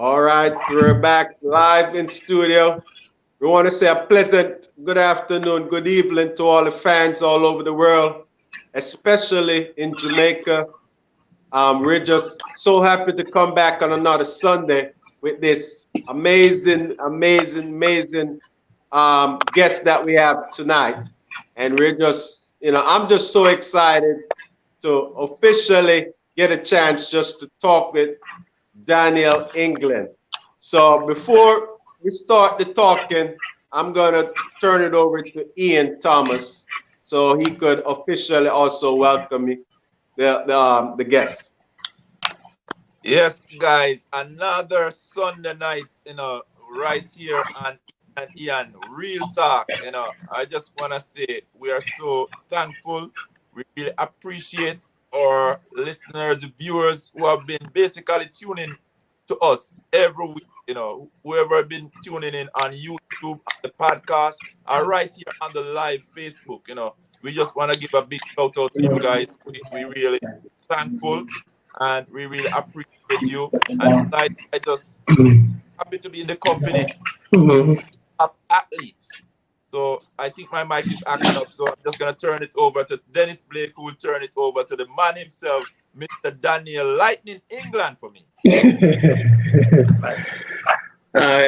All right, we're back live in studio. We want to say a pleasant good afternoon, good evening to all the fans all over the world, especially in Jamaica. We're just so happy to come back on another Sunday with this amazing guest that we have tonight. And we're just, I'm just so excited to officially get a chance just to talk with Daniel England. So before we start the talking, I'm gonna turn it over to Ian Thomas so he could officially also welcome me, the guests. Yes, guys, another Sunday night, right here on Ian Real Talk. I just want to say we are so thankful. We really appreciate our listeners, viewers who have been basically tuning to us every week. Whoever been tuning in on YouTube, on the podcast, or right here on the live Facebook. We just want to give a big shout out to you guys. We really thankful and we really appreciate you. And tonight, I just happy to be in the company of athletes. So I think my mic is acting up. So I'm just gonna turn it over to Dennis Blake, who will turn it over to the man himself, Mr. Daniel Lightning England, for me.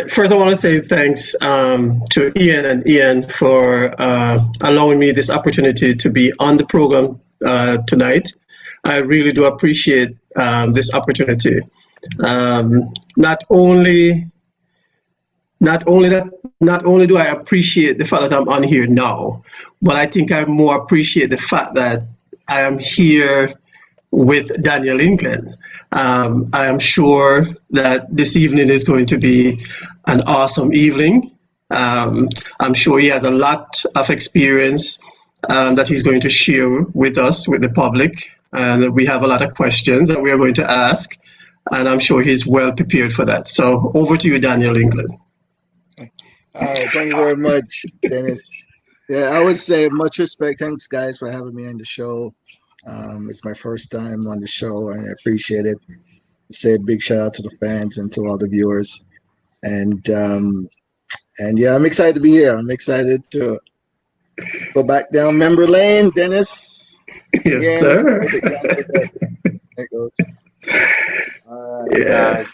First, I want to say thanks to Ian and Ian for allowing me this opportunity to be on the program tonight. I really do appreciate this opportunity. Not only do I appreciate the fact that I'm on here now, but I think I more appreciate the fact that I am here with Daniel England. I am sure that this evening is going to be an awesome evening. I'm sure he has a lot of experience that he's going to share with us, with the public. And we have a lot of questions that we are going to ask. And I'm sure he's well prepared for that. So over to you, Daniel England. All right, thank you very much, Dennis. Yeah, I would say much respect. Thanks, guys, for having me on the show. It's my first time on the show, and I appreciate it. Say a big shout out to the fans and to all the viewers, and yeah, I'm excited to be here. I'm excited to go back down memory lane, Dennis. Yes, sir. There goes. All right, guys.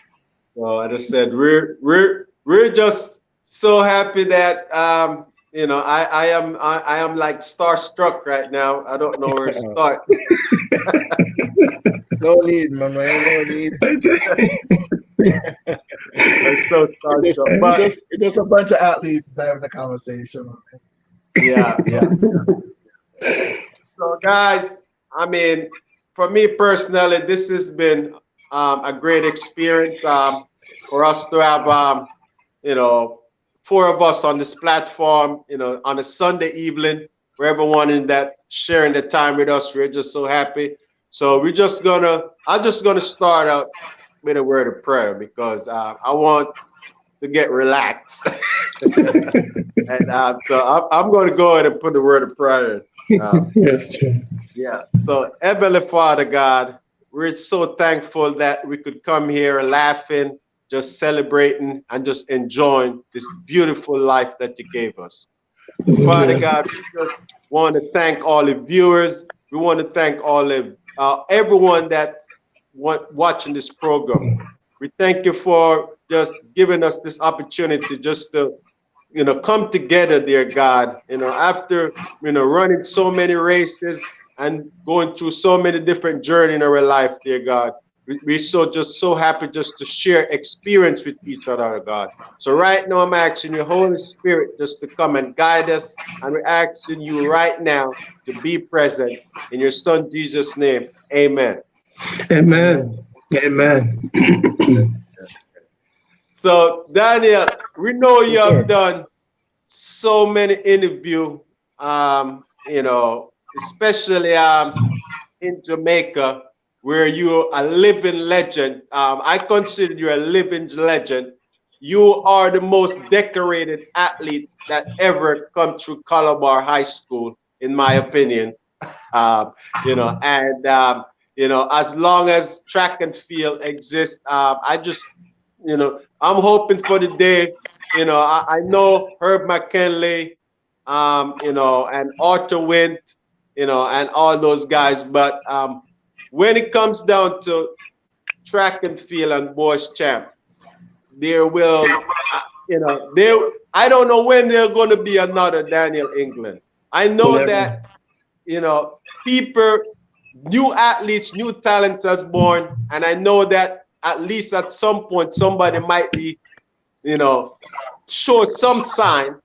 So I just said we're just so happy that I am like starstruck right now. I don't know where to start. No need, my man. No need. I'm so starstruck. But There's a bunch of athletes having a conversation. yeah. So guys, I mean, for me personally, this has been a great experience for us to have four of us on this platform, on a Sunday evening, for everyone in that sharing the time with us. We're just so happy. So I'm just gonna start out with a word of prayer because I want to get relaxed. And so I'm going to go ahead and put the word of prayer. Yes, sir. Yeah. So Heavenly Father God, we're so thankful that we could come here laughing, just celebrating and just enjoying this beautiful life that you gave us. Father God, we just want to thank all the viewers. We want to thank all the everyone that's watching this program. We thank you for just giving us this opportunity just to come together, dear God, after running so many races and going through so many different journeys in our life, dear God. We're just so happy just to share experience with each other, God. So right now I'm asking you, Holy Spirit, just to come and guide us. And we're asking you right now to be present in your Son Jesus' name. Amen. Amen. Amen. So Daniel, we know you have done so many interviews, especially in Jamaica, where you're a living legend. I consider you a living legend. You are the most decorated athlete that ever come through Calabar High School, in my opinion. As long as track and field exists, I'm hoping for the day. I know Herb McKenley, and Arthur Wint, and all those guys. But when it comes down to track and field and boys champ, there will, there. I don't know when there's going to be another Daniel England. I know Never. that people, new athletes, new talents as born, and I know that at least at some point somebody might be, show some sign,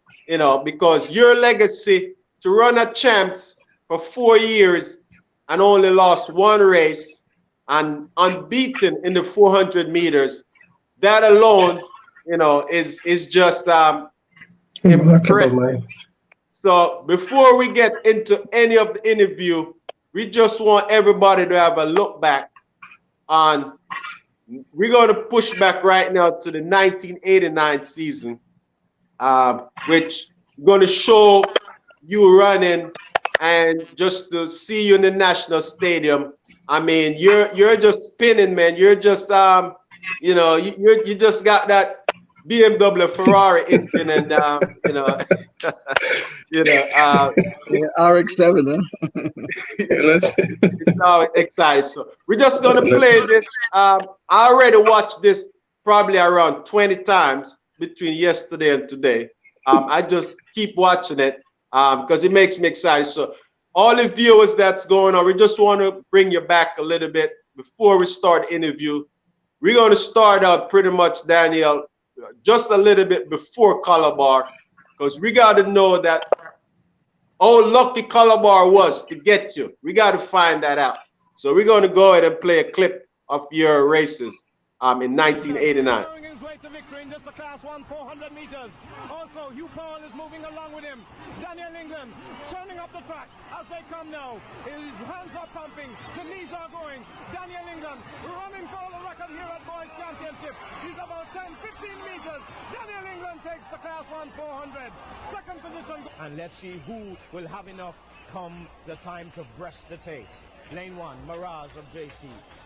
because your legacy to run a champs for 4 years and only lost one race and unbeaten in the 400 meters, that alone, is just Remarkable, impressive. man. So before we get into any of the interview, we just want everybody to have a look back on. We're going to push back right now to the 1989 season, which going to show you running, and just to see you in the national stadium. I mean, you're just spinning, man. You're just you just got that BMW Ferrari engine, and Yeah, RX-7, huh? Let's, it's all exciting. So we're just gonna play this. I already watched this probably around 20 times between yesterday and today. I just keep watching it because it makes me excited. So all the viewers that's going on, we just want to bring you back a little bit before we start the interview. We're going to start out pretty much, Daniel, just a little bit before Calabar, because we got to know that how lucky Calabar was to get you. We got to find that out. So we're going to go ahead and play a clip of your races in 1989. His way to victory in just the class 1 400 meters. Also, Hugh Paul is moving along with him. Daniel England turning up the track as they come now. His hands are pumping, the knees are going. Daniel England running for the record here at Boys Championship. He's about 10, 15 meters. Daniel England takes the class 1 400. Second position. And let's see who will have enough come the time to breast the tape. Lane 1, Mirage of JC.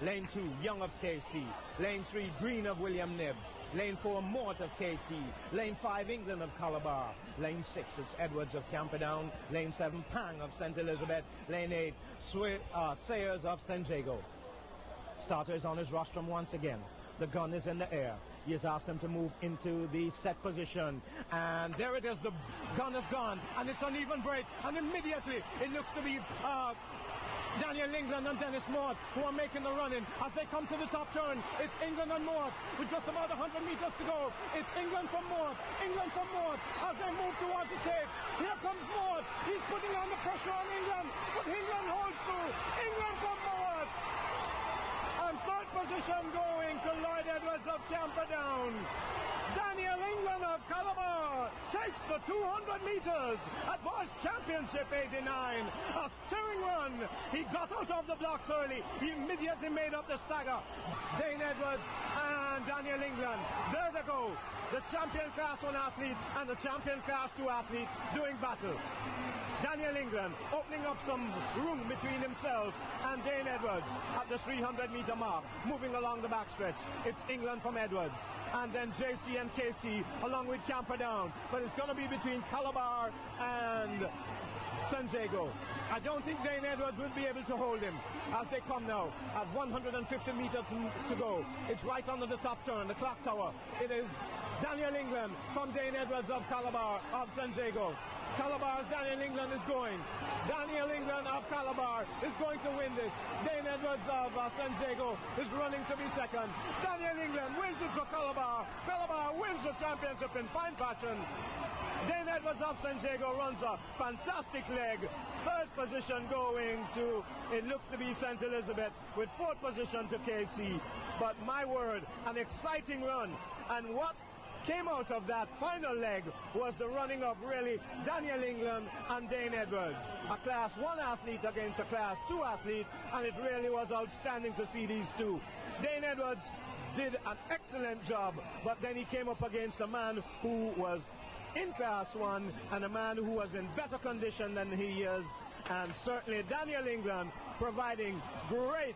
Lane 2, Young of KC. Lane 3, Green of William Nib. Lane 4, Mort of KC. Lane 5, England of Calabar. Lane 6, it's Edwards of Camperdown. Lane 7, Pang of St. Elizabeth. Lane 8, Sayers of San Diego. Starter is on his rostrum once again. The gun is in the air. He has asked him to move into the set position. And there it is. The gun is gone. And it's an even break. And immediately it looks to be Daniel England and Dennis Mort who are making the run-in as they come to the top turn. It's England and Mort with just about 100 meters to go. It's England from Mort as they move towards the tape. Here comes Mort. He's putting on the pressure on England, but England holds through. England from Mort. And third position going to Lloyd Edwards of Camperdown. Daniel England of Calabar takes the 200 meters at Boys Championship 89. A stirring run. He got out of the blocks early. He immediately made up the stagger. Dane Edwards and Daniel England. There they go. The champion class 1 athlete and the champion class 2 athlete doing battle. Daniel England opening up some room between himself and Dane Edwards at the 300-meter mark, moving along the backstretch. It's England from Edwards, and then JC and KC along with Camperdown. But it's going to be between Calabar and San Diego. I don't think Dane Edwards will be able to hold him as they come now at 150 meters to go. It's right under the top turn, the clock tower. It is Daniel England from Dane Edwards of Calabar of San Diego. Calabar's Daniel England is going. Daniel England of Calabar is going to win this. Dane Edwards of San Diego is running to be second. Daniel England wins it for Calabar. Calabar wins the championship in fine fashion. Dane Edwards of San Diego runs a fantastic leg. Third position going to, it looks to be St. Elizabeth, with fourth position to KC. But my word, an exciting run. And what came out of that final leg was the running of really Daniel England and Dane Edwards. A class 1 athlete against a class 2 athlete, and it really was outstanding to see these two. Dane Edwards did an excellent job, but then he came up against a man who was in class 1 and a man who was in better condition than he is. And certainly Daniel England providing great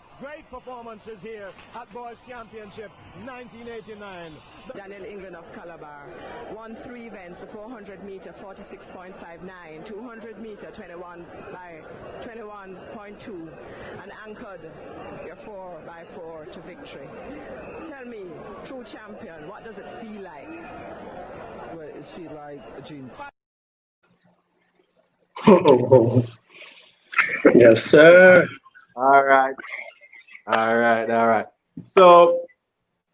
performances here at Boys Championship 1989. Daniel England of Calabar won 3 events: the 400 meter 46.59, 200 meter 21 by 21.2, and anchored your 4x4 to victory. Tell me, true champion, what does it feel like? Well, it feels like a dream. Oh, yes, sir. All right. All right. All right. So,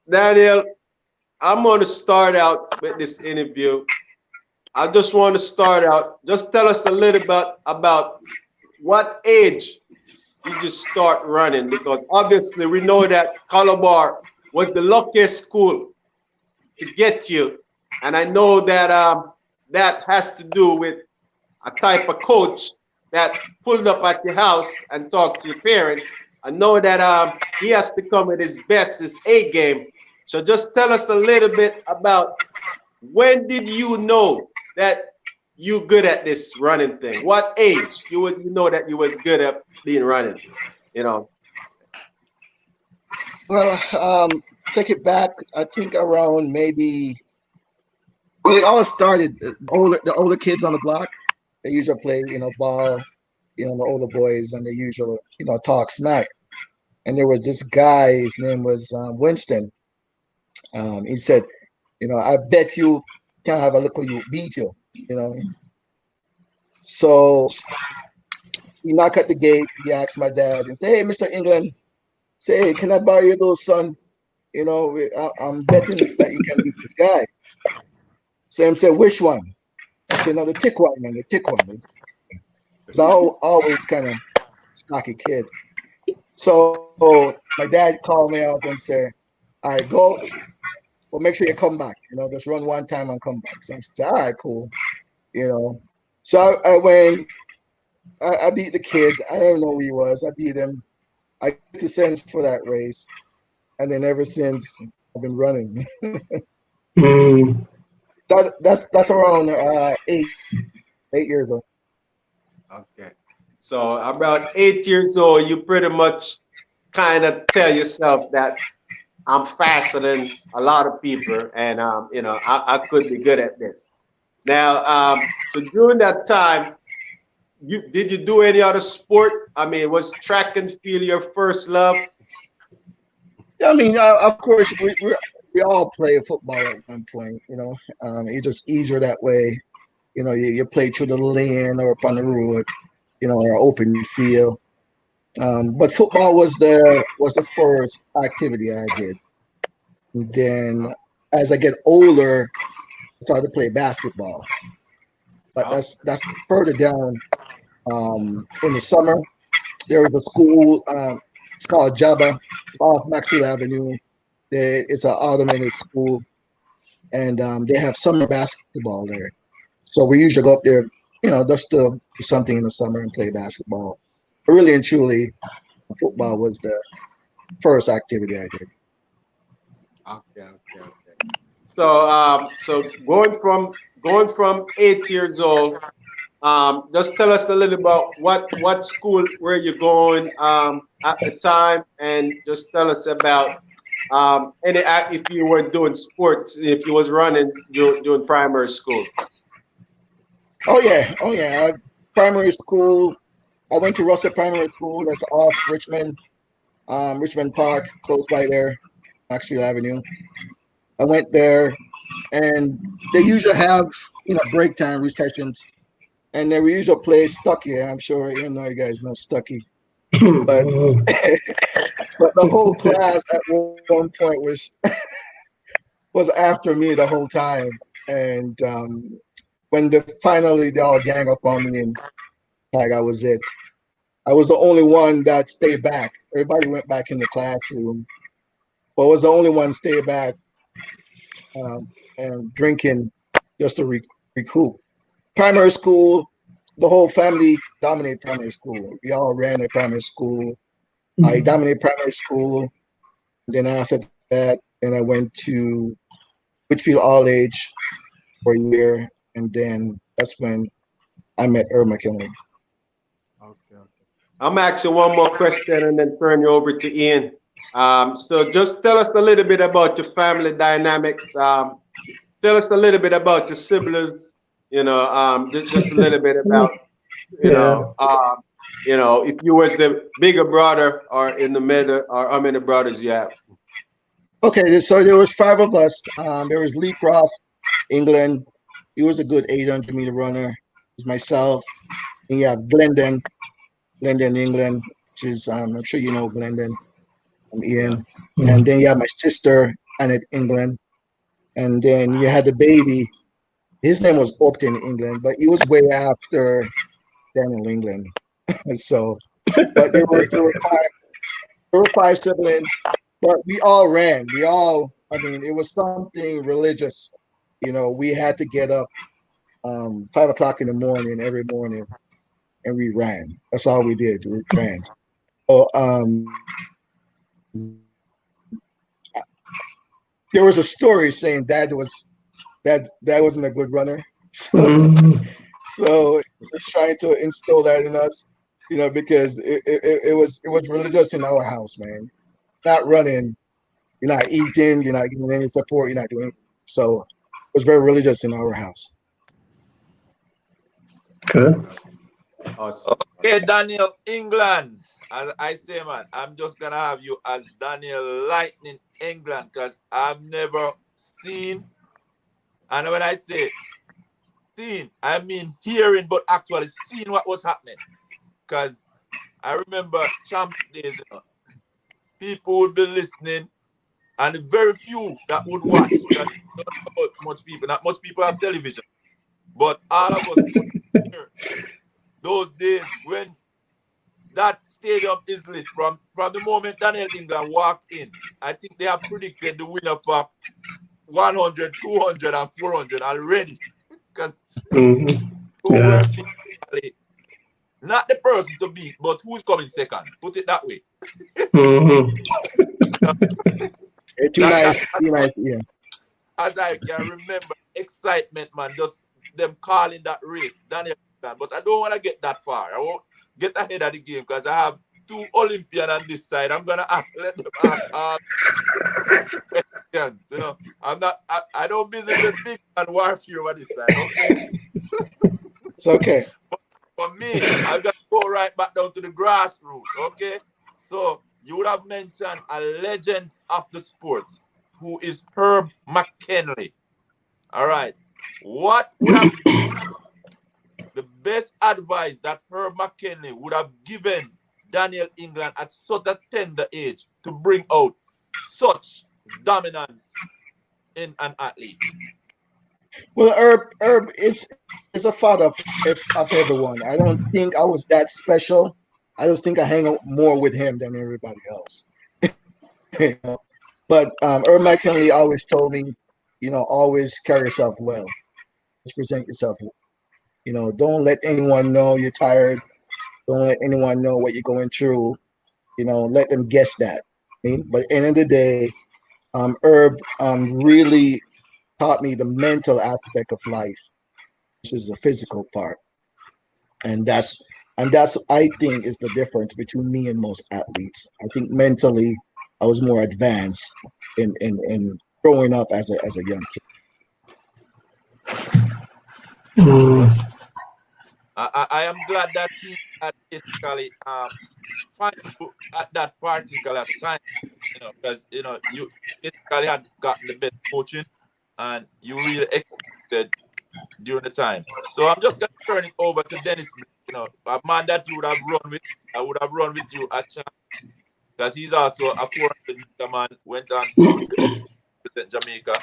Daniel, I'm going to start out with this interview. I just want to start out, just tell us a little bit about what age did you start running? Because obviously we know that Calabar was the luckiest school to get you. And I know that that has to do with a type of coach that pulled up at your house and talked to your parents. I know that he has to come with his best, his A game. So just tell us a little bit about when did you know that you good at this running thing? What age you know that you was good at being running? You know. Well, take it back. I think around maybe. Well, it all started. The older kids on the block, they usually play, ball. The older boys, and they usually, talk smack. And there was this guy. His name was Winston. He said, I bet you can have a look you beat you. So he knocked at the gate. He asked my dad and say, "Hey, Mr. England, say, hey, can I borrow your little son? I'm betting that you can beat this guy." Sam said, "Which one?" I said, "No, the tick one, man, the tick one." Because I always kind of stocky kid. So my dad called me out and said, "All right, go. Well, make sure you come back. Just run one time and come back." So I said, "All right, cool." So I went. I beat the kid. I don't know who he was. I beat him. I get to send for that race, and then ever since I've been running. Mm. That's around 8 years old. Okay. So about 8 years old, you pretty much kind of tell yourself that I'm faster than a lot of people, and I could be good at this. Now, so during that time, did you do any other sport? I mean, was track and field your first love? I mean, of course, we all play football at one point. It's just easier that way. You play through the lane or up on the road, or open field. But football was the first activity I did. And then as I get older, I started to play basketball. But Oh, that's further down. In the summer, there was a school. It's called Jabba, off Maxwell Avenue. It's an automated school, and they have summer basketball there. So we usually go up there, just to do something in the summer and play basketball. But really and truly, football was the first activity I did. okay, okay, okay. So going from 8 years old, just tell us a little about what school were you going at the time, and just tell us about any if you were doing sports, if you was running during primary school. Oh yeah. Primary school. I went to Russell Primary School. That's off Richmond Park, close by there, Maxfield Avenue. I went there, and they usually have break time recessions, and they usually play Stucky. I'm sure you guys know Stucky, but but the whole class at one point was after me the whole time, and when finally they all gang up on me, and like I was it. I was the only one that stayed back. Everybody went back in the classroom, but I was the only one stayed back and drinking just to recoup. Primary school, the whole family dominated primary school. We all ran at primary school. I dominated primary school. Then after that, then I went to Whitfield All Age for a year, and then that's when I met McKenley. Okay, okay. I'm asking one more question and then turn you over to Ian. So just tell us a little bit about your family dynamics. Tell us a little bit about your siblings. Just a little bit about you Yeah. know, um, if you was the bigger brother or in the middle, or how many brothers you have? Okay, so there was five of us. There was Lee Croft, England. He was a good 800-meter runner. There's myself. And you have Glendon, England, which is I'm sure you know Glendon. I'm Yeah. Ian. And then you have my sister, Annette England. And then you had the baby. His name was Upton England, but he was way after Daniel England. So, but there were five siblings, but we all ran. I mean, it was something religious. We had to get up 5 o'clock in the morning every morning, and we ran. That's all we did. We ran. So there was a story saying Dad wasn't a good runner, so Mm. so he was trying to instill that in us, because it was religious in our house, man. Not running, you're not eating, you're not getting any support, you're not doing. So it was very religious in our house. Good. Awesome. Okay, Daniel England. As I say, man, I'm just gonna have you as Daniel Lightning England because I've never seen, and when I say seen, I mean hearing, but actually seeing what was happening. Because I remember Champs days, people would be listening, and the very few that would watch. Because not much people, not much people have television, but all of us could hear those days when that stadium is lit from the moment Daniel England walked in. I think they have predicted the winner for 100, 200, and 400 already. Because who Yeah. were basically not the person to beat, but who's coming second. Put it that way. Mm-hmm. Too nice, yeah. As I can remember, excitement, man, just them calling that race, Daniel England. But I don't want to get that far. I won't get ahead of the game because I have two Olympian on this side. I'm gonna let them ask all questions. I don't visit the big man warfare on this side, okay? It's okay. For me, I got to go right back down to the grassroots, okay? So you would have mentioned a legend of the sports who is Herb McKenley. All right. What would have been the best advice that Herb McKenley would have given Daniel England at such a tender age to bring out such dominance in an athlete? Well, Herb is a father of everyone. I don't think I was that special. I just think I hang out more with him than everybody else. But Herb McKinley always told me, always carry yourself well, present yourself. Don't let anyone know you're tired. Don't let anyone know what you're going through. Let them guess that. But at the end of the day, Herb really taught me the mental aspect of life. This is the physical part, and that's I think is the difference between me and most athletes. I think mentally I was more advanced in growing up as a young kid. I am glad that he had basically find you at that particular time, because you basically had gotten the best coaching and you really executed during the time. So I'm just gonna turn it over to Dennis. A man that you would have run with, I would have run with you at Champ, because he's also a 400-meter man, went on to represent Jamaica.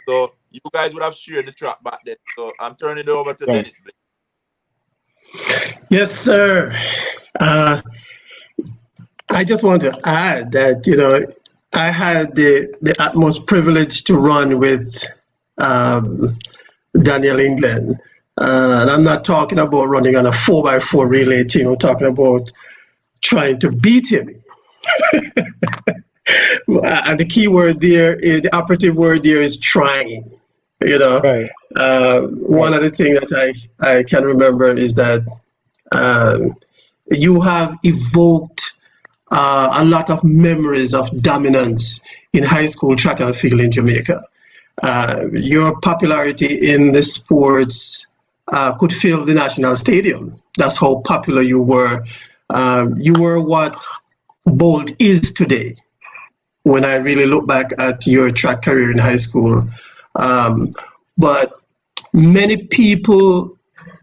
So you guys would have shared the track back then. So I'm turning it over to Right. Dennis, please. Yes, sir. I just want to add that, I had the utmost privilege to run with Daniel England. And I'm not talking about running on a 4x4 relay team. I'm talking about trying to beat him. And the key word there, the operative word there is trying. Right. One of the things that I can remember is that you have evoked a lot of memories of dominance in high school track and field in Jamaica. Your popularity in the sports could fill the national stadium. That's how popular you were. You were what Bolt is today. When I really look back at your track career in high school, but many people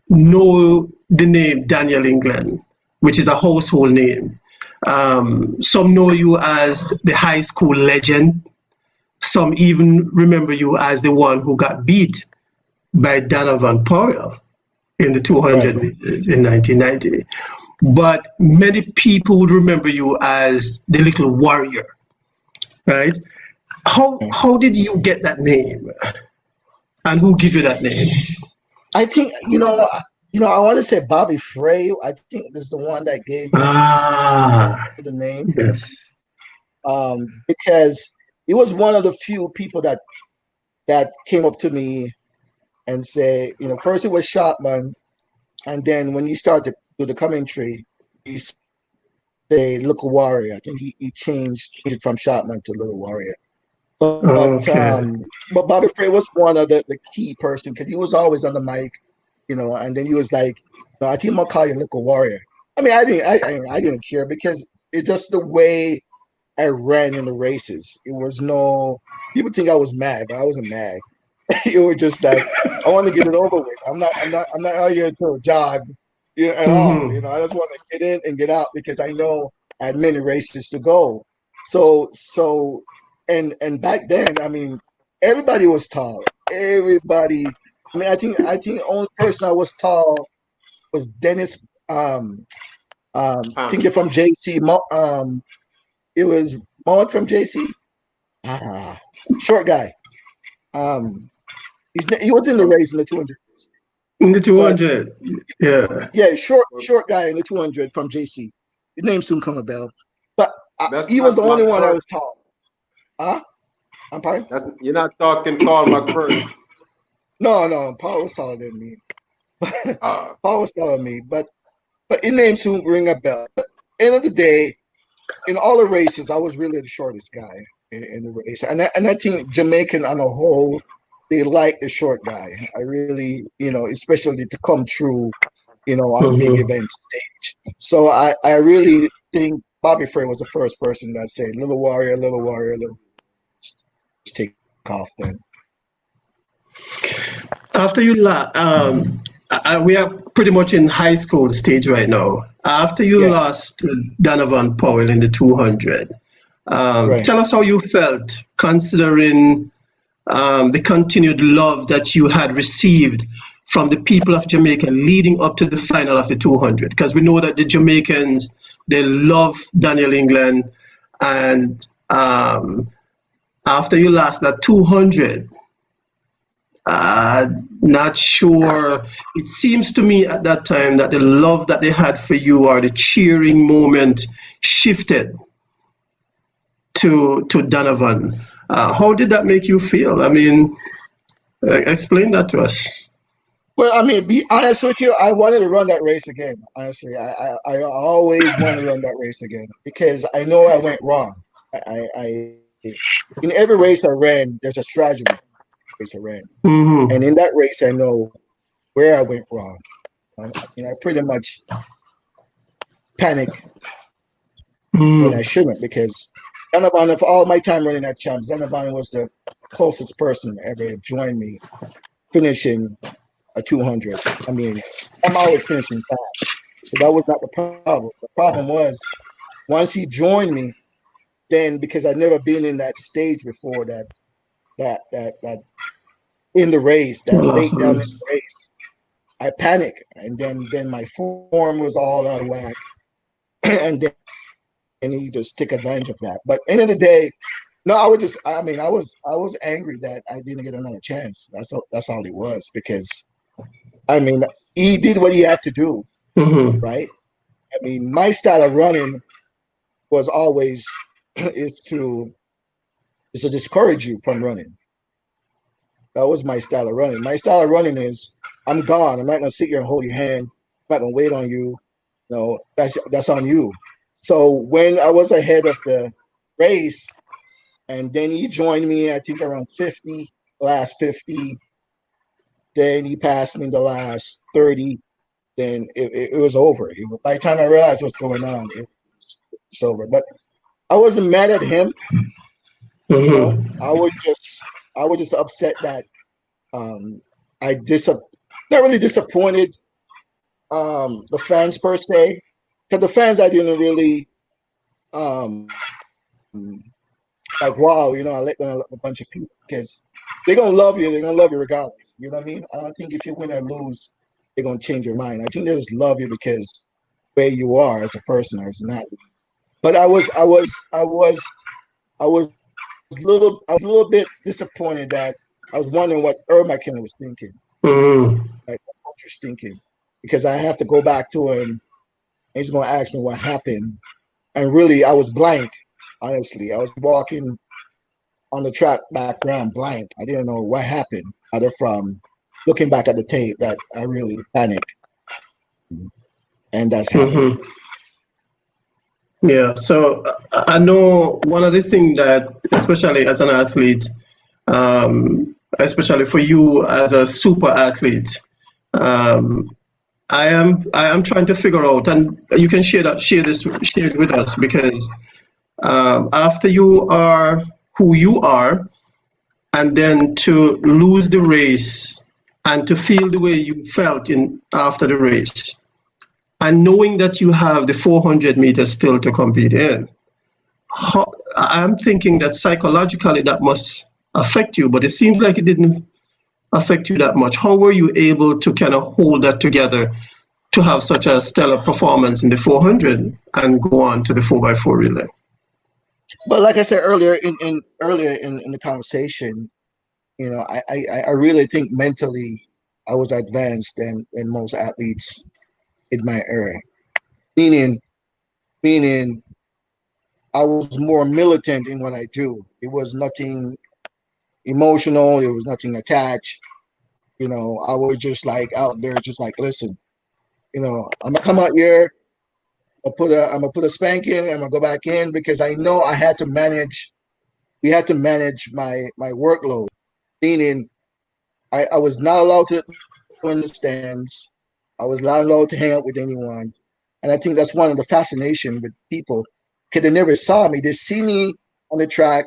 know the name Daniel England, which is a household name. Some know you as the high school legend. Some even remember you as the one who got beat by Donovan Powell in the 200 Right. meters in 1990. But many people would remember you as the little warrior, right? How did you get that name, and who gave you that name? I think I want to say Bobby Frey. I think this is the one that gave me Ah, the name, yes. because he was one of the few people that came up to me and say, first it was Shotman, and then when he started to do the commentary, he say Little Warrior. I think he changed it from Shotman to Little Warrior. But Okay. but Bobby Frey was one of the key person because he was always on the mic, and then he was like, no, I think I'm gonna call you Little Warrior. I mean, I didn't care because it's just the way I ran in the races. It was no people think I was mad, but I wasn't mad. It was just like I want to get it over with. I'm not out here to jog, at all. Hmm. I just want to get in and get out because I know I had many races to go. So and back then, I mean, everybody was tall. Everybody. I mean, I think the only person I was tall was Dennis. Um, Think it from JC. It was Maud from JC. Ah, short guy. Um, he was in the race in the 200, In the but 200, yeah. yeah, short guy in the 200 from JC. His name soon come a bell, but that's he was not the only one that McPherson. was tall. Huh? I'm pardon? That's you're not talking Carl McPherson. No, Paul was taller than me. Uh, Paul was taller than me, but his name soon ring a bell. But end of the day, in all the races, I was really the shortest guy in the race, and I think Jamaican on a whole, they like the short guy. I really, especially to come through, on big Mhm. event stage. So I really think Bobby Frey was the first person that said, little warrior, just take off then. After you we are pretty much in high school stage right now. After you Yeah, lost to Donovan Powell in the 200, right. tell us how you felt considering the continued love that you had received from the people of Jamaica leading up to the final of the 200. Because we know that the Jamaicans, they love Daniel England. And after you lost that 200, not sure. It seems to me at that time that the love that they had for you or the cheering moment shifted to Donovan. How did that make you feel? I mean, explain that to us. Well, I mean, be honest with you, I wanted to run that race again. Honestly, I always wanted to run that race again because I know I went wrong. I in every race I ran, there's a strategy with the race I ran, Hmm. and in that race, I know where I went wrong. I pretty much panicked when I Mm. shouldn't because Donovan, of all my time running that champs, Donovan was the closest person ever joined me finishing a 200. I mean, I'm always finishing fast. So that was not the problem. The problem was once he joined me, then because I'd never been in that stage before, that in the race, that late down in Awesome. the race, I panicked, and then my form was all out of whack, and then he just took advantage of that. But end of the day, no, I mean, I was angry that I didn't get another chance. That's all it was because I mean, he did what he had to do, Hmm. right? I mean, my style of running was always is to discourage you from running. That was my style of running. My style of running is I'm gone. I'm not gonna sit here and hold your hand. I'm not gonna wait on you. No, that's on you. So when I was ahead of the race, and then he joined me, I think around 50, last 50. Then he passed me in the last 30. Then it was over. By the time I realized what's going on, it's over. But I wasn't mad at him. You know, Mm-hmm. I was just upset that um, I not really disappointed the fans per se, because the fans I didn't really um, like. Wow, you know, I let them a bunch of people because they're gonna love you. They're gonna love you regardless. You know what I mean? I don't think if you win or lose, they're gonna change your mind. I think they just love you because where you are as a person or as an athlete. But I was a little bit disappointed that I was wondering what McKenley was thinking, Mm-hmm. like what coach was thinking, because I have to go back to him and he's going to ask me what happened. And really, I was blank. Honestly, I was walking on the track background blank. I didn't know what happened. Other from looking back at the tape, that I really panicked, and that's happened. Mm-hmm. Yeah. So I know one of the things that, especially as an athlete, especially for you as a super athlete, um, I am trying to figure out, and you can share it with us because after you are who you are, and then to lose the race and to feel the way you felt in after the race, and knowing that you have the 400 meters still to compete in, I'm thinking that psychologically that must affect you, but it seems like it didn't affect you that much. How were you able to kind of hold that together to have such a stellar performance in the 400 and go on to the 4x4 relay? But like I said earlier in the conversation, you know, I really think mentally I was advanced than most athletes in my era. Meaning meaning I was more militant in what I do. It was nothing emotional. It was nothing attached. You know, I was just like out there, just like, listen, you know, I'm gonna come out here. I'm gonna put a spank in. I'm gonna go back in because I know I had to manage. We had to manage my workload. Meaning, I was not allowed to go in the stands. I was not allowed to hang out with anyone. And I think that's one of the fascination with people because they never saw me. They see me on the track,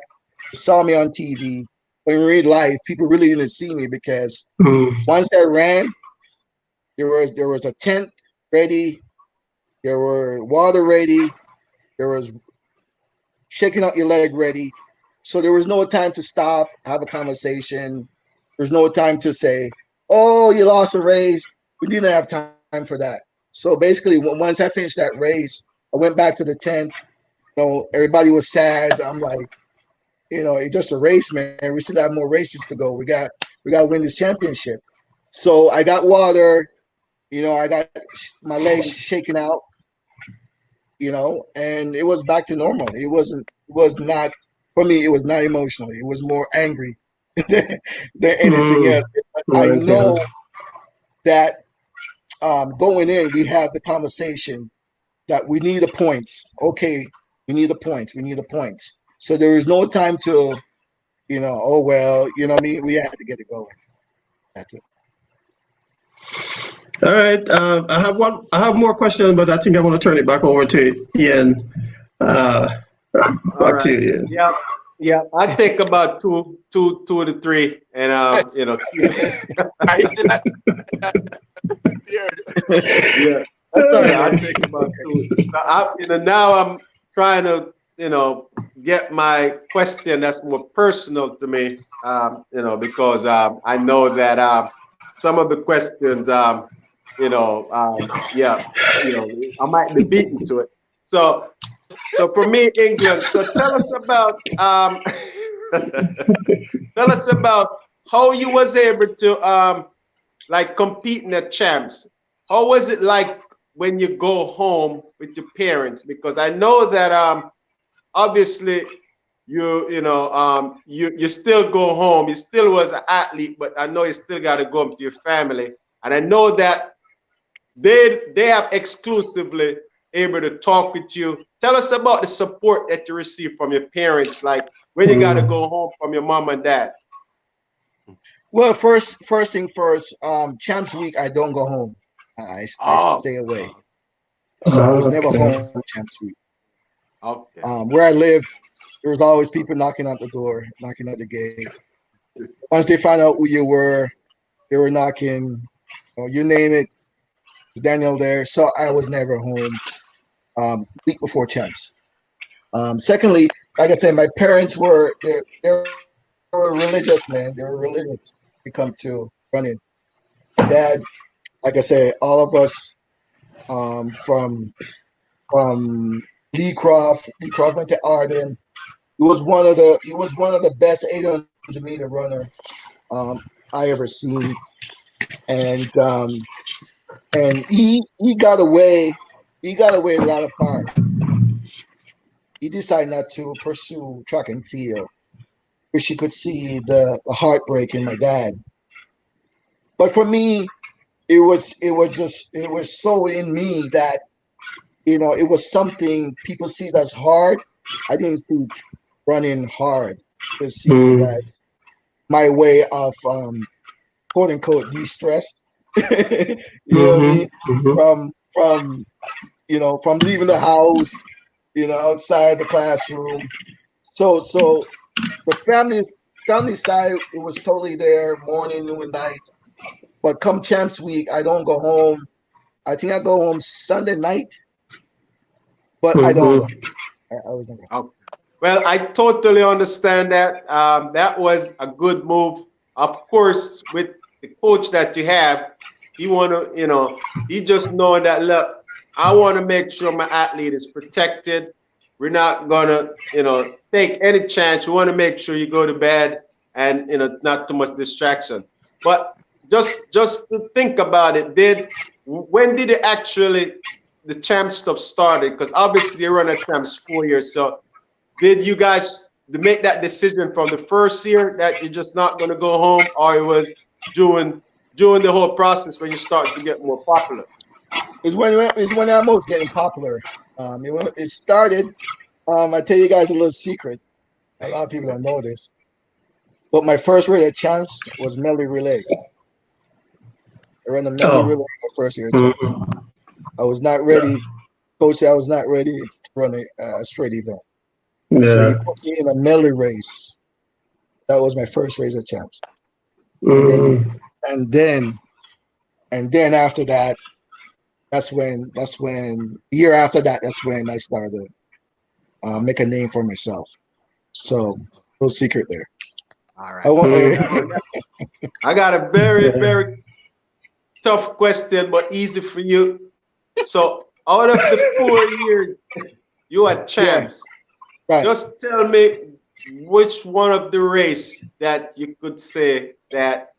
they saw me on TV, but in real life, people really didn't see me because Mm, once I ran, there was a tent ready, there were water ready, there was shaking out your leg ready. So there was no time to stop, have a conversation. There's no time to say, "Oh, you lost a race." We didn't have time for that. So basically, once I finished that race, I went back to the tent. You know, everybody was sad. I'm like, you know, it's just a race, man. We still have more races to go. We got to win this championship. So I got water. You know, I got my leg shaken out. You know, and it was back to normal. It was not for me. It was not emotional. It was more angry than anything else. mm, I right, yeah. know that going in, we have the conversation that we need the points. Okay, we need the points. We need the points. So there is no time to, you know, oh well, you know what I mean? We had to get it going. That's it. All right. I have more questions, but I think I want to turn it back over to Ian. Uh, All back to right. you, Ian. Yeah. Yeah. I take about two to three, and you know, I did not hear. yeah, that's all right. I take about two. So you know, now I'm trying to, you know, get my question that's more personal to me, you know, because I know that some of the questions, yeah, you know, I might be beaten to it. So, so for me, England. So tell us about, tell us about how you was able to like competing at champs. How was it like when you go home with your parents? Because I know that obviously you still go home. You still was an athlete, but I know you still got to go home to your family. And I know that they have exclusively able to talk with you. Tell us about the support that you receive from your parents, like when you got to go home from your mom and dad. Well, first thing first, Champs Week, I don't go home. I stay away. So I was never home Champs Week. Okay. Where I live, there was always people knocking at the door, knocking at the gate. Once they found out who you were, they were knocking, you name it, Daniel there. So I was never home week before Champs. Secondly, like I said, my parents they were religious, man. They were religious. They come to running. Dad, like I said, all of us from Lee Croft went to Arden. He was one of the best 800-meter runner I ever seen, and he got away. He got away without a part. He decided not to pursue track and field, which you could see the heartbreak in my dad. But for me, it was so in me that it was something people see that's hard. I didn't see running hard. To see it as my way of quote unquote de-stress. You know what I mean? From leaving the house, outside the classroom. So the family side, it was totally there, morning, noon, and night. But come Champs Week, I don't go home. I think I go home Sunday night, but I don't go. I was never. Okay. Well, I totally understand that. That was a good move. Of course, with the coach that you have, you want to, he just knowing that, look, I want to make sure my athlete is protected. We're not going to, take any chance. We want to make sure you go to bed and, not too much distraction. But just to think about it, when did it actually, the champ stuff started? Because obviously you run a champs 4 years. So did you guys make that decision from the first year that you're just not going to go home, or it was during the whole process when you start to get more popular? It's when I'm most getting popular. It started. I tell you guys a little secret. A lot of people don't know this, but my first race at champs was medley relay. I ran the medley relay my first year at champs. I was not ready. Coach said I was not ready to run a straight event. So he put me in a medley race. That was my first race at champs. And then after that, that's when year after that, that's when I started make a name for myself. So no secret there. All right. I got a very, very tough question, but easy for you. So out of the 4 years you are champs, right. Just tell me which one of the race that you could say that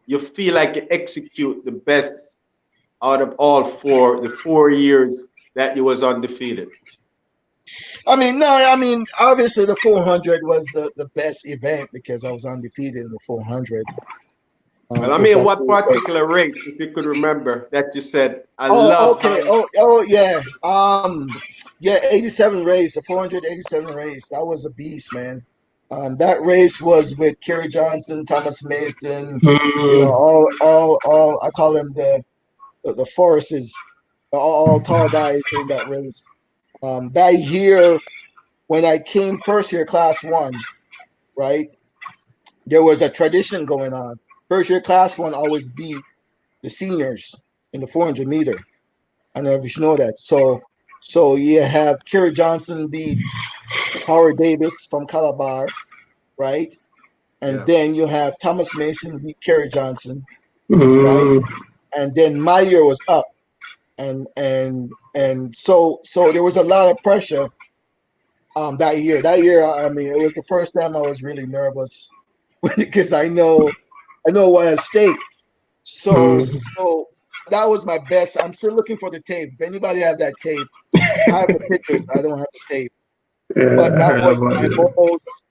you feel like you execute the best out of all the 4 years that you was undefeated. Obviously the 400 was the best event because I was undefeated in the 400. Well, what particular race, if you could remember, that you said, I love. Okay. Yeah. 87 race, the 487 race. That was a beast, man. That race was with Kerry Johnson, Thomas Mason, all I call them the Forrests, all tall guys in that race. That year, when I came first year, class 1, right, there was a tradition going on. First year, class 1 always beat the seniors in the 400 meter. I don't know if you know that. So you have Kerry Johnson beat Howard Davis from Calabar, right? And then you have Thomas Mason beat Kerry Johnson, right? And then my year was up. And so there was a lot of pressure that year. It was the first time I was really nervous because I know what at stake. So that was my best. I'm still looking for the tape. If anybody have that tape, I have the pictures. I don't have the tape. But that was my most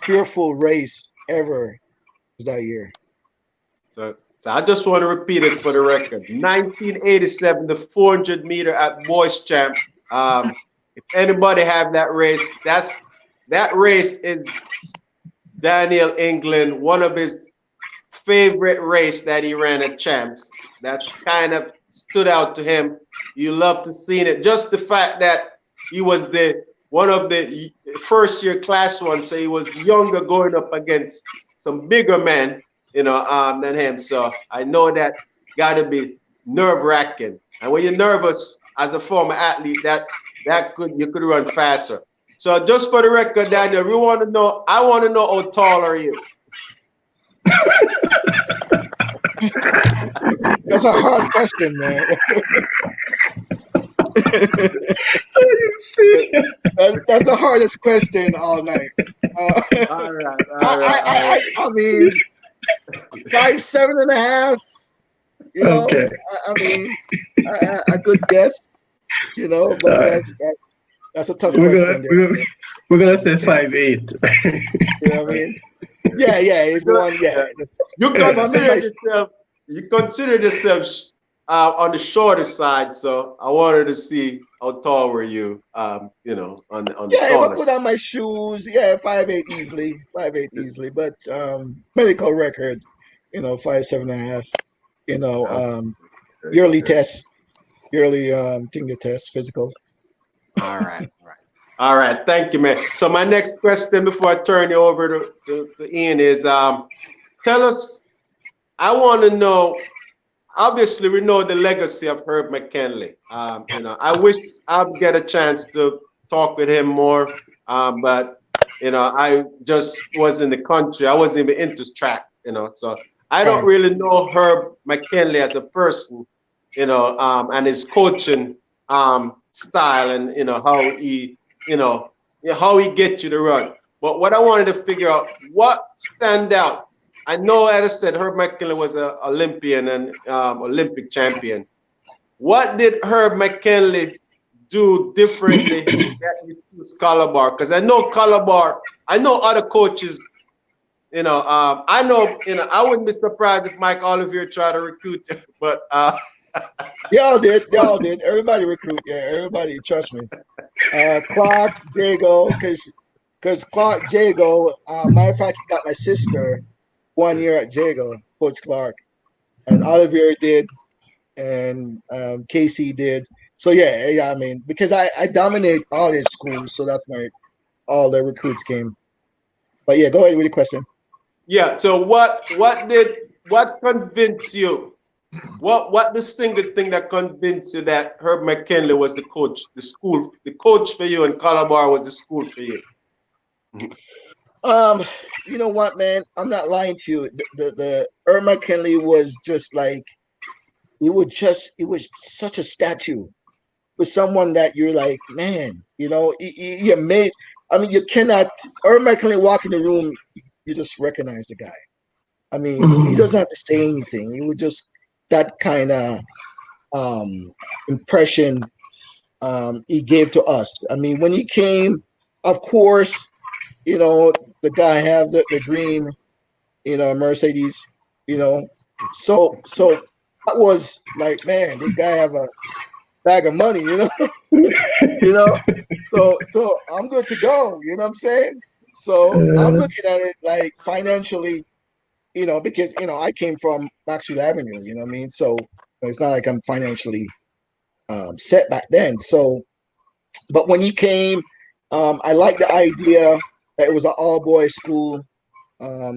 fearful race ever that year. So So I just want to repeat it for the record. 1987, the 400 meter at Boys Champ. If anybody have that race, that race is Daniel England, one of his favorite race that he ran at Champs. That's kind of stood out to him. You love to see it. Just the fact that he was the one of the first year class one, so he was younger going up against some bigger men, than him. So I know that got to be nerve wracking. And when you're nervous as a former athlete, you could run faster. So just for the record, Daniel, I want to know how tall are you? That's a hard question, man. That's the hardest question all night. All right. I mean, 5'7.5". Okay. I mean, a good guess. But that's a tough question. We're gonna say 5'8". You know what I mean? Yeah. If you want, yeah. You consider yourself on the shorter side, so I wanted to see how tall were you, on the if I tallest. put on my shoes, 5'8" easily, 5'8" easily. But medical record, 5'7.5". Yearly tests, yearly finger tests, physical. All right. Thank you, man. So my next question before I turn you over to Ian is, tell us. I want to know. Obviously, we know the legacy of Herb McKenley. I wish I'd get a chance to talk with him more, but I just was in the country. I wasn't even into track, so I don't really know Herb McKenley as a person, and his coaching style, and how he gets you to run. But what I wanted to figure out, what stand out. I know, as I said, Herb McKenley was an Olympian and Olympic champion. What did Herb McKenley do differently that you choose Calabar? Because I know Calabar, I know other coaches, I know, I wouldn't be surprised if Mike Olivier tried to recruit you, but they all did. Everybody recruit. Yeah, everybody. Trust me. Clark, Jago, because Clark, Jago. Matter of fact, he got my sister 1 year at Jago, Coach Clark, and Olivier did, and Casey did. So I mean, because I dominate all his schools, so that's where all the recruits came. But go ahead with your question. Yeah. So what convinced you? What the single thing that convinced you that Herb McKenley was the coach for you, and Calabar was the school for you? You know what, man? I'm not lying to you. The Herb McKenley was just like it was such a statue. With someone that you're like, man, you're made. I mean, you cannot. Herb McKenley walk in the room, you just recognize the guy. I mean, he doesn't have to say anything. He would just that kind of impression he gave to us. I mean, when he came, of course, the guy have the green, Mercedes, so that was like, man, this guy have a bag of money, so I'm good to go. You know what I'm saying? So I'm looking at it like financially, because I came from Maxwell Avenue, you know what I mean? So it's not like I'm financially set back then. So, but when he came, I liked the idea that it was an all boys school.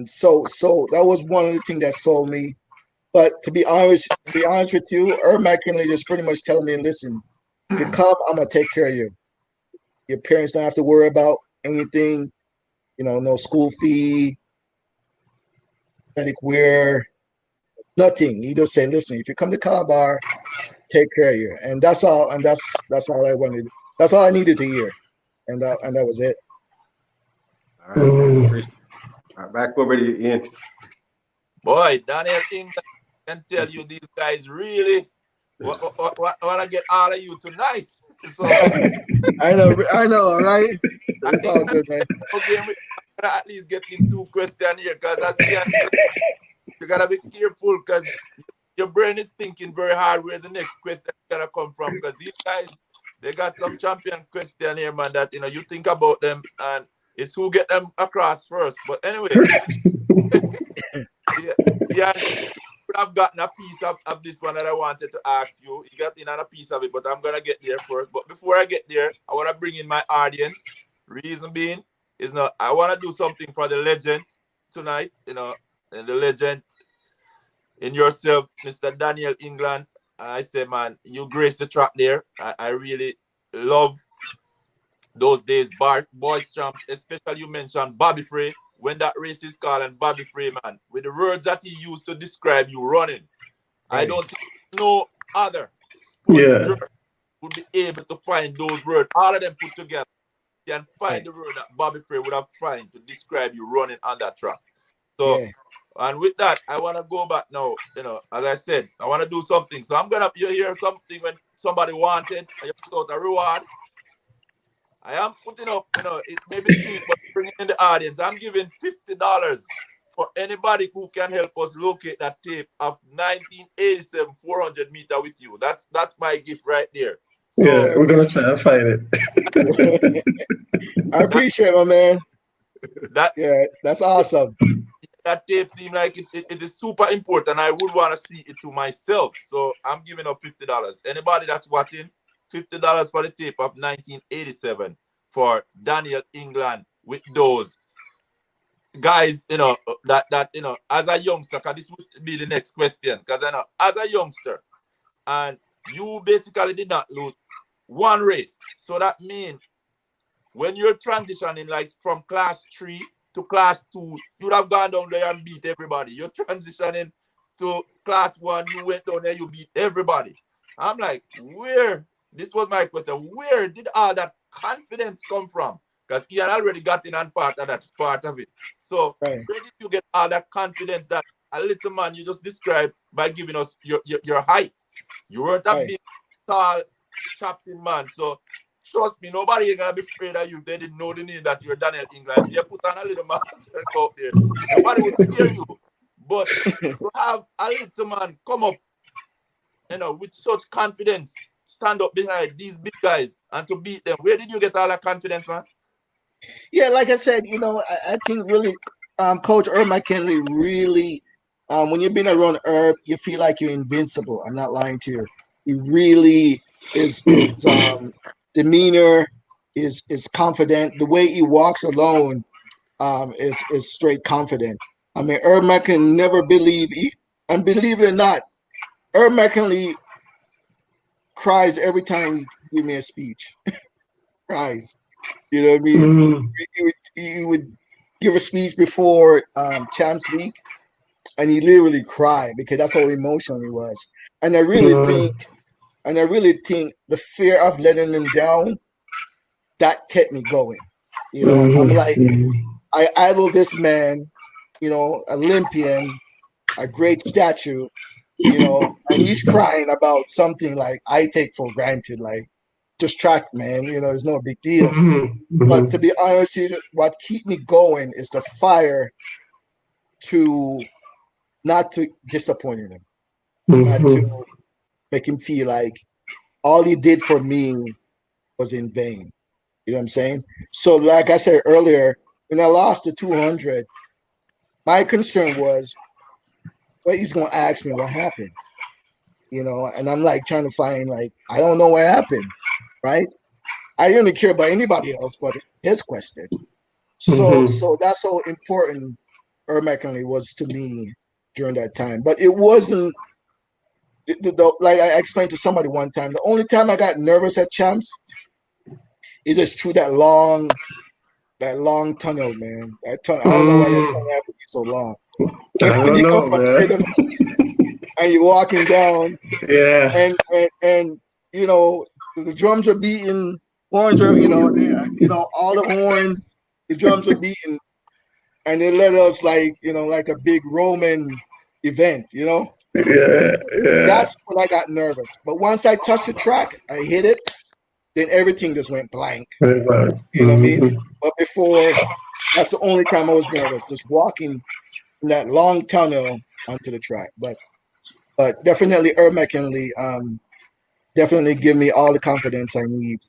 So that was one of the things that sold me. But to be honest with you, Herb McKinley just pretty much telling me, listen, if you come, I'm gonna take care of you. Your parents don't have to worry about anything, no school fee, athletic wear, nothing. He just said, listen, if you come to Calabar, take care of you. And that's all, and that's all I wanted. That's all I needed to hear. And that was it. All right. All right, back over to you, Ian. Boy, Daniel England can tell you these guys really want to get all of you tonight. So I know, right? It's all good, man. Okay, we at least get in 2 questions here, because as Ian said, you gotta be careful because your brain is thinking very hard where the next question is gonna come from. Because these guys, they got some champion question here, man. That you think about them and it's who get them across first. But anyway, yeah, could have gotten a piece of this one that I wanted to ask you. You got in on a piece of it, but I'm gonna get there first. But before I get there, I want to bring in my audience. Reason being is I want to do something for the legend tonight. And the legend in yourself, Mr. Daniel England. I say, man, you grace the track there. I really love those days, boys champs, especially you mentioned Bobby Frey. When that race is called and Bobby Frey, man, with the words that he used to describe you running, I don't think no other sports journalist would be able to find those words, all of them put together, can find the word that Bobby Frey would have found to describe you running on that track. So, and with that, I want to go back now, as I said, I want to do something. So I'm going to hear something when somebody wanted, and you put out a reward. I am putting up, it may be cheap, but bringing in the audience. I'm giving $50 for anybody who can help us locate that tape of 1987 400 meter with you. That's my gift right there. So, yeah, we're gonna try and find it. I appreciate it, my man. That's awesome. That tape seems like it is super important. I would want to see it to myself. So I'm giving up $50. Anybody that's watching, $50 for the tape of 1987 for Daniel England with those guys, that as a youngster, because this would be the next question, because as a youngster, and you basically did not lose one race. So that means when you're transitioning like from class 3 to class 2, you'd have gone down there and beat everybody. You're transitioning to class 1, you went down there, you beat everybody. I'm like, this was my question. Where did all that confidence come from? Because he had already gotten on part of it. So where did you get all that confidence that a little man you just described by giving us your height? You weren't a big, tall, chopping man. So trust me, nobody ain't gonna be afraid of you. They didn't know the name that you're Daniel England. You put on a little mask out there. Nobody would fear you. But to have a little man come up, with such confidence, stand up behind these big guys and to beat them. Where did you get all that confidence, man? Yeah, like I said, I think really, Coach McKenley really, when you've been around Herb, you feel like you're invincible. I'm not lying to you. He really is demeanor is confident. The way he walks alone is straight confident. I mean, Herb McKenley never and believe it or not, Herb McKenley cries every time he gives me a speech. Cries. You know what I mean? He would give a speech before Champs Week, and he literally cried because that's how emotional he was. And I really think the fear of letting him down, that kept me going. I'm like, I idol this man, Olympian, a great statue, and he's crying about something like I take for granted, like just track, man, it's no big deal. But to be honest, what keep me going is the fire to not to disappoint him, not to make him feel like all he did for me was in vain. You know what I'm saying? So like I said earlier, when I lost the 200, my concern was, well, he's going to ask me what happened, and I'm like trying to find, like, I don't know what happened, right? I didn't care about anybody else but his question. So that's how important Herb McKenley was to me during that time. But it wasn't, like I explained to somebody one time, the only time I got nervous at Champs is just through that long tunnel, man. That tunnel, I don't know why that tunnel had to be so long. When you come from the Middle East and you're walking down, and the drums are beating, horns are, all the horns, the drums are beating, and they let us like a big Roman event, That's when I got nervous. But once I touched the track, I hit it, then everything just went blank. You know what I mean? But before, that's the only time I was nervous, just walking in that long tunnel onto the track. But definitely McKenley definitely give me all the confidence I need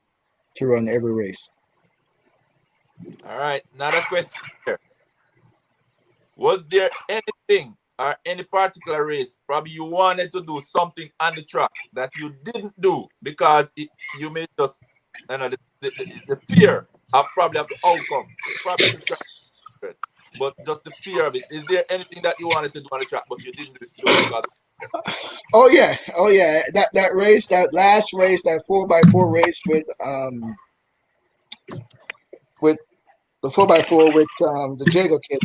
to run every race. All right, another question here. Was there anything or any particular race probably you wanted to do something on the track that you didn't do because you may just, you know, the fear of probably of the outcome, probably to try it, but just the fear of it. Is there anything that you wanted to do on the track but you didn't do it because of fear? Oh yeah. That race, that last race, that 4x4 race with the 4x4 with the Jago kid,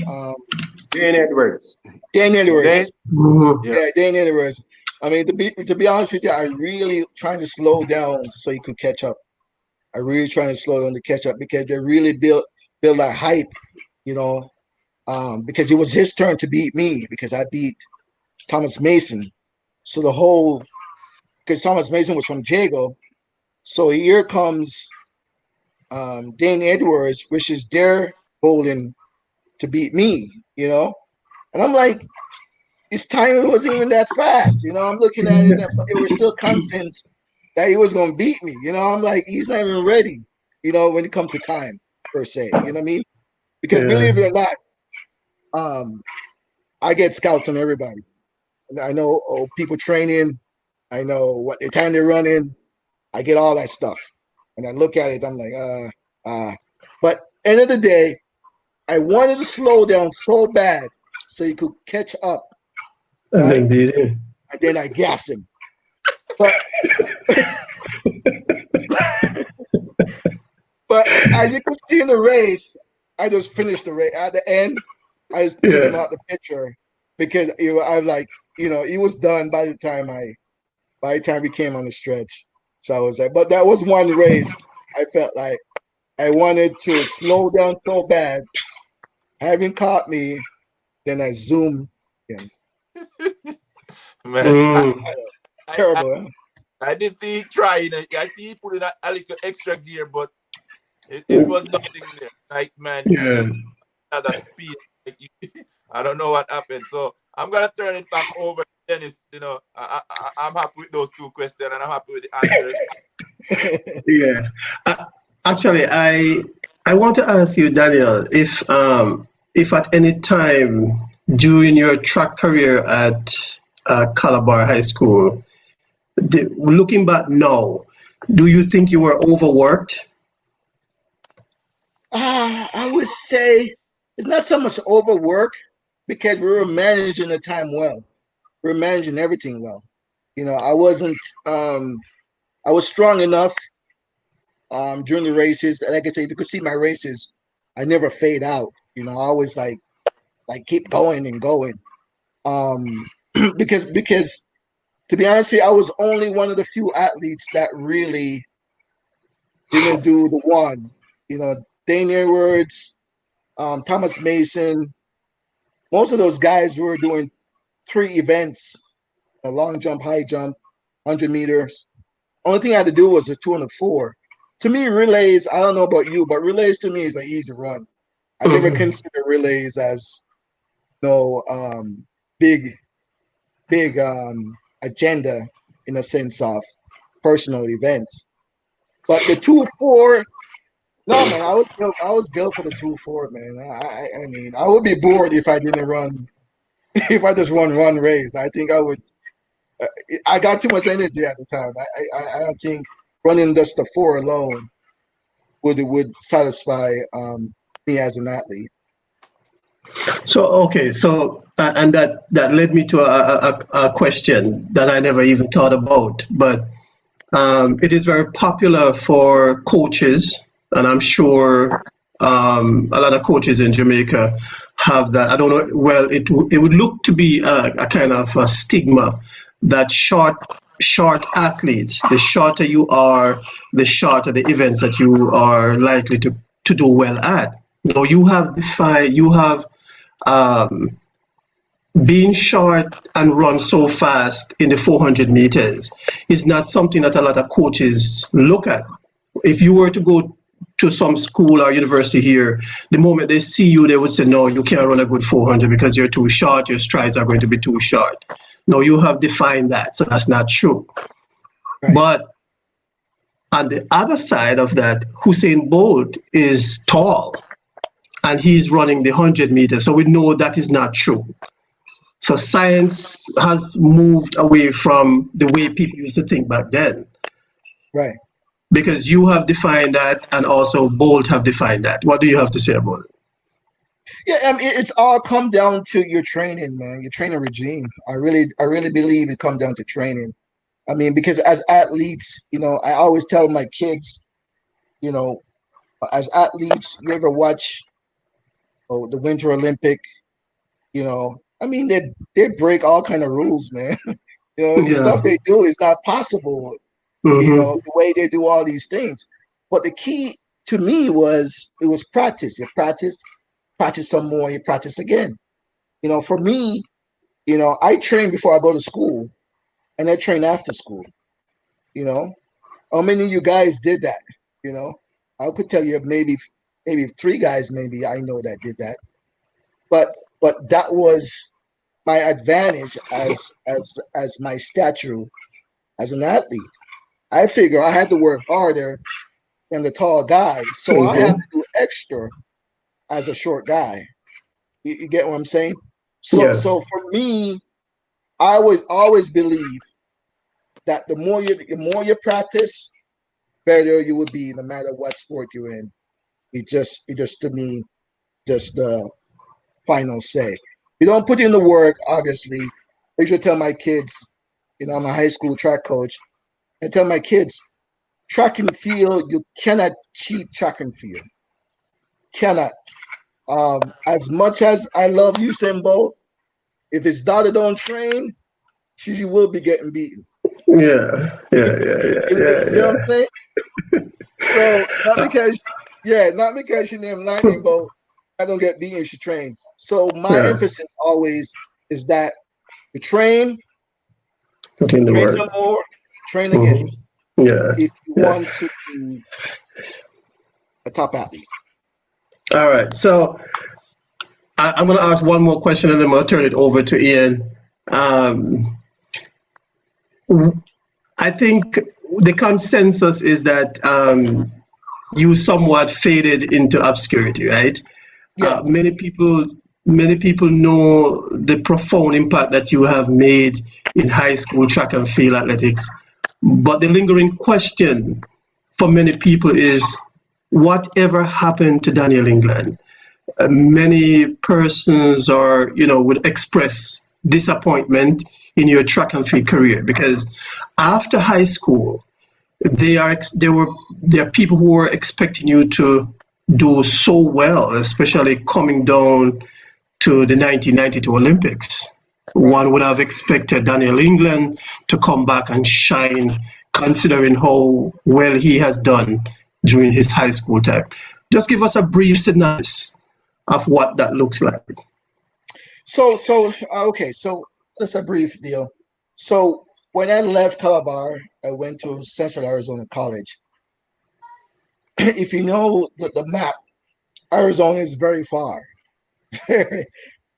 Dane Edwards. Dan Dane? Edwards. Mhm. Yeah, Dan Edwards. I mean, to be honest with you, I really trying to slow down so you could catch up. I really trying to slow down to catch up because they really built that hype, you know. Because it was his turn to beat me because I beat Thomas Mason. So the whole because Thomas Mason was from Jago, so here comes Dane Edwards, which is their bowling to beat me, you know. And I'm like, his timing wasn't even that fast, you know. I'm looking at it, but it was still confidence that he was going to beat me, you know. I'm like, he's not even ready, you know, when it comes to time per se, you know what I mean? Because believe it or not, I get scouts on everybody. I know people training. I know what the time they're running. I get all that stuff, and I look at it. I'm like, But end of the day, I wanted to slow down so bad so he could catch up, And right? then did it. And then I gas him. But but as you can see in the race, I just finished the race. At the end, I just took him out the picture because I like, you know, he was done by the time we came on the stretch. So I was like, but that was one race I felt like I wanted to slow down so bad. Having caught me, then I zoomed in. Man, Terrible. I did see he trying. I see he put in a little extra gear, but it was nothing there. Like, man, you had a speed. Like, I don't know what happened. So I'm gonna turn it back over to Dennis. You know, I'm happy with those two questions and I'm happy with the answers. Actually, I want to ask you, Daniel, if at any time during your track career at Calabar High School, looking back now, do you think you were overworked? I would say it's not so much overwork because we were managing the time well. We were managing everything well. You know, I wasn't. I was strong enough during the races. Like I said, you could see my races. I never fade out. You know, I always like keep going and going. Because to be honest with you, I was only one of the few athletes that really didn't do the one. You know, Dane Edwards, Thomas Mason, most of those guys were doing 3 events: a long jump, high jump, 100 meters. Only thing I had to do was a 2 and a 4. To me, relays, I don't know about you, but relays to me is an easy run. I never consider relays as big agenda in a sense of personal events. But the 2-4, no man, I was built for the 2-4, man. I mean, I would be bored if I didn't run. If I just run one race, I think I would. I got too much energy at the time. I don't think running just the 4 alone would satisfy me as an athlete. So and that led me to a question that I never even thought about, but it is very popular for coaches, and I'm sure a lot of coaches in Jamaica have that. I don't know. Well, it would look to be a kind of a stigma that short athletes, the shorter you are, the shorter the events that you are likely to do well at. Now you have being short and run so fast in the 400 meters is not something that a lot of coaches look at. If you were to go to some school or university here, the moment they see you, they would say, no, you can't run a good 400 because you're too short, your strides are going to be too short. No, you have defined that, so that's not true. Right. But on the other side of that, Usain Bolt is tall and he's running the 100 meters, so we know that is not true. So science has moved away from the way people used to think back then. Right. Because you have defined that and also Bolt have defined that. What do you have to say about it? Yeah, I mean, it's all come down to your training, man, your training regime. I really believe it comes down to training. I mean, because as athletes, you know, I always tell my kids, you know, as athletes, you ever watch the Winter Olympic, you know, I mean, they break all kind of rules, man. You know, the stuff they do is not possible. You know, the way they do all these things. But the key to me it was practice. You practice some more, you practice again. You know, for me, you know, I train before I go to school and I train after school. You know, how many of you guys did that? You know, I could tell you maybe 3 guys, maybe I know that did that. But that was my advantage as my stature as an athlete. I figure I had to work harder than the tall guy, so I have to do extra as a short guy. You get what I'm saying? So for me, I always believe that the more you practice, better you will be, no matter what sport you're in. It just to me, just the final say. You don't put in the work, obviously. I usually tell my kids, you know, I'm a high school track coach, I tell my kids, track and field, you cannot cheat track and field. Cannot. As much as I love Usain Bolt, if his daughter don't train, she will be getting beaten. Yeah. You know what I'm saying? So not because she named Lightning Bolt, I don't get beaten if she train. So my emphasis always is that you train some more, train again. If you want to be a top athlete. All right. So I'm going to ask one more question and then I'm going to turn it over to Ian. I think the consensus is that you somewhat faded into obscurity, right? Yeah. Many people know the profound impact that you have made in high school track and field athletics. But the lingering question for many people is, whatever happened to Daniel England? Many persons would express disappointment in your track and field career because after high school, there are people who were expecting you to do so well, especially coming down to the 1992 Olympics. One would have expected Daniel England to come back and shine, considering how well he has done during his high school time. Just give us a brief synopsis of what that looks like. So that's a brief deal. So when I left Calabar, I went to Central Arizona College. If you know the map, Arizona is very far, very,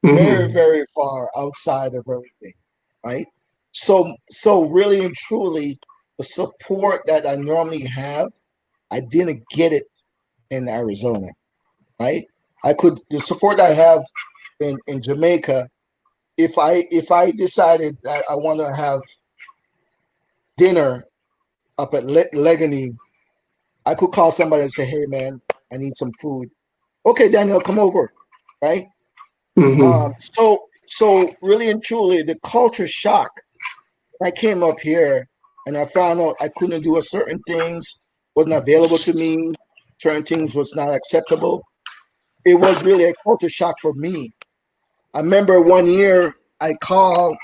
very far outside of everything, right? So really and truly, the support that I normally have, I didn't get it in Arizona, right? The support I have in Jamaica, if I decided that I want to have dinner up at Legany, I could call somebody and say, "Hey, man, I need some food." Okay, Daniel, come over, right? So really and truly, the culture shock. I came up here and I found out I couldn't do certain things, wasn't available to me, certain things was not acceptable. It was really a culture shock for me. I remember one year I called,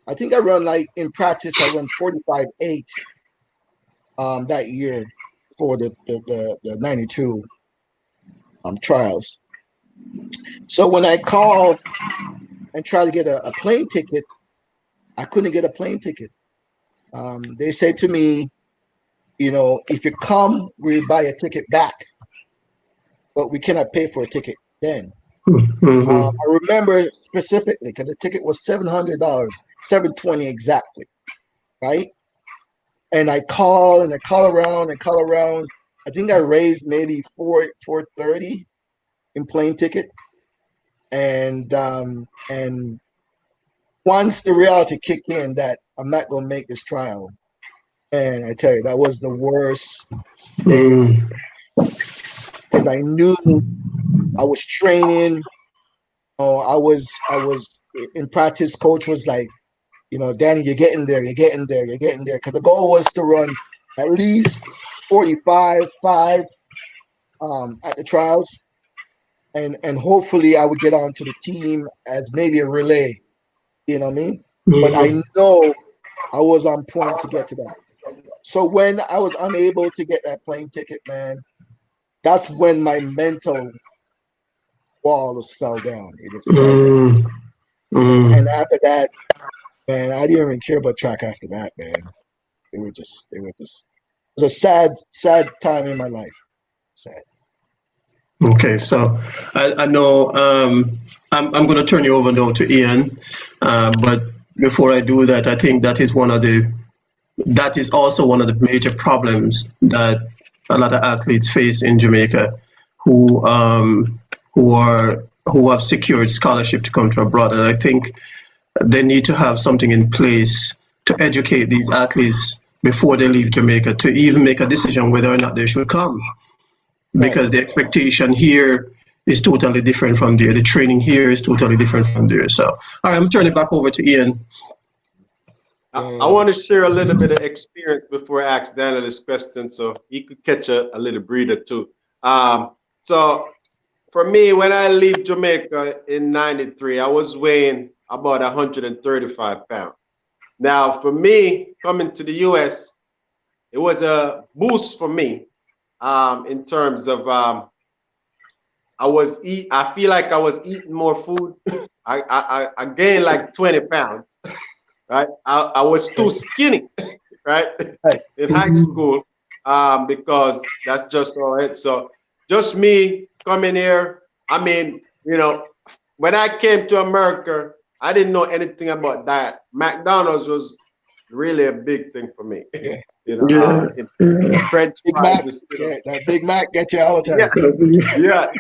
I think I run in practice, I run 45.8 that year for the 92 trials. So when I called and tried to get a plane ticket, I couldn't get a plane ticket. They said to me, if you come, we buy a ticket back, but we cannot pay for a ticket then. I remember specifically because the ticket was $700, $720 exactly, right? And I call around and call around. I think I raised maybe $430 in plane ticket, and once the reality kicked in that I'm not gonna make this trial, and I tell you that was the worst day because I knew I was training. I was in practice. Coach was like, Danny, you're getting there. Because the goal was to run at least 45.5 at the trials, and hopefully I would get onto the team as maybe a relay. You know what I mean? But I know I was on point to get to that. So when I was unable to get that plane ticket, man, that's when my mental walls fell down. It just fell down. And after that, man, I didn't even care about track after that, man. It was a sad time in my life. Sad. Okay, so I know I'm going to turn you over now to Ian, but before I do that, I think that is also one of the major problems that a lot of athletes face in Jamaica, who have secured scholarship to come to abroad, and I think they need to have something in place to educate these athletes before they leave Jamaica to even make a decision whether or not they should come. Because the expectation here is totally different from there. The training here is totally different from there. So, all right, I'm turning it back over to Ian. I want to share a little bit of experience before I ask Daniel this question, so he could catch a little breather too. So for me, when I leave Jamaica in '93, I was weighing about 135 pounds. Now, for me, coming to the U.S., it was a boost for me in terms of I feel like I was eating more food. I gained like 20 pounds, right? I was too skinny, right, in high school because that's just all it. So just me coming here. I mean, when I came to America, I didn't know anything about that. McDonald's was really a big thing for me. French Big fries. Mac, that Big Mac gets you all the time. Yeah.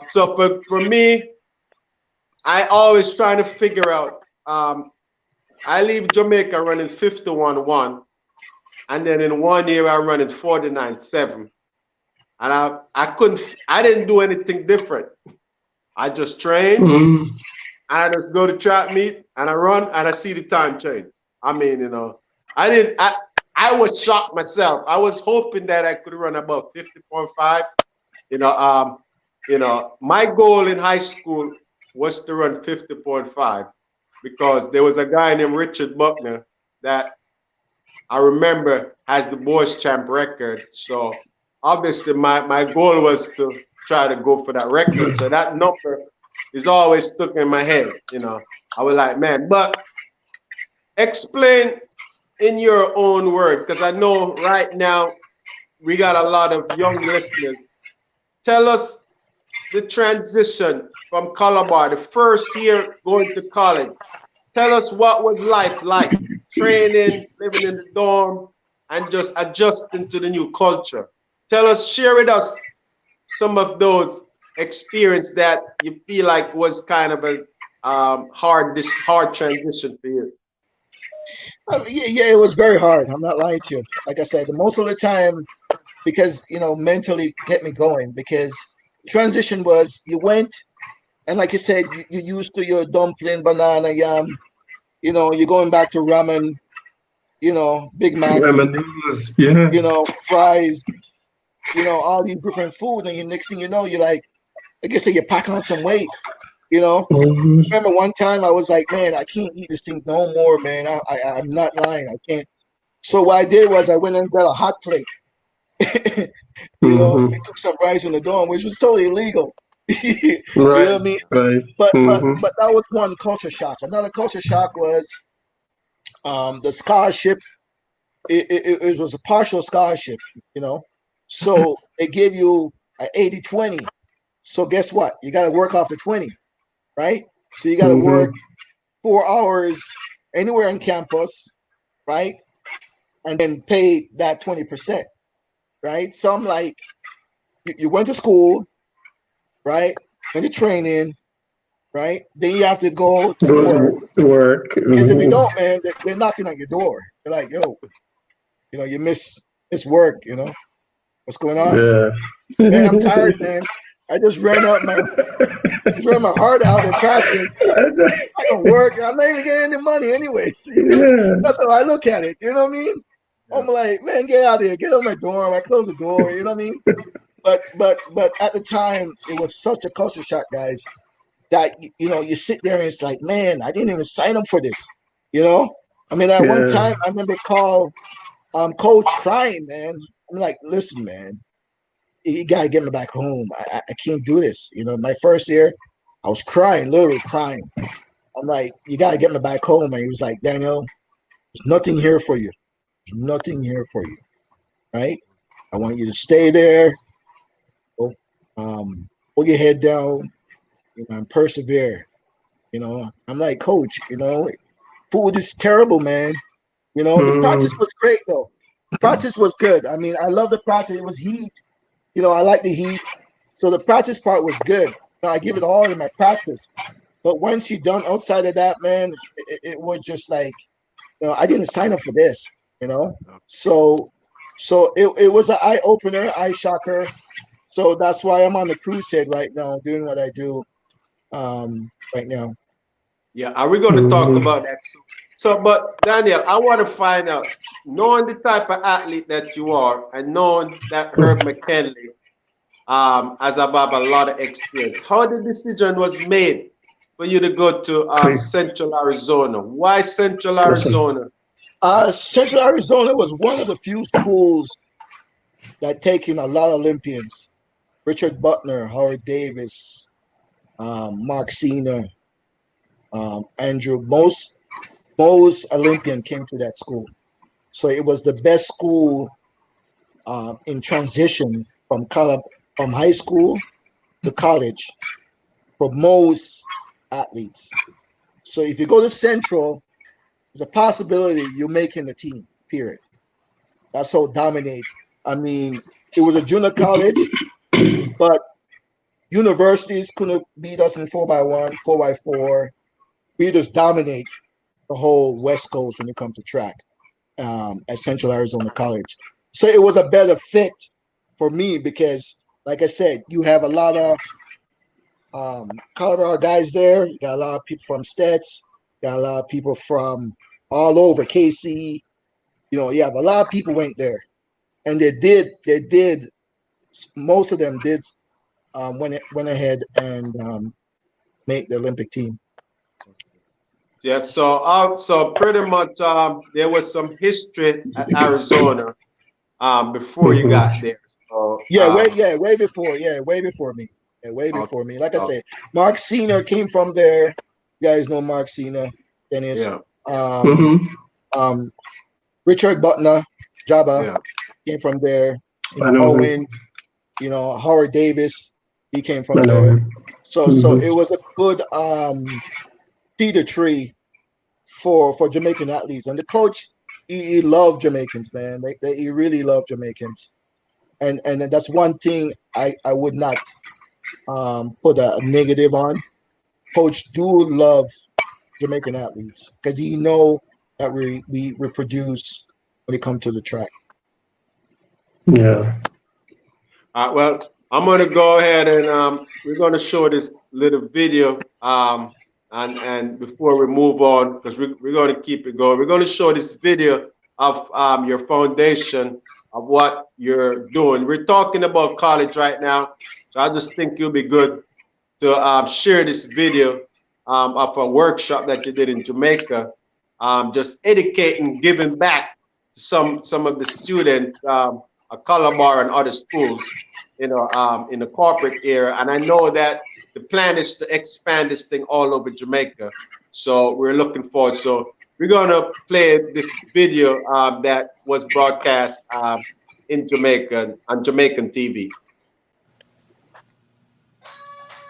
So for me, I always try to figure out. I leave Jamaica running 51.1, and then in 1 year I'm running 49.7, and I didn't do anything different. I just train, and I just go to track meet, and I run, and I see the time change. I mean, I was shocked myself. I was hoping that I could run about 50.5. My goal in high school was to run 50.5 because there was a guy named Richard Buckner that I remember has the boys champ record. So obviously my goal was to try to go for that record. So that number is always stuck in my head. I was like, man, but explain in your own word, because I know right now we got a lot of young listeners. Tell us the transition from Calabar, the first year going to college. Tell us what was life like, training, living in the dorm, and just adjusting to the new culture. Share with us some of those experiences that you feel like was kind of a hard transition for you. Yeah, it was very hard. I'm not lying to you. Like I said, most of the time, because mentally get me going. Because transition was you went, and like you said, you used to your dumpling, banana, yam. You're going back to ramen. Big Mac. Fries. All these different food, and next thing you know, you're like I said, you're packing on some weight. Remember one time I was like, man, I can't eat this thing no more, man. I'm not lying, I can't. So what I did was I went and got a hot plate. We took some rice in the dorm, which was totally illegal. You know what I mean? Right. But that was one culture shock. Another culture shock was the scholarship it was a partial scholarship, so they give you an 80-20. So guess what? You got to work off the 20, right? So you got to work 4 hours anywhere on campus, right? And then pay that 20%, right? So I'm like, you went to school, right? Went to training, right? Then you have to go to work. Work. Because if you don't, man, they're knocking on your door. They're like, yo, you miss work, what's going on? Yeah. Man, I'm tired, man. I just ran my heart out in practice. I don't work. I'm not even getting any money anyways. Yeah. That's how I look at it. You know what I mean? I'm like, man, get out of here. Get out my dorm. I close the door. You know what I mean? But at the time, it was such a culture shock, guys, that you sit there and it's like, man, I didn't even sign up for this. I mean, at one time, I remember call coach crying, man. I'm like, listen, man, you gotta get me back home. I can't do this. My first year, I was crying, literally crying. I'm like, you gotta get me back home. And he was like, Daniel, there's nothing here for you. There's nothing here for you, right? I want you to stay there. Hold your head down, and persevere. I'm like, coach, food is terrible, man. The practice was great though. Practice was good. I mean, I love the practice. It was heat. I like the heat. So the practice part was good. I give it all in my practice. But once you're done outside of that, man, it was just like, I didn't sign up for this, So it was an eye opener, eye shocker. So that's why I'm on the crusade right now, doing what I do right now. Yeah, are we going to talk about that soon? So, but Daniel, I want to find out, knowing the type of athlete that you are, and knowing that Herb McKenley has about a lot of experience, how the decision was made for you to go to Central Arizona? Why Central Arizona? Central Arizona was one of the few schools that taken a lot of Olympians. Richard Butner, Howard Davis, Mark Cena, Andrew. Most Olympian came to that school. So it was the best school in transition from high school to college for most athletes. So if you go to Central, there's a possibility you're making the team, period. That's how dominate. I mean, it was a junior college, but universities couldn't beat us in 4x1, 4x4. We just dominate the whole West Coast when it comes to track at Central Arizona College. So it was a better fit for me because, like I said, you have a lot of Calabar guys there. You got a lot of people from Stets. Got a lot of people from all over KC. You have a lot of people went there, and they did. Most of them did went ahead and make the Olympic team. Yeah, so pretty much there was some history at Arizona before you got there. So, way before me. Way before me. Like I said, Mark Senior came from there. You guys know Mark Senior, Dennis. Yeah. Richard Butner, Jabba, came from there. Owens, Howard Davis, he came from there. So it was a good feeder tree for Jamaican athletes. And the coach, he loved Jamaicans, man. He really loved Jamaicans. And that's one thing I would not put a negative on. Coach do love Jamaican athletes because he know that we produce when it comes to the track. Yeah. Well, I'm going to go ahead and we're going to show this little video. And before we move on, because we're going to keep it going, we're going to show this video of your foundation, of what you're doing. We're talking about college right now, so I just think it'll be good to share this video of a workshop that you did in Jamaica, just educating, giving back to some of the students at Calabar and other schools, in the corporate area. And I know that the plan is to expand this thing all over Jamaica. So we're looking forward. So we're gonna play this video that was broadcast in Jamaica on Jamaican TV.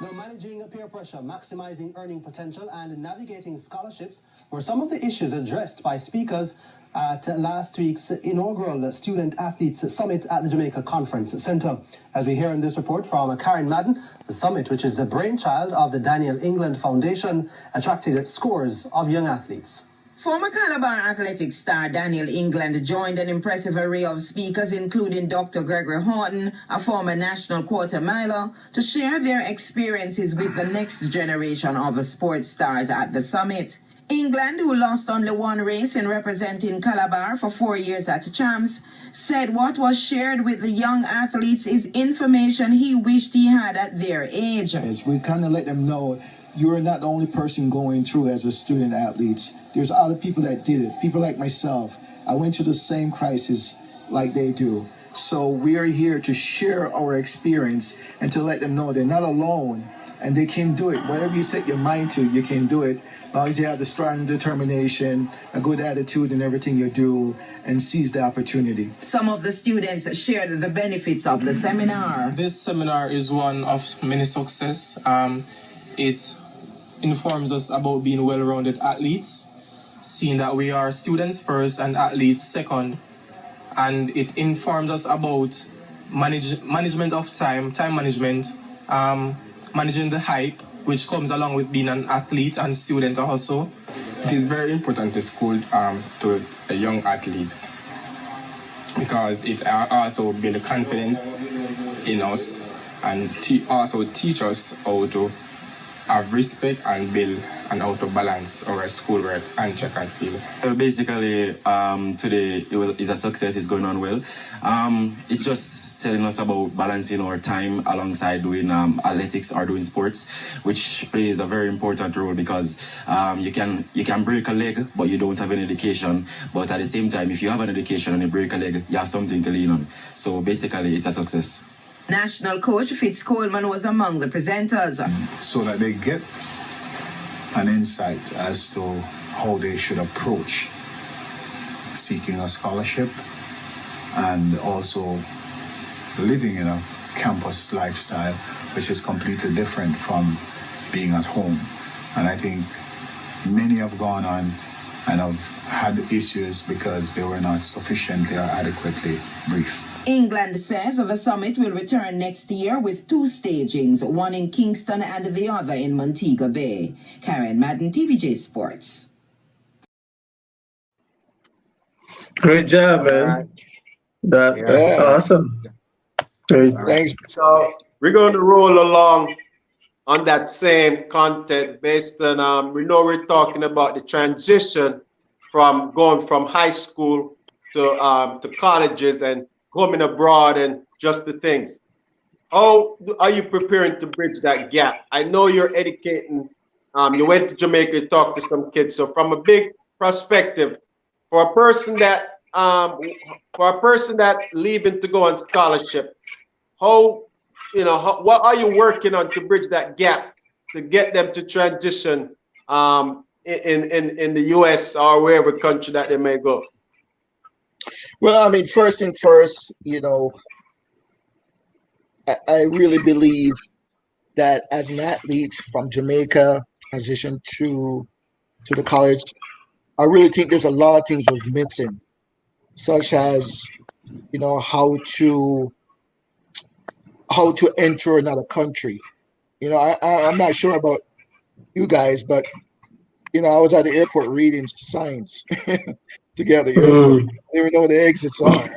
Now, managing peer pressure, maximizing earning potential, and navigating scholarships were some of the issues addressed by speakers at last week's inaugural Student Athletes Summit at the Jamaica Conference Centre. As we hear in this report from Karen Madden, the summit, which is the brainchild of the Daniel England Foundation, attracted scores of young athletes. Former Calabar athletics star Daniel England joined an impressive array of speakers, including Dr. Gregory Horton, a former national quarter miler, to share their experiences with the next generation of sports stars at the summit. England, who lost only one race in representing Calabar for 4 years at Champs, said what was shared with the young athletes is information he wished he had at their age. As we kind of let them know, you're not the only person going through as a student athletes. There's other people that did it. People like myself. I went through the same crisis like they do. So we are here to share our experience and to let them know they're not alone and they can do it. Whatever you set your mind to, you can do it. As long as you have the strong determination, a good attitude in everything you do, and seize the opportunity. Some of the students shared the benefits of the seminar. This seminar is one of many success. It informs us about being well-rounded athletes, seeing that we are students first and athletes second. And it informs us about management of time management, managing the hype, which comes along with being an athlete and student also. It is very important to school to the young athletes because it also builds confidence in us and also teach us how to have respect and build and how to balance our schoolwork and track and field. Well, basically, today it's a success. It's going on well. It's just telling us about balancing our time alongside doing athletics or doing sports, which plays a very important role because you can break a leg, but you don't have any education. But at the same time, if you have an education and you break a leg, you have something to lean on. So basically, it's a success. National coach Fitz Coleman was among the presenters. So that they get an insight as to how they should approach seeking a scholarship and also living in a campus lifestyle, which is completely different from being at home. And I think many have gone on and have had issues because they were not sufficiently or adequately briefed. England says the summit will return next year with 2 stagings, one in Kingston and the other in Montego Bay. Karen Madden, TVJ Sports. Great job, man. That's awesome. Great. Thanks. So we're going to roll along on that same content based on, we know we're talking about the transition from going from high school to colleges and coming abroad and just the things. How are you preparing to bridge that gap? I know you're educating. You went to Jamaica, you talked to some kids. So from a big perspective, for a person that leaving to go on scholarship, what are you working on to bridge that gap to get them to transition in the US or wherever country that they may go? Well, I mean, first thing first, I really believe that as an athlete from Jamaica, transition to the college, I really think there's a lot of things was missing, such as, how to enter another country. I'm not sure about you guys, but I was at the airport reading signs together. I don't even know what the exits are.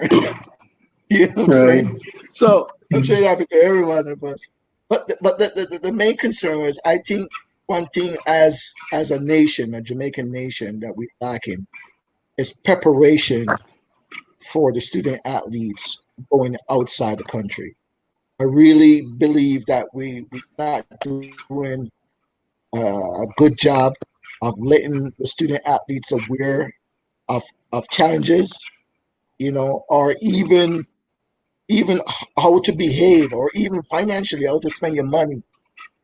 You know what I'm saying? So I'm sure it happened to every one of us. But the main concern is, I think one thing as a nation, a Jamaican nation, that we're lacking is preparation for the student athletes going outside the country. I really believe that we're not doing a good job of letting the student athletes aware of challenges, or even how to behave, or even financially how to spend your money,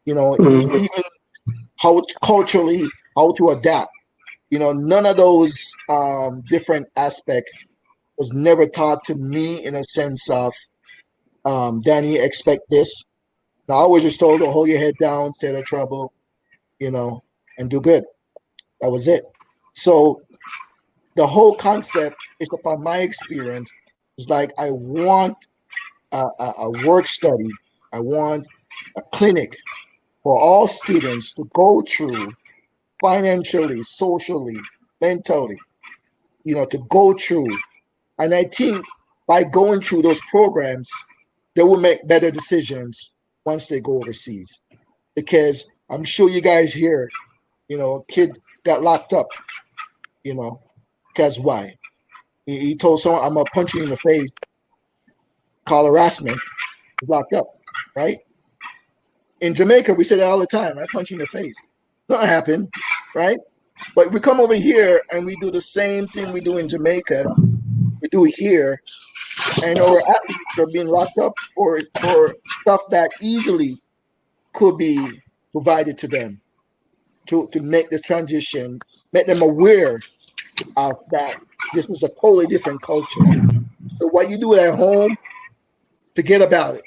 even how culturally how to adapt, None of those different aspects was never taught to me in a sense of, Danny, expect this. Now, I was just told to hold your head down, stay out of trouble, and do good. That was it. So the whole concept is upon my experience. It's like I want a work study. I want a clinic for all students to go through financially, socially, mentally, to go through. And I think by going through those programs, they will make better decisions once they go overseas. Because I'm sure you guys hear, a kid got locked up, because why? He told someone, I'm going to punch you in the face, call harassment, he's locked up, right? In Jamaica, we say that all the time, I punch you in the face. Not happen, right? But we come over here and we do the same thing we do in Jamaica, we do here, and our athletes are being locked up for stuff that easily could be provided to them to make this transition, make them aware of that this is a totally different culture. So what you do at home, forget about it,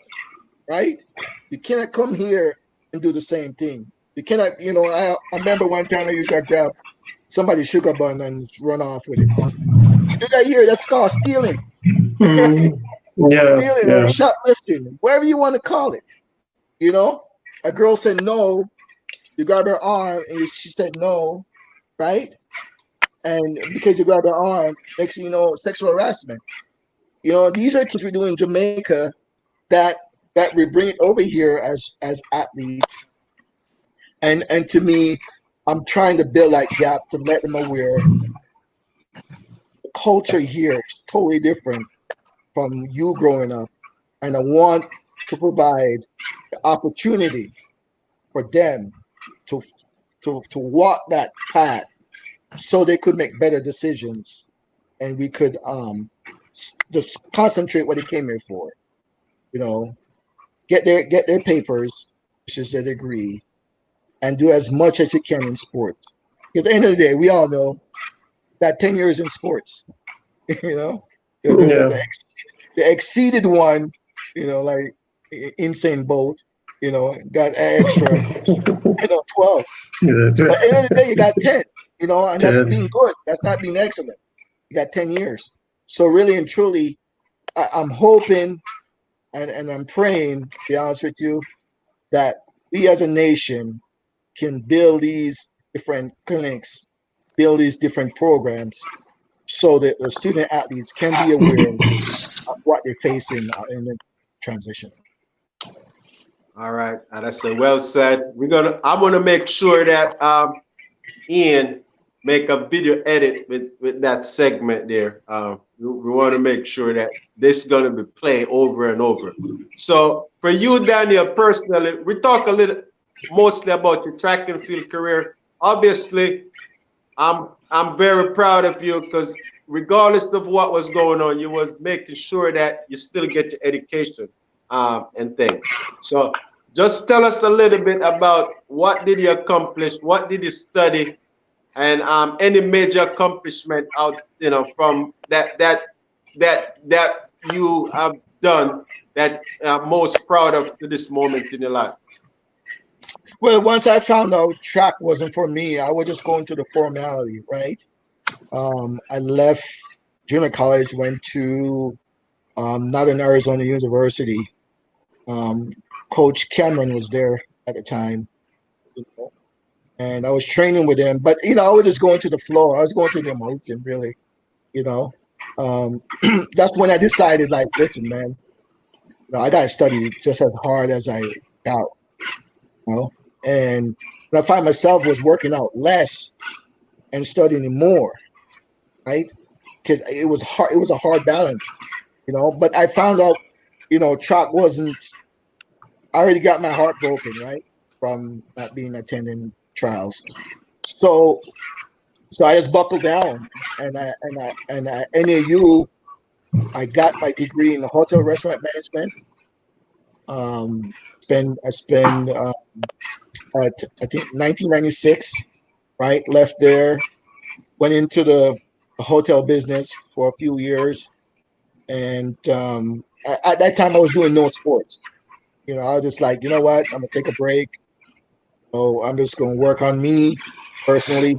right? You cannot come here and do the same thing. You cannot, I remember one time I used to grab somebody's sugar bun and run off with it. You do that here, that's called stealing. Yeah, Stealing or yeah. shoplifting, whatever you want to call it. A girl said no, you grab her arm and she said no, right? And because you grab her arm, next thing you know, sexual harassment. These are things we do in Jamaica that we bring it over here as athletes. And to me, I'm trying to build that gap to let them aware the culture here is totally different from you growing up. And I want to provide the opportunity for them to walk that path so they could make better decisions and we could just concentrate what they came here for. Get their papers, which is their degree, and do as much as you can in sports. Because at the end of the day, we all know that 10 years in sports, the exceeded one, like insane Bolt, got extra, 12. But at the end of the day, you got 10, and that's being good. That's not being excellent. You got 10 years. So really and truly, I'm hoping and I'm praying, to be honest with you, that we as a nation can build these different clinics, build these different programs so that the student athletes can be aware of what they're facing in the transition. All right, that's well said. I'm gonna make sure that Ian make a video edit with that segment there. We want to make sure that this is going to be played over and over. So for you, Daniel, personally, we talk a little mostly about your track and field career. Obviously, I'm very proud of you because regardless of what was going on, you was making sure that you still get your education and things. So just tell us a little bit about what did you accomplish, what did you study, and any major accomplishment out, from that you have done that most proud of to this moment in your life. Well, once I found out track wasn't for me, I was just going to the formality, right? I left junior college, went to Northern Arizona University. Coach Cameron was there at the time, and I was training with him. But I was just going to the flow. I was going through the emotion, really. That's when I decided, like, listen, man, I gotta study just as hard as I out. And I find myself was working out less and studying more, right? Because it was hard. It was a hard balance, But I found out, track wasn't. I already got my heart broken, right, from not being attending trials. So I just buckled down, and at NAU, I got my degree in hotel restaurant management. I spent at I think 1996, right? Left there, went into the hotel business for a few years, and at that time I was doing no sports. You know, I was just like, you know what, I'm gonna take a break. So I'm just gonna work on me personally.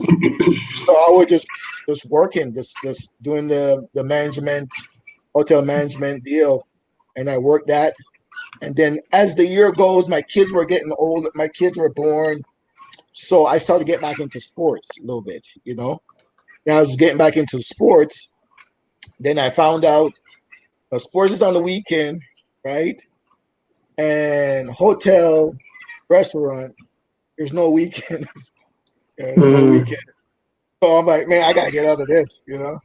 So I was just working, just doing the management, hotel management deal, and I worked that. And then as the year goes, my kids were getting old. My kids were born, so I started to get back into sports a little bit. You know, now I was getting back into sports. Then I found out sports is on the weekend, right? And hotel, restaurant, there's no weekends. There's no weekend. So I'm like, man, I gotta get out of this. You know,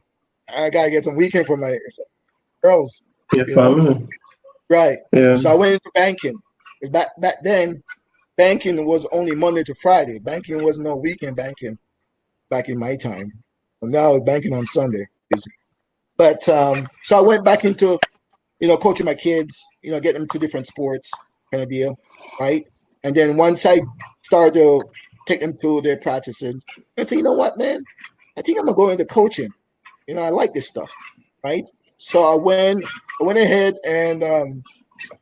I gotta get some weekend for my girls. Your You know, family. right? Yeah. So I went into banking. Back then, banking was only Monday to Friday. Banking was no weekend banking back in my time. And now banking on Sunday. But so I went back into, coaching my kids, getting them to different sports kind of deal, right? And then once I started to take them to their practices, I said, you know what, man? I think I'm gonna go into coaching. I like this stuff, right? So I went ahead and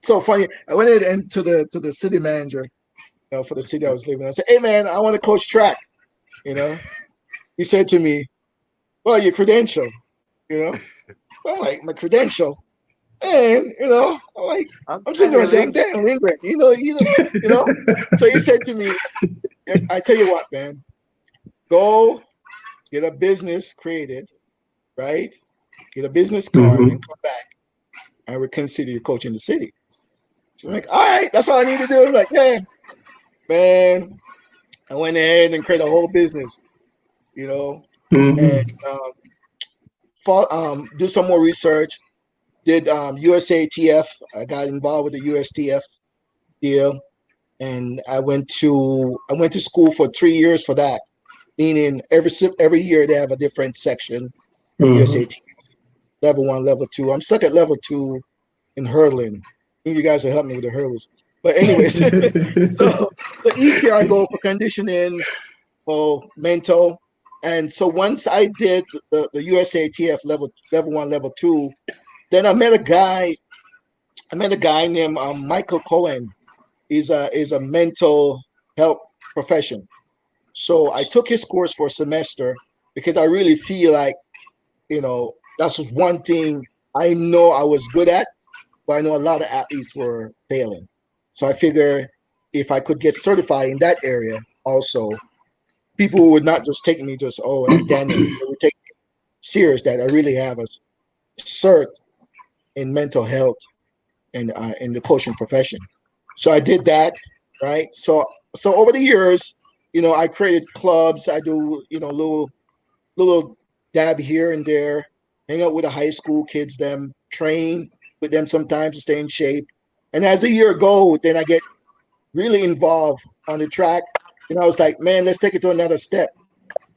so funny. I went ahead to the city manager, for the city I was living in. I said, hey man, I want to coach track. He said to me, well, your credential, I'm like, my credential. And I'm sitting there and saying, I'm Daniel England, So he said to me, I tell you what, man, go get a business created, right? Get a business card and come back. I would consider you coaching the city. So I'm like, all right, that's all I need to do. I'm like, man, I went ahead and created a whole business, and do some more research. Did USATF. I got involved with the USTF deal, and I went to school for 3 years for that. Meaning every year they have a different section for the USATF. Level 1, level 2. I'm stuck at level 2 in hurling. You guys will help me with the hurlers. But anyways, so each year I go for conditioning, for mental. And so once I did the USATF level 1, level 2, then I met a guy named Michael Cohen. He's a mental health profession. So I took his course for a semester because I really feel like, that's one thing I know I was good at, but I know a lot of athletes were failing. So I figure if I could get certified in that area also, people would not just take me like Daniel. They would take me serious that I really have a cert in mental health and in the coaching profession. So I did that, right? So over the years, I created clubs. I do, little dab here and there, hang out with the high school kids, them train with them sometimes to stay in shape. And as the year goes, then I get really involved on the track. And I was like, man, let's take it to another step.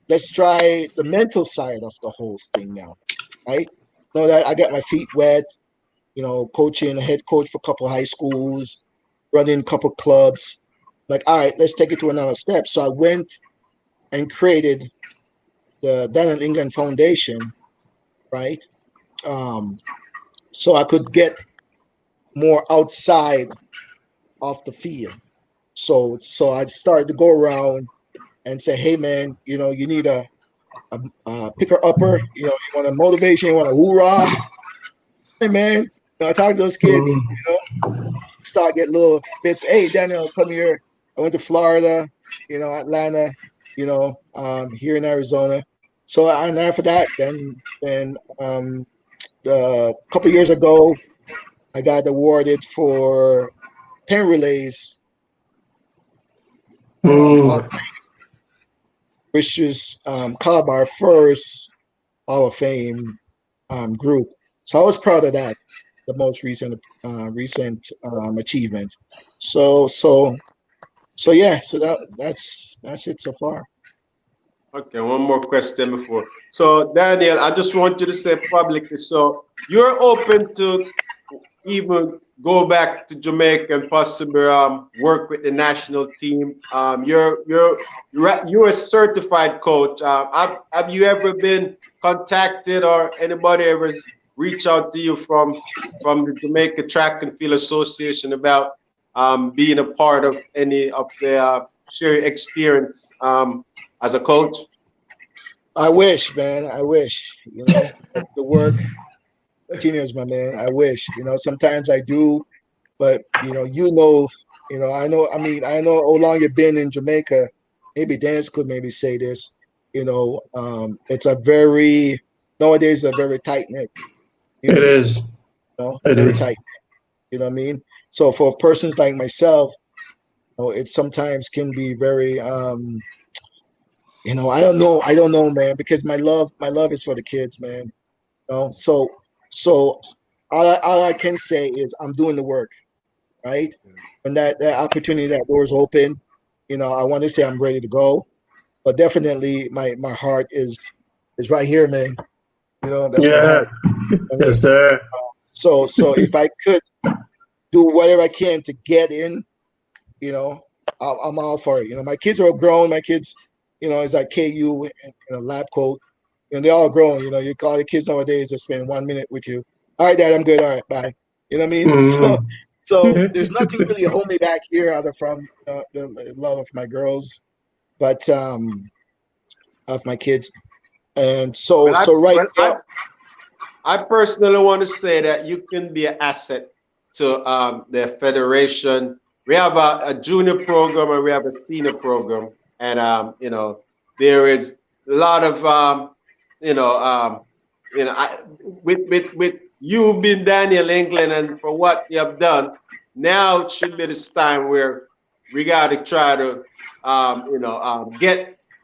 Let's try the mental side of the whole thing now, right? Know that I got my feet wet, coaching, head coach for a couple of high schools, running a couple of clubs. Like, all right, let's take it to another step. So I went and created the Daniel England Foundation, right? So I could get more outside of the field. So I started to go around and say, hey man, you need a picker upper, you want a motivation, you want a hoorah. Hey man, I talk to those kids, start getting little bits. Hey Daniel, come here. I went to Florida, Atlanta, here in Arizona. So and after that, then a couple years ago, I got awarded for 10 relays, which is Calabar first Hall of Fame group. So I was proud of that, the most recent achievement. So yeah, so that's it so far. Okay, one more question before. So Daniel, I just want you to say publicly, so you're open to even go back to Jamaica and possibly work with the national team. You're a certified coach. Have you ever been contacted or anybody ever reach out to you from the Jamaica Track and Field Association about being a part of any of the shared experience as a coach? I wish, man. I wish, but the work continues, my man. I wish, sometimes I do, but I know. I mean, I know how long you've been in Jamaica. Maybe Dennis could maybe say this. It's a very nowadays a very tight knit. It is. It Very is. tight. You know what I mean? So for persons like myself, it sometimes can be very I don't know, man, because my love is for the kids, man. So all I can say is I'm doing the work, right? When that opportunity, that door's open, I want to say I'm ready to go, but definitely my heart is right here, man. That's my Yeah. heart. Yes, sir. So if I could do whatever I can to get in, I'm all for it. My kids are all grown. My kids, is at KU in a lab coat. They're all grown. You call the kids nowadays, they spend 1 minute with you. All right, Dad, I'm good. All right, bye. You know what I mean? Mm. So there's nothing really hold me back here other from the love of my girls, but of my kids. And so right now, I personally want to say that you can be an asset to the federation. We have a junior program and we have a senior program, and there is a lot of with you being Daniel England and for what you have done. Now should be this time where we got to try to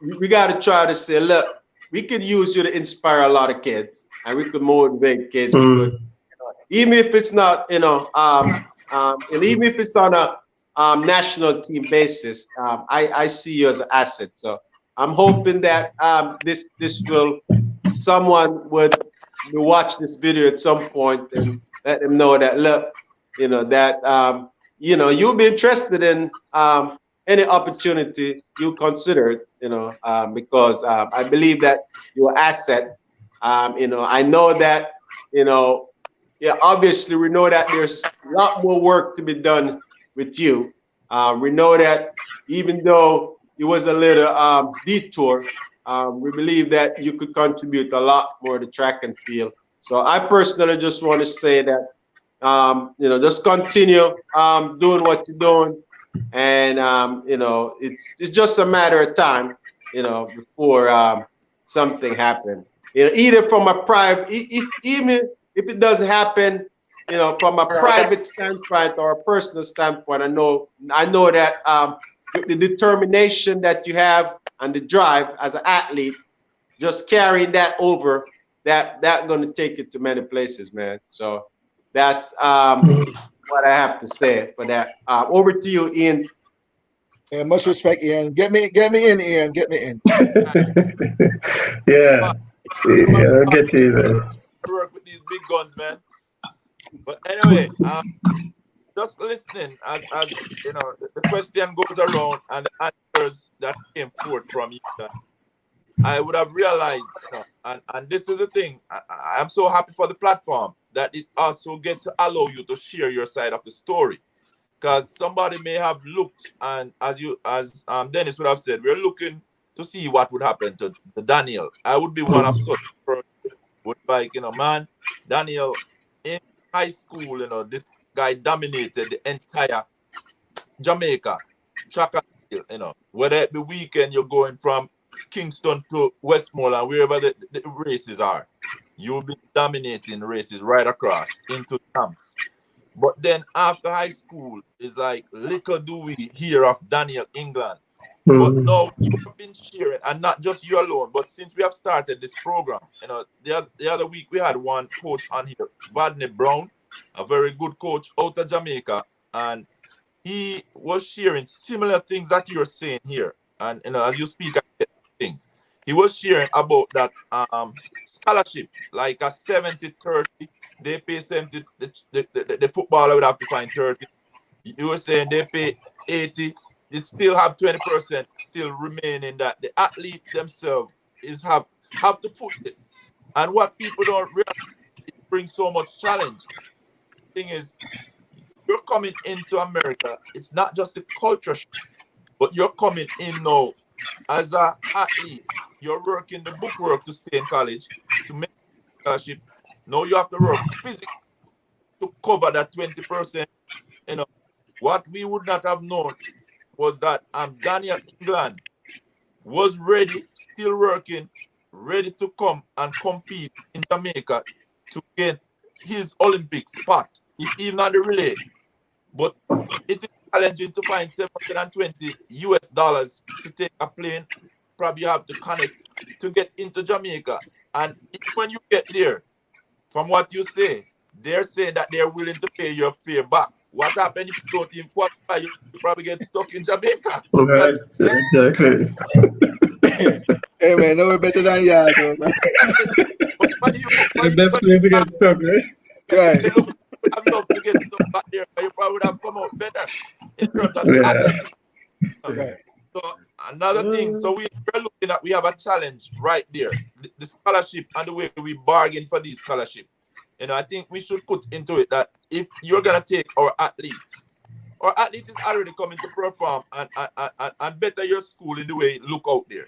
we got to try to say, look, we could use you to inspire a lot of kids, and we could motivate kids. We could, even if it's not, and even if it's on a national team basis, I see you as an asset. So I'm hoping that this will someone would watch this video at some point and let them know that look, that you'll be interested in any opportunity you consider it, because I believe that your asset. I know that, yeah, obviously we know that there's a lot more work to be done with you. We know that even though it was a little detour, we believe that you could contribute a lot more to track and field. So I personally just want to say that, just continue doing what you're doing, and it's just a matter of time, before something happens. Either from a private, even if it doesn't happen, from a private standpoint or a personal standpoint, I know that the determination that you have and the drive as an athlete, just carrying that over, that going to take you to many places, man. So that's what I have to say for that. Over to you, Ian. Yeah, much respect, Ian. Get me in, Ian. Get me in. Yeah. Yeah, I'll get to you, man. Work with these big guns, man. But anyway, just listening as the question goes around and the answers that came forth from you, I would have realized, and this is the thing, I'm so happy for the platform that it also get to allow you to share your side of the story. Because somebody may have looked, and as Dennis would have said, we're looking to see what would happen to Daniel. I would be one of such person would like, man, Daniel in high school, this guy dominated the entire Jamaica track and field, whether it be weekend you're going from Kingston to Westmoreland, wherever the races are, you'll be dominating races right across into camps. But then after high school, it's like little do we hear of Daniel England. But now you have been sharing, and not just you alone, but since we have started this program, the other week we had one coach on here, Vadney Brown, a very good coach out of Jamaica, and he was sharing similar things that you're saying here. And as you speak things, he was sharing about that scholarship, like a 70-30 they pay 70, the footballer would have to find 30. You were saying they pay 80, it still have 20% still remaining that the athlete themselves have to foot this. And what people don't realize, it brings so much challenge. The thing is, you're coming into America, it's not just the culture, but you're coming in now as an athlete. You're working the book work to stay in college, to make a scholarship. Now you have to work physically to cover that 20%. You know, what we would not have known was that Daniel England was ready, still working, ready to come and compete in Jamaica to get his Olympic spot, if even on the relay. But it is challenging to find 720 US dollars to take a plane. Probably have to connect to get into Jamaica. And when you get there, from what you say, they're saying that they're willing to pay your fare back. What happens if you don't even qualify? You probably get stuck in Jamaica. Right, exactly. Hey man, no better than you. The best place to get stuck, right? Right. You would have loved to get stuck back there, but you probably would have come out better in terms of Yeah. athletics. Right. So another thing, so we're looking at, we have a challenge right there. The scholarship and the way we bargain for these scholarship. You know, I think we should put into it that if you're gonna take our athlete is already coming to perform and better your school in the way it look out there.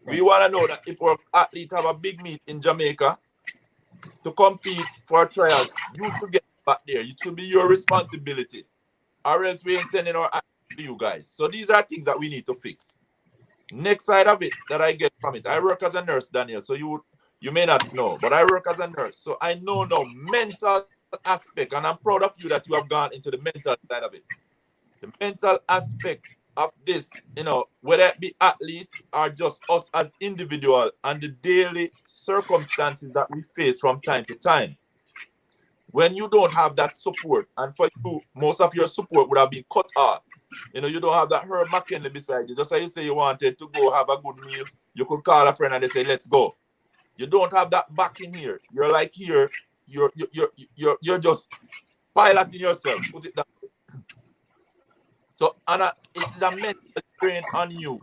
We want to know that if our athlete have a big meet in Jamaica to compete for trials, you should get back there. It should be your responsibility. Or else we ain't sending our athletes to you guys. So these are things that we need to fix. Next side of it that I get from it, I work as a nurse, Daniel. So you may not know, but I work as a nurse. So I know now mental aspect, and I'm proud of you that you have gone into the mental side of it. The mental aspect of this, you know, whether it be athletes or just us as individual and the daily circumstances that we face from time to time. When you don't have that support, and for you, most of your support would have been cut off. You know, you don't have that Herb McKenley beside you. Just like you say you wanted to go have a good meal, you could call a friend and they say, let's go. You don't have that back in here. You're like here, you're just piloting yourself. Put it that way. So, Anna, it is a mental strain on you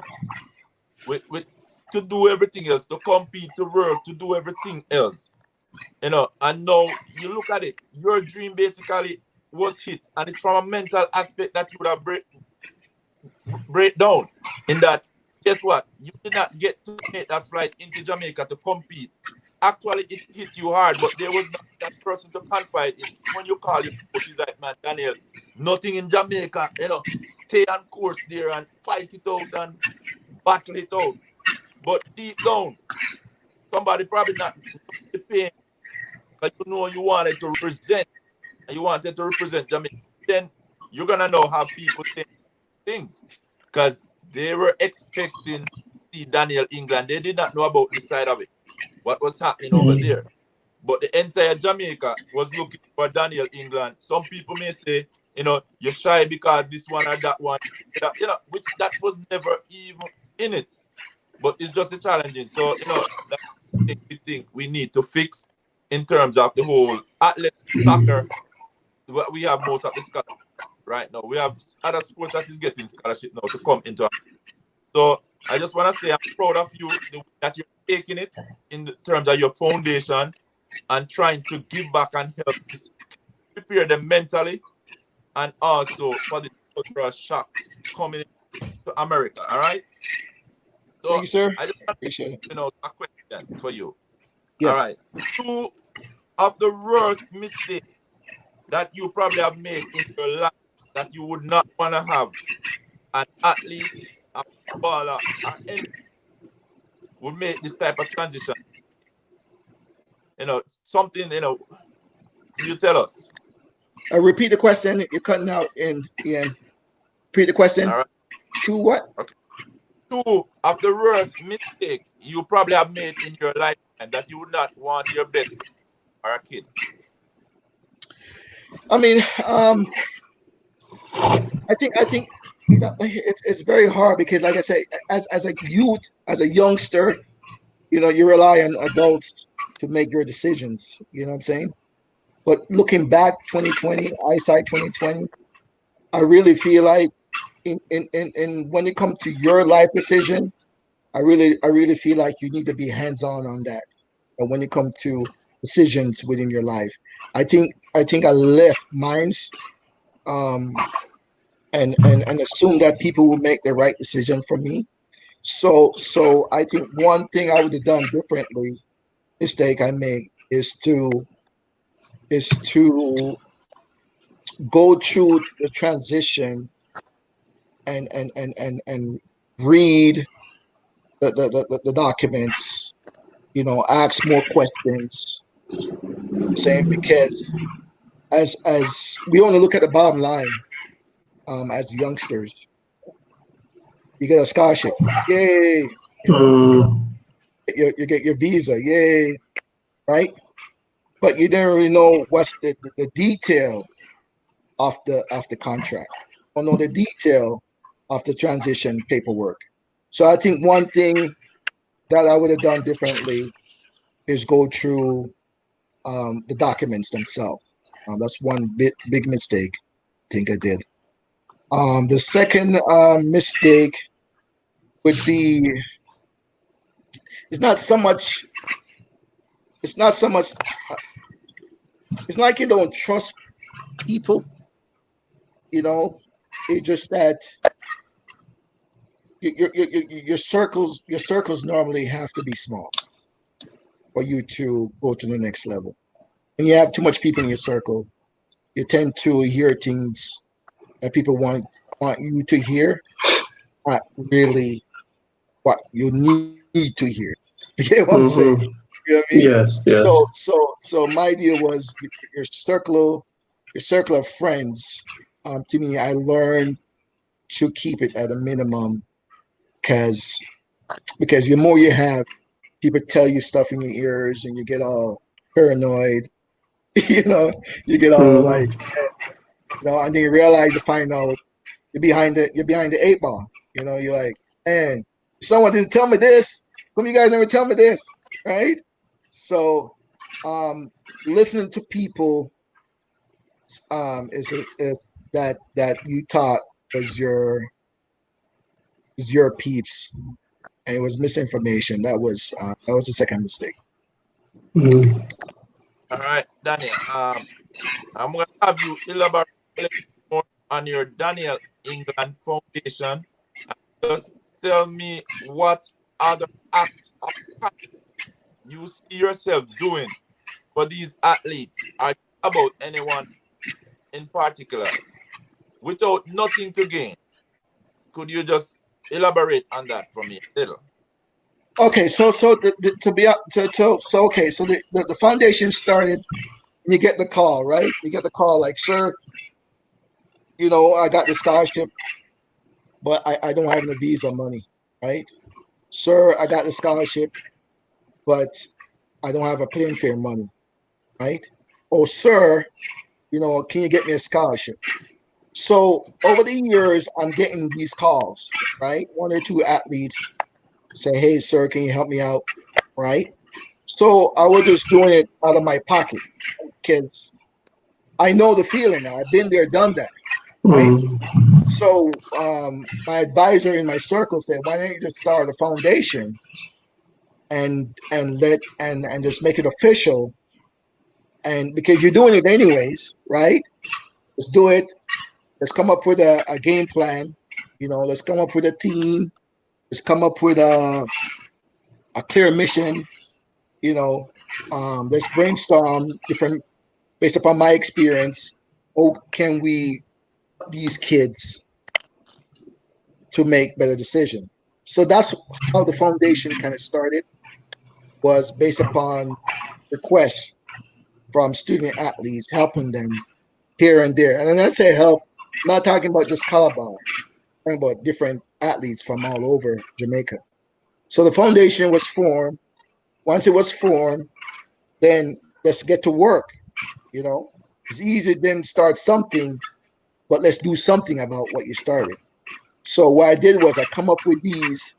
with to do everything else, to compete, to work, to do everything else. You know, and now you look at it, your dream basically was hit, and it's from a mental aspect that you would have break down. In that, guess what? You did not get to make that flight into Jamaica to compete. Actually, it hit you hard, but there was not that person to confide in. When you call your coach, he's like, man, Daniel, nothing in Jamaica, you know, stay on course there and fight it out and battle it out. But deep down, somebody probably not the pain, because you know you wanted to represent, and you wanted to represent Jamaica. Then you're gonna know how people think things, because they were expecting to see Daniel England. They did not know about the side of it, what was happening over there. But the entire Jamaica was looking for Daniel England. Some people may say, you know, you're shy because this one or that one, you know, which that was never even in it. But it's just a challenging. So, you know, that's the thing we need to fix in terms of the whole athletic soccer. We have most of the scholarship right now. We have other sports that is getting scholarship now to come into. So I just want to say I'm proud of you that you're taking it in terms of your foundation and trying to give back and help prepare them mentally and also for the cultural shock coming to America. All right. So thank you, sir. I just Appreciate it. you know a question for you. Yes. All right. Two of the worst mistakes that you probably have made in your life that you would not want to have an athlete, a footballer, or any would make this type of transition. You know, something, you know, you tell us. Repeat the question. You're cutting out in Ian. Repeat the question. All right. To what? Okay. Two of the worst mistakes you probably have made in your lifetime that you would not want your best friend or a kid. I mean, I think you know, it's very hard because, like I say, as a youth, as a youngster, you know, you rely on adults to make your decisions. You know what I'm saying? But looking back, 2020, hindsight 2020, I really feel like in when it comes to your life decision, I really feel like you need to be hands-on on that. And when it comes to decisions within your life, I think I left mines um, and assume that people will make the right decision for me. So I think one thing I would have done differently, mistake I made, is to go through the transition and read the documents, ask more questions, saying because as we only look at the bottom line, as youngsters, you get a scholarship, yay, you get your visa, yay, right? But you didn't really know what's the detail of the contract, or know the detail of the transition paperwork. So I think one thing that I would have done differently is go through the documents themselves. That's one big mistake I think I did. The second mistake would be it's not so much it's not so much it's not like you don't trust people, it's just that your circles normally have to be small for you to go to the next level. When you have too much people in your circle, you tend to hear things that people want you to hear, not really what you need to hear. You get what I'm saying? You know what I mean? Yes, yes. So my idea was your circle of friends. To me, I learned to keep it at a minimum because the more you have, people tell you stuff in your ears and you get all paranoid. you know, you get all like, and then you find out you're behind the eight ball. You're like, man, someone didn't tell me this. Come, you guys never tell me this, right? So, listening to people is that you taught was your peeps, and it was misinformation. That was the second mistake. All right, Daniel. I'm gonna have you elaborate a little more on your Daniel England Foundation. Just tell me what other act of you see yourself doing for these athletes. Are you about anyone in particular without nothing to gain? Could you just elaborate on that for me a little? Okay, so to be up so okay, so the foundation started. And you get the call, right? You get the call like, sir, I got the scholarship, but I don't have the visa money, right? Sir, I got the scholarship, but I don't have a plane fare money, right? Oh, sir, can you get me a scholarship? So over the years, I'm getting these calls, right? One or two athletes say, hey, sir, can you help me out, right? So I was just doing it out of my pocket because I know the feeling now. I've been there, done that, right? So my advisor in my circle said, why don't you just start a foundation and just make it official? And because you're doing it anyways, right? Let's do it. Let's come up with a game plan. Let's come up with a team. Let's come up with a clear mission. Let's brainstorm different based upon my experience. Oh, can we help these kids to make better decisions? So that's how the foundation kind of started. Was based upon requests from student athletes, helping them here and there. And when I say help, I'm not talking about just Calabar. I'm talking about different athletes from all over Jamaica. So the foundation was formed. Once it was formed, then let's get to work. It's easy to then start something, but let's do something about what you started. So what I did was I come up with these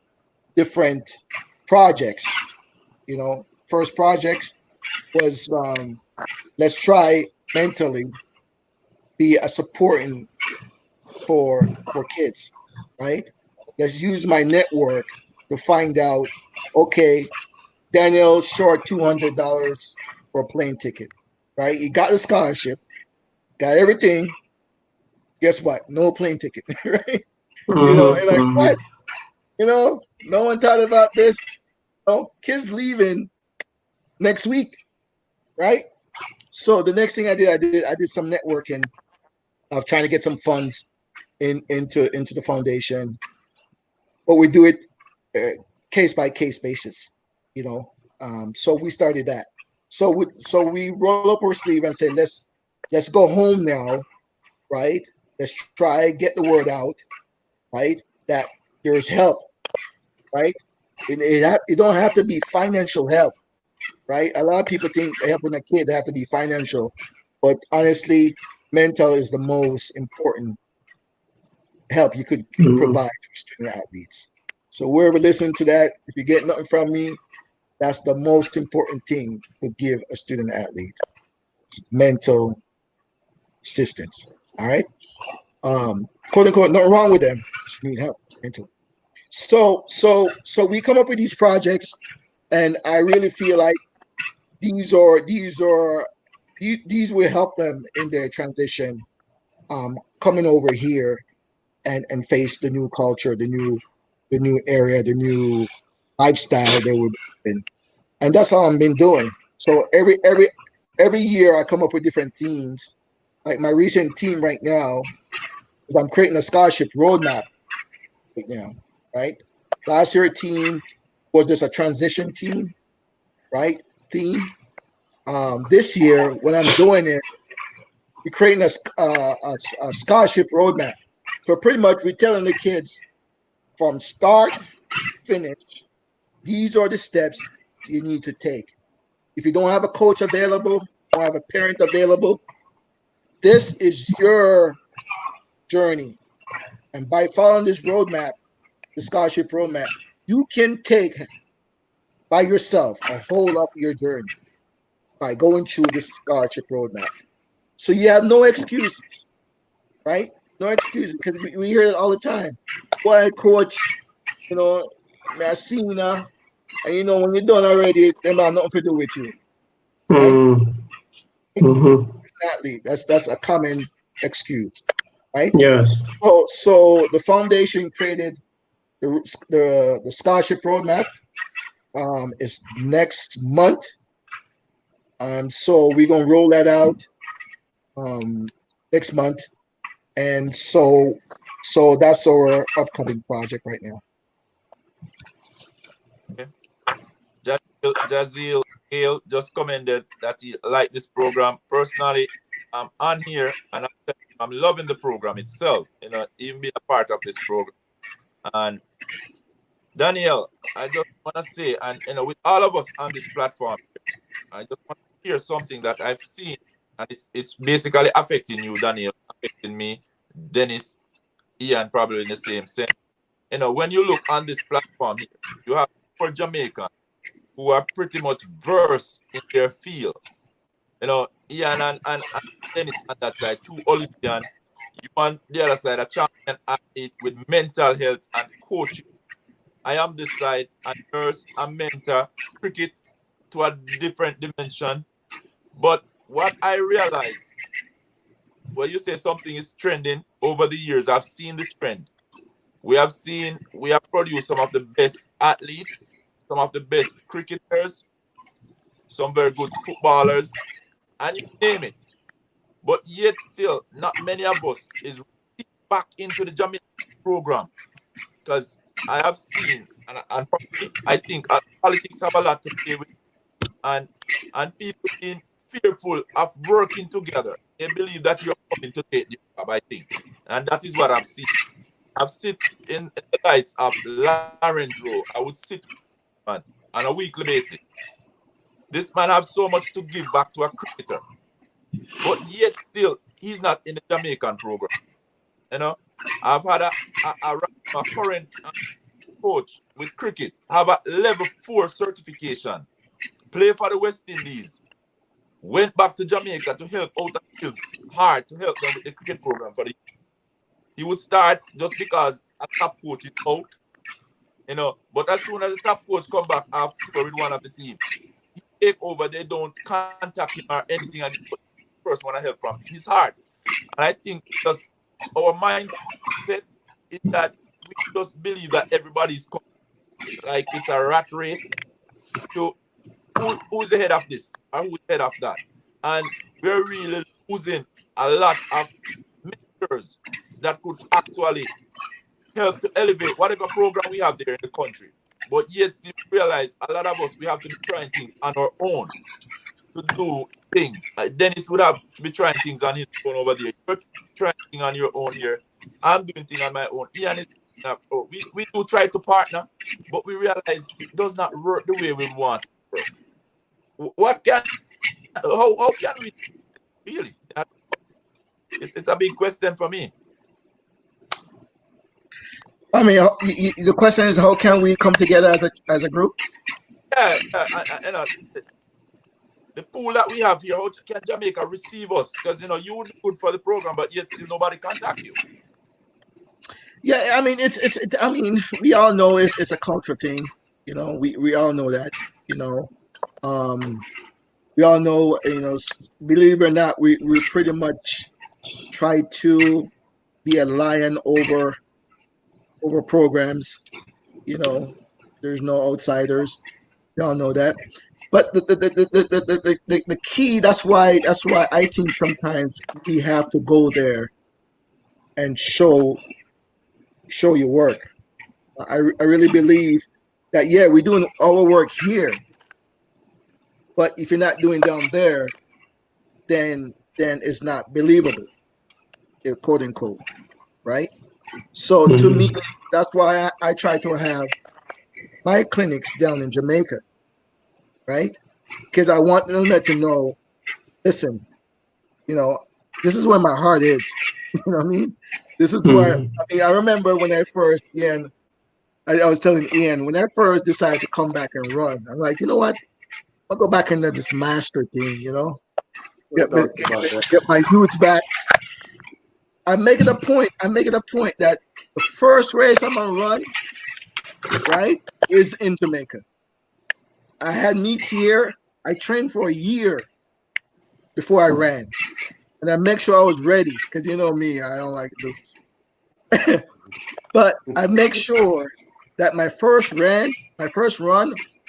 different projects. First projects was let's try mentally be a supporting for kids, right? Let's use my network to find out, okay, Daniel short $200 for a plane ticket, right? He got the scholarship, got everything. Guess what? No plane ticket, right? And like, what? No one thought about this. Kids leaving next week, right? So the next thing I did some networking of trying to get some funds into the foundation, but we do it case by case basis, So we started that. So we roll up our sleeve and say, let's go home now, right? Let's try get the word out, right? That there's help, right? It don't have to be financial help, right? A lot of people think helping a kid they have to be financial, but honestly, mental is the most important help you could provide to student athletes. So whoever listening to that, if you get nothing from me, that's the most important thing to give a student athlete: mental assistance. All right, quote unquote, nothing wrong with them, just need help mentally. So we come up with these projects, and I really feel like these will help them in their transition, coming over here and face the new culture, the new area, the new lifestyle they were in. And that's how I've been doing. So every year I come up with different themes. Like my recent theme right now is I'm creating a scholarship roadmap right now, right? Last year team was just a transition team, right? Theme. This year, when I'm doing it, we're creating a scholarship roadmap. So pretty much we're telling the kids from start to finish, these are the steps you need to take. If you don't have a coach available, or have a parent available, this is your journey. And by following this roadmap, the scholarship roadmap, you can take by yourself a whole of your journey by going through this scholarship roadmap. So you have no excuses, right? No excuses, because we hear it all the time. Boy, coach, I see you now, and when you're done already, they have nothing to do with you, right? Exactly. That's a common excuse, right? Yes. So the foundation created the scholarship roadmap. Is next month. So we're gonna roll that out next month, and so that's our upcoming project right now. Okay. Jazeel Hale just commented that he liked this program. Personally, I'm on here and I'm loving the program itself, even being a part of this program. And Daniel, I just want to say, and with all of us on this platform, I just want to share something that I've seen, and it's basically affecting you, Daniel, affecting me, Dennis, Ian, probably in the same sense. When you look on this platform here, you have 4 Jamaicans who are pretty much versed in their field. Ian and Dennis on that side, 2 Olympian. You on the other side, a champion athlete with mental health and coaching. I am this side, a nurse, a mentor, cricket to a different dimension. But what I realize, when you say something is trending over the years, I've seen the trend. We have produced some of the best athletes, some of the best cricketers, some very good footballers, and you name it. But yet still, not many of us is back into the Jamaican program, because I have seen, and probably I think politics have a lot to play with, and people being fearful of working together. They believe that you're coming to take the job, I think. And that is what I've seen. I've sit in the lights of Lawrence Rowe. I would sit on a weekly basis. This man have so much to give back to a cricketer. But yet still, he's not in the Jamaican program. I've had a current coach with cricket, have a level 4 certification, play for the West Indies, went back to Jamaica to help out his heart to help them with the cricket program for the. He would start just because a top coach is out, But as soon as the top coach come back after with one of the team, he take over. They don't contact him or anything again. But the first one I help from his heart, and I think just our mindset is that we just believe that everybody's like it's a rat race. So who's the head of this or who's the head of that? And we're really losing a lot of mentors that could actually help to elevate whatever program we have there in the country. But yes, you realize a lot of us, we have to be trying things on our own to do things. Dennis would have to be trying things on his own over there. You're trying things on your own here. I'm doing things on my own. Ian is we do try to partner, but we realize it does not work the way we want it to work. How can we really? It's a big question for me. I mean, the question is, how can we come together as a group? Yeah, the pool that we have here, how can Jamaica receive us? Because you would be good for the program, but yet still nobody contact you. Yeah, I mean, I mean, we all know it's a culture thing. We all know that. We all know. Believe it or not, we pretty much try to be a lion over programs. There's no outsiders. We all know that. But the key, that's why I think sometimes we have to go there and show your work. I really believe that, yeah, we're doing our work here, but if you're not doing down there, then it's not believable, quote unquote, right? So to me, that's why I try to have my clinics down in Jamaica, right? Because I want them to know, listen, this is where my heart is. You know what I mean? This is where I remember when I first, Ian, I was telling Ian, when I first decided to come back and run, I'm like, you know what? I'll go back into this master thing, get my youths back. I make it a point that the first race I'm gonna run, right, is in Jamaica. I had meets here. I trained for a year before I ran, and I make sure I was ready because you know me, I don't like to lose. But I make sure that my first run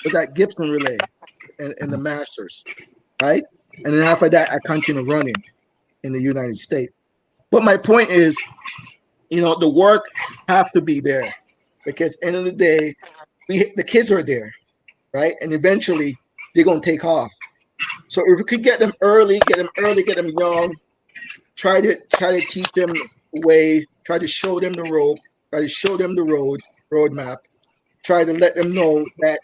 was at Gibson Relay in the Masters, right? And then after that, I continue running in the United States. But my point is, the work have to be there because end of the day, the kids are there, right? And eventually they're gonna take off. So if we could get them early, get them young, try to teach them the way, try to show them the rope, try to show them the roadmap, try to let them know that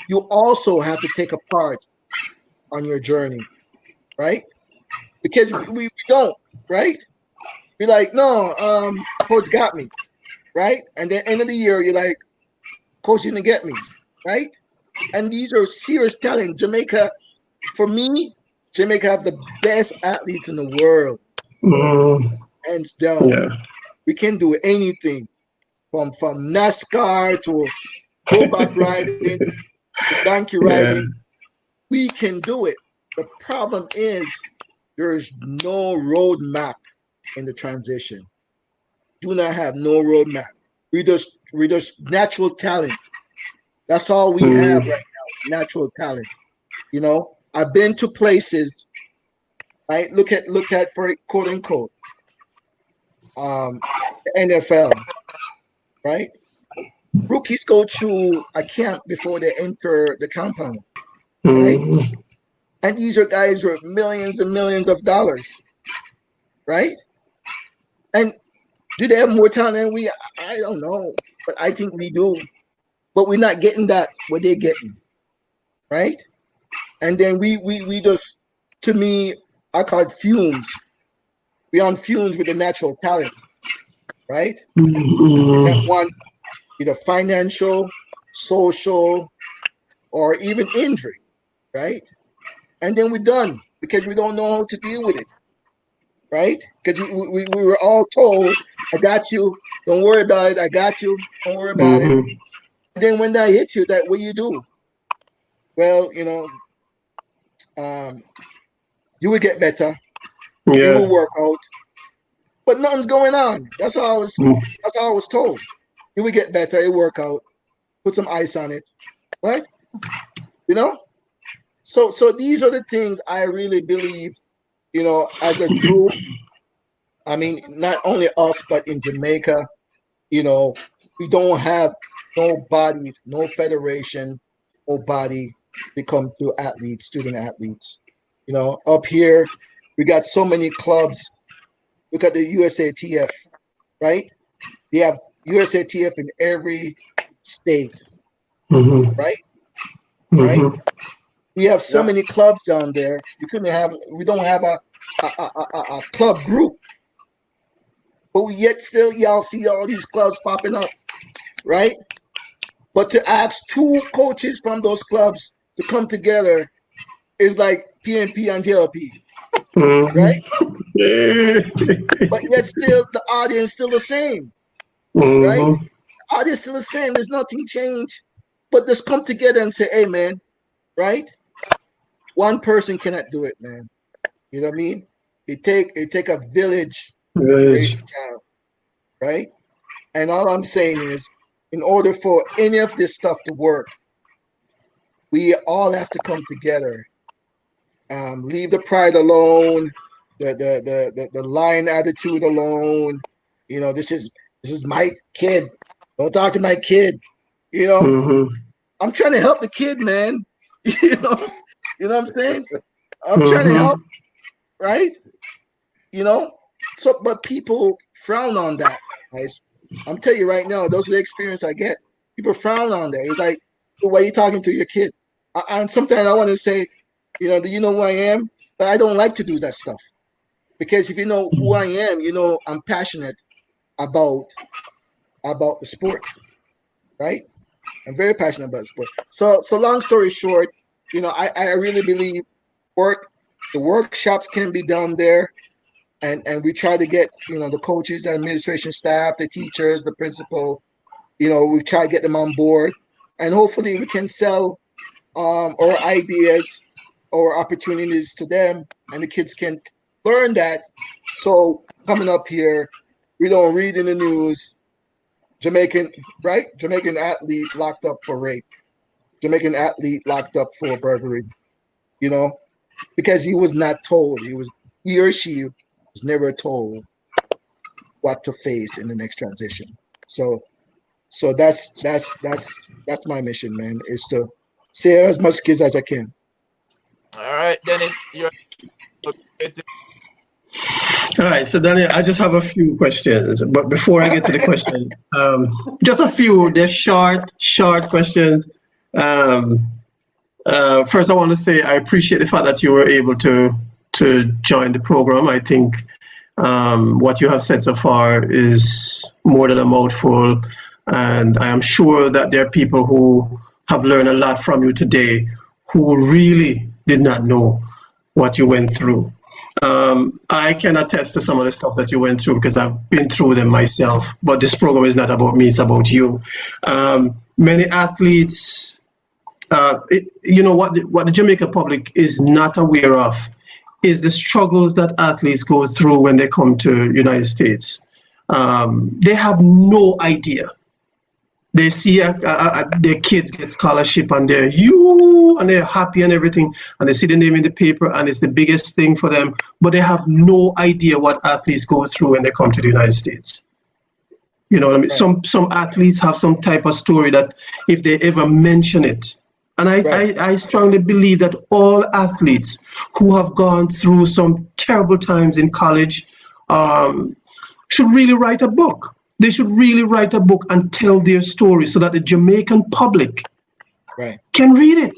you also have to take a part on your journey, right? Because we don't, right? Be like, no, coach got me, right? And then end of the year, you're like, coach didn't get me, right? And these are serious talent. Jamaica, for me, Jamaica have the best athletes in the world, hands down. Yeah. We can do anything from NASCAR to robot riding to donkey riding. We can do it. The problem is there's no roadmap in the transition. Do not have no roadmap. We just natural talent. That's all we have right now. Natural talent. I've been to places. Right. Look at for quote unquote the NFL. Right. Rookies go through a camp before they enter the compound. Right. And these are guys with millions and millions of dollars. Right. And do they have more talent than we? I don't know, but I think we do. But we're not getting that what they're getting, right? And then we just, to me, I call it fumes. We on fumes with the natural talent, right? That one, either financial, social, or even injury, right? And then we're done. because we don't know how to deal with it, right? Because we were all told, I got you, don't worry about it, I got you, don't worry about it. And then when that hits you, what do you do? Well, you will get better, you will work out, but nothing's going on. That's all I was told. You will get better, you work out, put some ice on it, right? So these are the things I really believe, as a group. I mean, not only us, but in Jamaica, we don't have nobody, no federation, nobody become to athletes, student athletes. Up here, we got so many clubs. Look at the USATF, right? They have USATF in every state, right? Right? We have so many clubs down there. We don't have a club group, but yet still y'all see all these clubs popping up, right? But to ask two coaches from those clubs to come together is like PNP and JLP, right? But yet still the audience still the same, right? The audience still the same. There's nothing changed. But just come together and say, hey, man, right? One person cannot do it, man. You know what I mean? It take a village to raise a child, right? And all I'm saying is, in order for any of this stuff to work, we all have to come together. Leave the pride alone, the lying attitude alone. This is my kid. Don't talk to my kid. I'm trying to help the kid, man. You know what I'm saying? I'm trying to help, right? So but people frown on that, guys. I'm telling you right now, those are the experience I get. People frown on that. It's like, why are you talking to your kid? And sometimes I want to say, do you know who I am? But I don't like to do that stuff. Because if you know who I am, I'm passionate about the sport, right? I'm very passionate about sport. So long story short, I really believe the workshops can be done there. And we try to get, the coaches, the administration staff, the teachers, the principal, we try to get them on board. And hopefully we can sell our ideas or opportunities to them, and the kids can learn that. So coming up here, we don't read in the news, Jamaican athlete locked up for rape, Jamaican athlete locked up for burglary, because he was not told. He or she was never told what to face in the next transition. So that's my mission, man, is to save as much kids as I can. All right, Dennis, you're all right, so Daniel, I just have a few questions, but before I get to the question, just a few. They're short questions. First, I want to say I appreciate the fact that you were able to join the program. I think what you have said so far is more than a mouthful, and I am sure that there are people who have learned a lot from you today who really did not know what you went through. I can attest to some of the stuff that you went through because I've been through them myself, but this program is not about me, it's about you. Many athletes, what the Jamaica public is not aware of is the struggles that athletes go through when they come to United States. They have no idea. They see their kids get scholarship and they're happy and everything, and they see the name in the paper and it's the biggest thing for them, but they have no idea what athletes go through when they come to the United States. You know what I mean? Right. Some athletes have some type of story that if they ever mention it, and I strongly believe that all athletes who have gone through some terrible times in college should really write a book. They should really write a book and tell their story so that the Jamaican public can read it.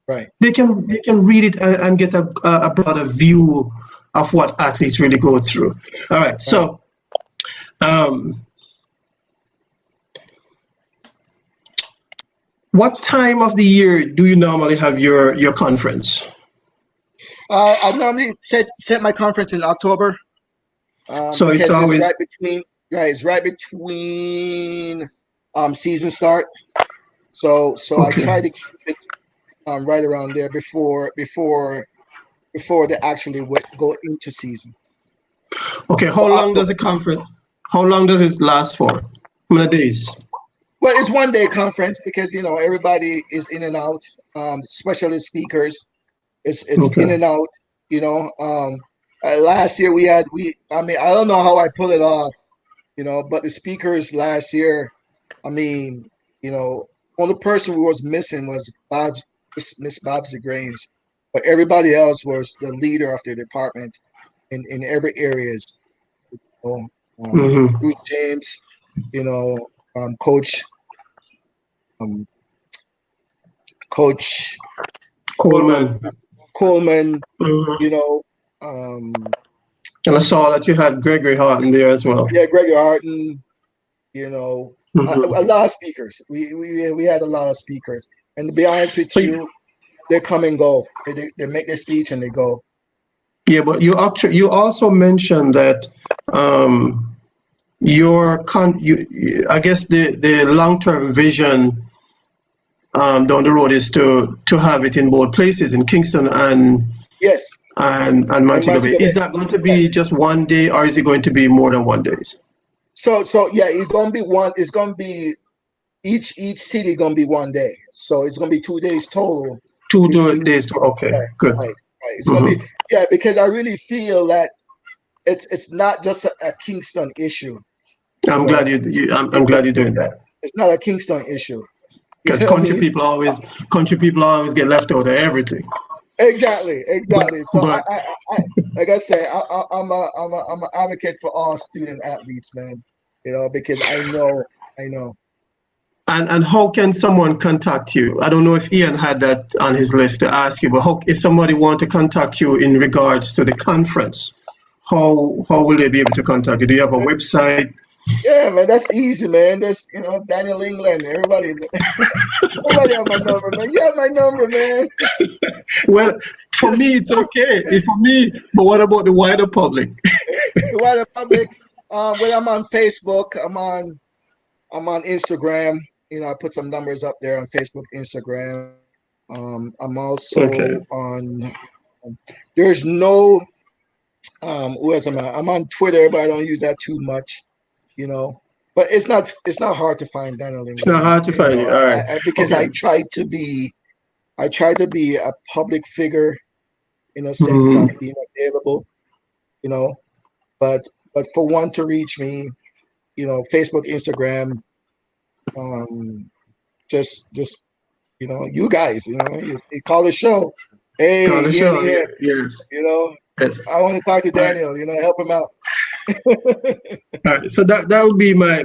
Right. They can read it and get a broader view of what athletes really go through. All right. So, what time of the year do you normally have your conference? I normally set my conference in October. So it's Because always it's right between season start. So I okay. try to keep it right around there before they actually go into season. Okay, how So long does October. the conference? How long does it last for? How many days? Well, it's 1 day conference because everybody is in and out. Specialist speakers, it's in Okay. and out. Last year I mean, I don't know how I pull it off. But the speakers last year, I mean, only person who was missing was Miss Babsy Grange, but everybody else was the leader of the department in every areas. know, Mm-hmm. Bruce James, Coach, um, Coach Coleman. Coleman, Mm-hmm. um, And I saw that you had Gregory Horton there as well. yeah, Gregor Harton, Mm-hmm. a lot of speakers. We had a lot of speakers, and to be honest with So you, they come and go. They make their speech and they go. yeah, but you also mentioned that I guess the long-term vision down the road is to have it in both places, in Kingston Yes, and and Montego Bay. Montego Bay. Is that going to Right. be just 1 day, or is it going to be more than 1 days? So yeah, it's gonna be one. It's gonna be each city gonna be 1 day. So it's gonna be 2 days total Two between. days. Okay, Right, good. right, right. It's gonna be, Hmm. yeah, because I really feel that it's not just a Kingston issue. You I'm glad know, I'm glad you're doing that, it's not a Kingston issue. You because know what I mean? country people always get left out of everything. Exactly, But exactly. So but I like I said, I'm an advocate for all student athletes, man. Because I know. and how can someone contact you? I don't know if Ian had that on his list to ask you, but if somebody want to contact you in regards to the conference, how will they be able to contact you? Do you have a website? Yeah, man, that's easy, man. There's Daniel England. Everybody, everybody have my number, man. You have my number, man. Well, for me it's okay. For me, but what about the wider public? The wider public. When I'm on Facebook, I'm on Instagram. I put some numbers up there on Facebook, Instagram. I'm Okay. also on. There's no. Who else am I? I'm on Twitter, but I don't use that too much. You know, but it's not hard to find Daniel It's not England. hard to find you. All right. Because Okay. I try to be a public figure in a sense of Mhm. being available. You know, but for one to reach me, Facebook, Instagram, um, just you guys, you call the show. Hey, Call the Ian, show. Ian, Yes. you know, Yes. I want to talk to All right. Daniel. Help him out. All right. So that would be my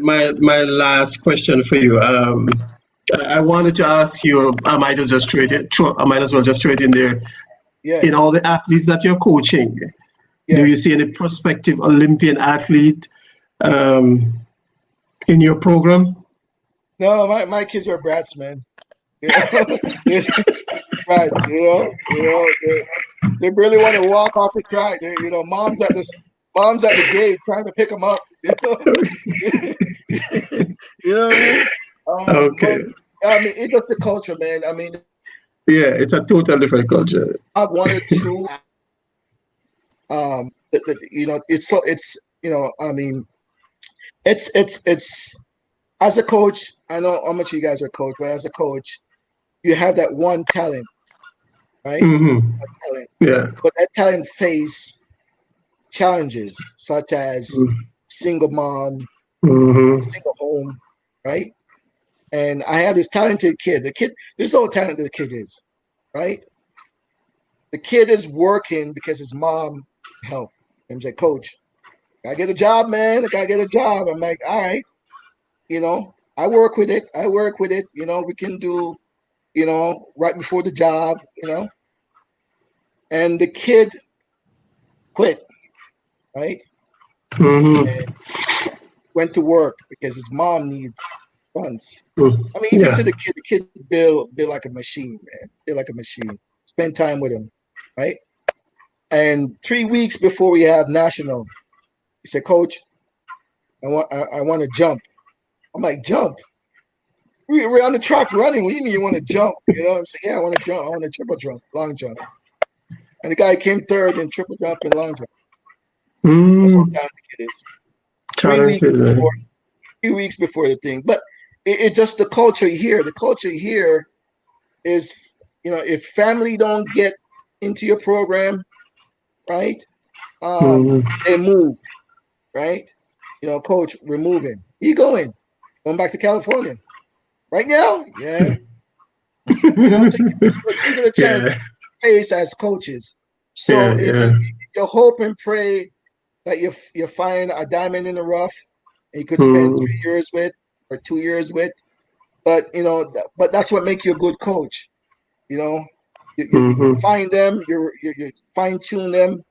last question for you. I wanted to ask you. I might as well just throw it in there. Yeah, In all the athletes that you're coaching, do yeah. you see any prospective Olympian athlete um, in your program? No, my kids are brats, man. You know, it's brats. They really want to walk off the track. Mom's at the gate trying to pick them up. You know what I mean? But Okay. I mean, it's just the culture, man. I mean, Yeah, it's a total different culture. I have one or two. I mean, it's as a coach. I know how much you guys are coach, but as a coach, you have that one talent, right? Hmm. That talent, Yeah. but that talent face challenges such as single mom, Hmm. single home, right? And I have this talented kid. This is how talented the kid is, right? The kid is working because his mom helped. And he's like, Coach, I get a job, man. I gotta get a job. I'm like, all right, I work with it. We can do, right before the job, And the kid quit, right? Hmm. And went to work because his mom needs funds. I mean, if you Yeah. see the kid build like a machine, man. Build like a machine. Spend time with him, right? And 3 weeks before we have national, he said, "Coach, I want to jump." I'm like, "Jump? We're on the track running. What do you mean you want to jump?" You know, I'm saying, "Yeah, I want to jump. I want to triple jump, long jump." And the guy came third in triple jump and long jump. That's how talented the kid is. 3 weeks before, 3 weeks before the thing. But it just the culture here. The culture here is, you know, if family don't get into your program, right? They move, right? You know, coach, we're moving. You going back to California right now? Yeah. You know, so these are the challenges we face as coaches. So you hope and pray that you find a diamond in the rough and you could spend 3 years with or 2 years with. But you know, but that's what makes you a good coach. You know, you find them, you fine tune them,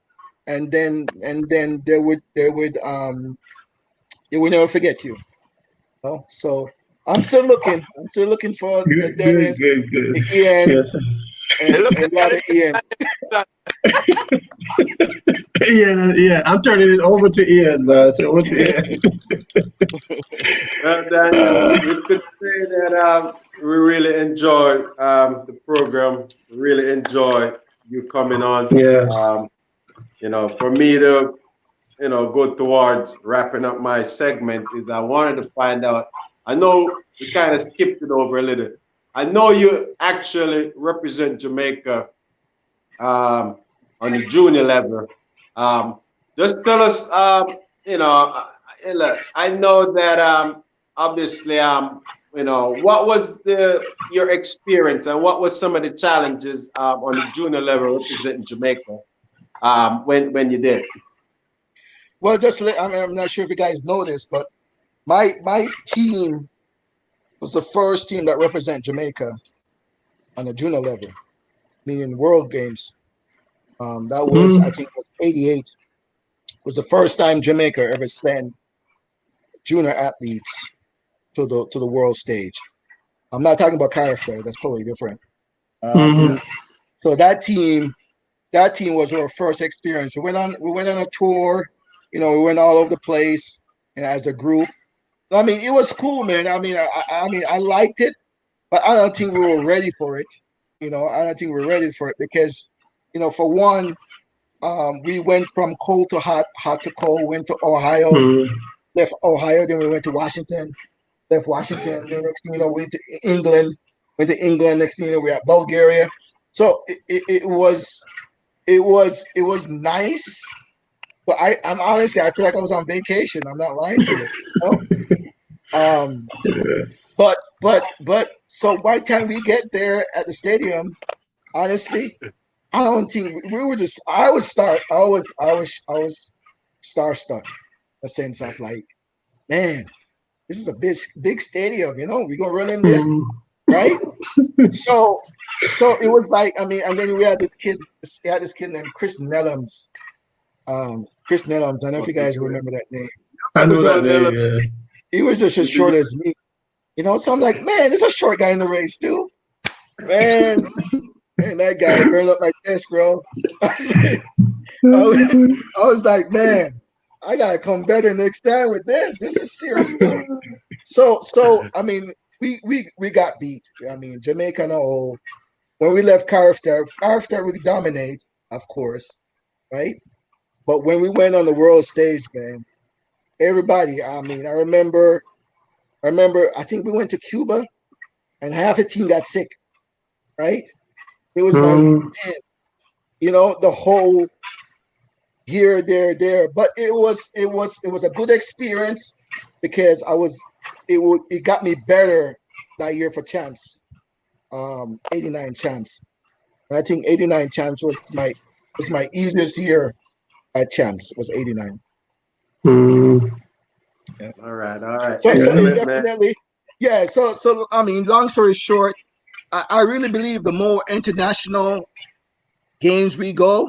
and then they would never forget you. Oh, so I'm still looking. I'm still looking for the Dennis, the Ian, Yes. and the other Ian. Ian, yeah, I'm turning it over to Ian. So what's Ian? Well, Daniel, we could say that we really enjoy the program. Really enjoy you coming on. Yes. You know, for me to, you know, go towards wrapping up my segment is I wanted to find out. I know we kind of skipped it over a little. I know you actually represent Jamaica on the junior level. Just tell us, you know, look, I know that obviously, you know, what was your experience and what was some of the challenges on the junior level representing Jamaica when you did? Well, I'm not sure if you guys know this, but my team was the first team that represent Jamaica on the junior level, meaning World Games. That was, I think, it was '88. Was the first time Jamaica ever sent junior athletes to the world stage. I'm not talking about character; that's totally different. So that team was our first experience. We went on a tour. You know, we went all over the place, and as a group. I mean, it was cool, man. I mean, I liked it, but I don't think we were ready for it. You know, I don't think we were ready for it because, you know, for one, we went from cold to hot, hot to cold. Went to Ohio, left Ohio, then we went to Washington, left Washington. Then next thing you know, went to England. Went to England. Next thing you know, we're at Bulgaria. So it was nice, but I'm honestly, I feel like I was on vacation. I'm not lying to you. You know? But so by the time we get there at the stadium, honestly, I don't think we were just. I was starstruck. A sense of like, man, this is a big stadium. You know, we gonna run in this, right? So it was like, I mean, and then we had this kid named Chris Nellums. Chris Nellums. I don't know if you guys remember that name. I know that name. Yeah. He was just as short as me. You know, so I'm like, man, there's a short guy in the race too. Man, that guy burned up my chest, bro. I was like, man, I gotta come better next time with this. This is serious stuff. So I mean, we got beat. I mean, Jamaica no. When we left Carafter we dominate, of course, right? But when we went on the world stage, man, everybody. I mean, I remember. I think we went to Cuba, and half the team got sick. Right? It was like, man, you know, the whole here, there. But it was a good experience because it got me better that year for champs. 89 champs. And I think 89 champs was my easiest year at champs. Was 89. Yeah. All right. So Excellent, definitely, man. yeah. So I mean, long story short, I really believe the more international games we go,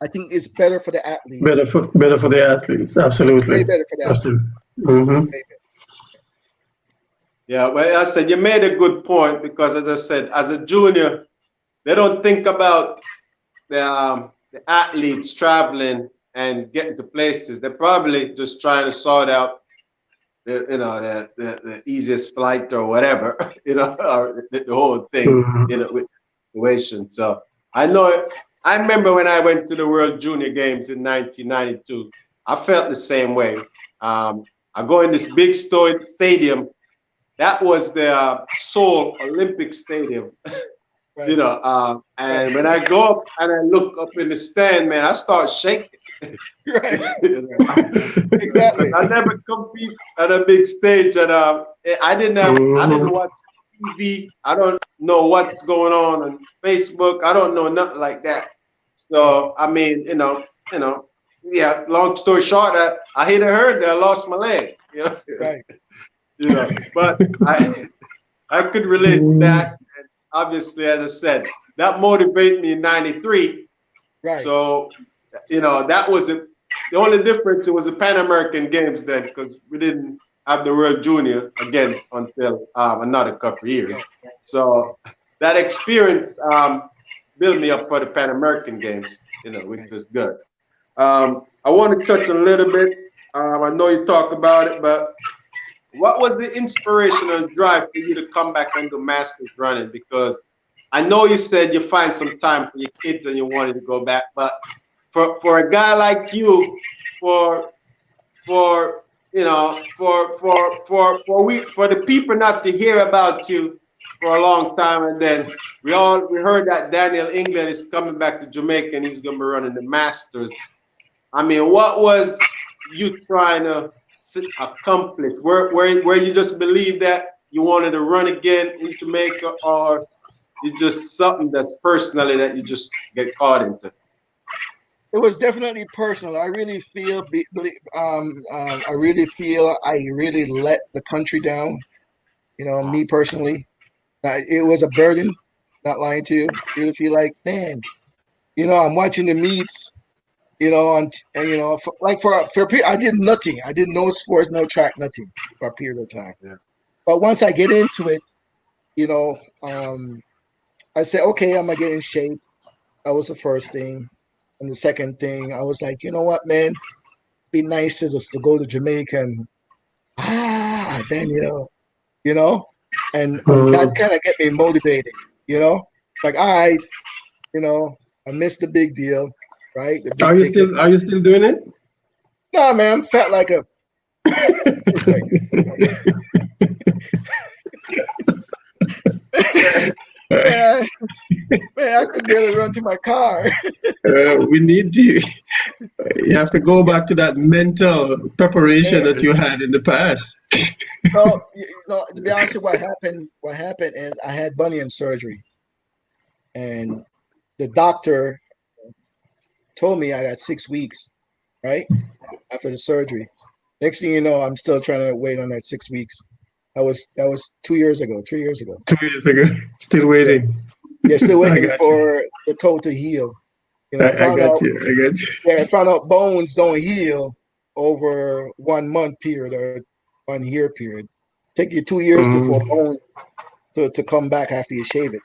I think it's better for the athlete. Better for the athletes. Absolutely. Way better for the Absolutely. Yeah, well, I said you made a good point because, as I said, as a junior, they don't think about the the athletes traveling and getting to places, they're probably just trying to sort out the easiest flight or whatever, or the whole thing, with situation. So I know I remember when I went to the World Junior Games in 1992, I felt the same way. I go in this big stadium. That was the Seoul Olympic Stadium. Right. And when I go up and I look up in the stand, man, I start shaking. Right. Exactly. I never compete at a big stage, and I didn't watch TV. I don't know what's going on Facebook. I don't know nothing like that. So I mean, yeah. Long story short, I hit a hurt that I lost my leg. Right. But I could relate to that. And obviously, as I said, that motivated me in '93. Right. So, that was it. The only difference, it was the Pan American Games then, because we didn't have the World Junior again until another couple of years. So that experience built me up for the Pan American Games, which was good. I want to touch a little bit. I know you talked about it, but what was the inspirational drive for you to come back and do masters running? Because I know you said you find some time for your kids and you wanted to go back, but for a guy like you, for the people not to hear about you for a long time, and then we heard that Daniel England is coming back to Jamaica and he's gonna be running the Masters. I mean, what was you trying to accomplish? Where you just believe that you wanted to run again in Jamaica, or it's just something that's personally that you just get caught into? It was definitely personal. I really feel, I really let the country down. Me personally, it was a burden. Not lying to you. I really feel like, man, I'm watching the meets. I did nothing. I did no sports, no track, nothing for a period of time. Yeah. But once I get into it, I said, okay, I'm gonna get in shape. That was the first thing. And the second thing, I was like, you know what, man? Be nice to just to go to Jamaica and then and that kind of get me motivated, like, all right, I missed the big deal, right? The big ticket. Are you still doing it? No, man, I'm fat like a man, I could barely run to my car. We need you. You have to go back to that mental preparation that you had in the past. So, to be honest, what happened is I had bunion surgery, and the doctor told me I got 6 weeks, right, after the surgery. Next thing you know, I'm still trying to wait on that 6 weeks. That was 2 years ago, 3 years ago. 2 years ago, still waiting. Yeah, still waiting for the toe to heal. I got you. Yeah, I found out bones don't heal over 1 month period or 1 year period. Take you 2 years for a bone to come back after you shave it.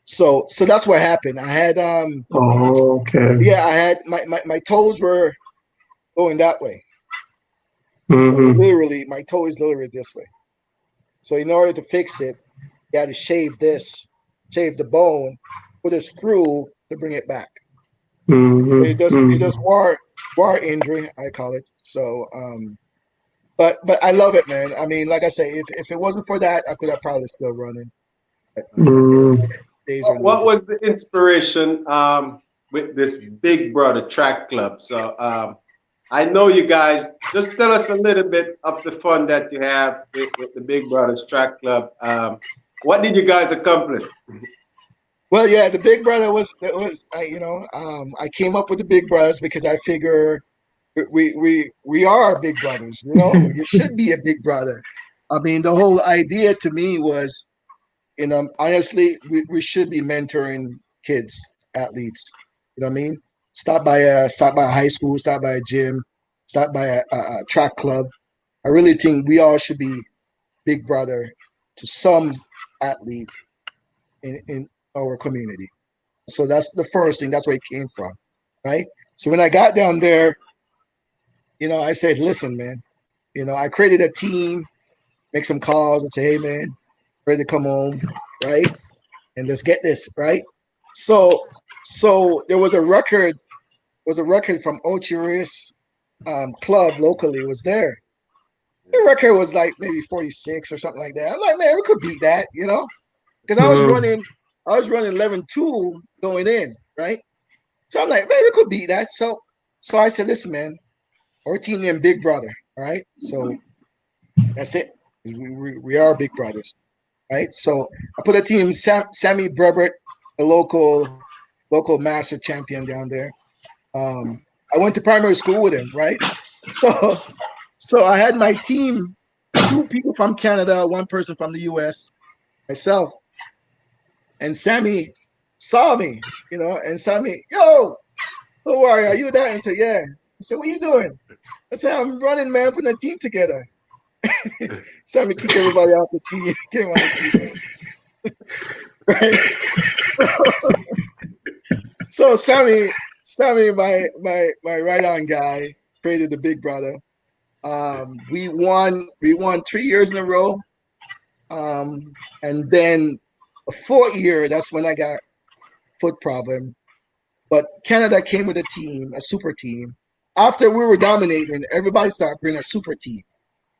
So that's what happened. I had okay. Yeah, I had my toes were going that way. So literally, my toe is literally this way. So in order to fix it, you had to shave the bone, put a screw to bring it back. So it does war injury, I call it. So but I love it, man. I mean, like I say, if it wasn't for that, I could have probably still running. What was the inspiration with this Big Brother track club? So I know you guys, just tell us a little bit of the fun that you have with the Big Brothers track club. What did you guys accomplish? Well, yeah, the Big Brother I came up with the Big Brothers because I figure we are big brothers, you should be a big brother. I mean, the whole idea to me was, honestly, we should be mentoring kids, athletes. You know what I mean? Stop by a high school, stop by a gym, stop by a track club. I really think we all should be big brother to some athlete in our community. So that's the first thing. That's where it came from. right? So when I got down there, I said, listen, man, I created a team, make some calls and say, hey, man, ready to come home, right? And let's get this, right? So there was a record from Ochiris club locally. It was there. The record was like maybe 46 or something like that. I'm like, man, we could beat that, because I was running 11-2 going in, right? So I'm like, man, we could beat that. So I said, listen, man, our team named Big Brother, all right? So that's it. We are Big Brothers, right? So I put a team, Sammy Brebbert, the local master champion down there. I went to primary school with him, right? So I had my team, 2 people from Canada, 1 person from the US, myself. And Sammy saw me, and saw me, yo, who are you? Are you that? And I said, yeah. I said, what are you doing? I said, I'm running, man, putting a team together. Sammy kicked everybody off the team, came on the team. Right? So Sammy, my right-on guy, created the Big Brother. We won 3 years in a row. And then a 4th year, that's when I got foot problem. But Canada came with a team, a super team. After we were dominating, everybody started bringing a super team,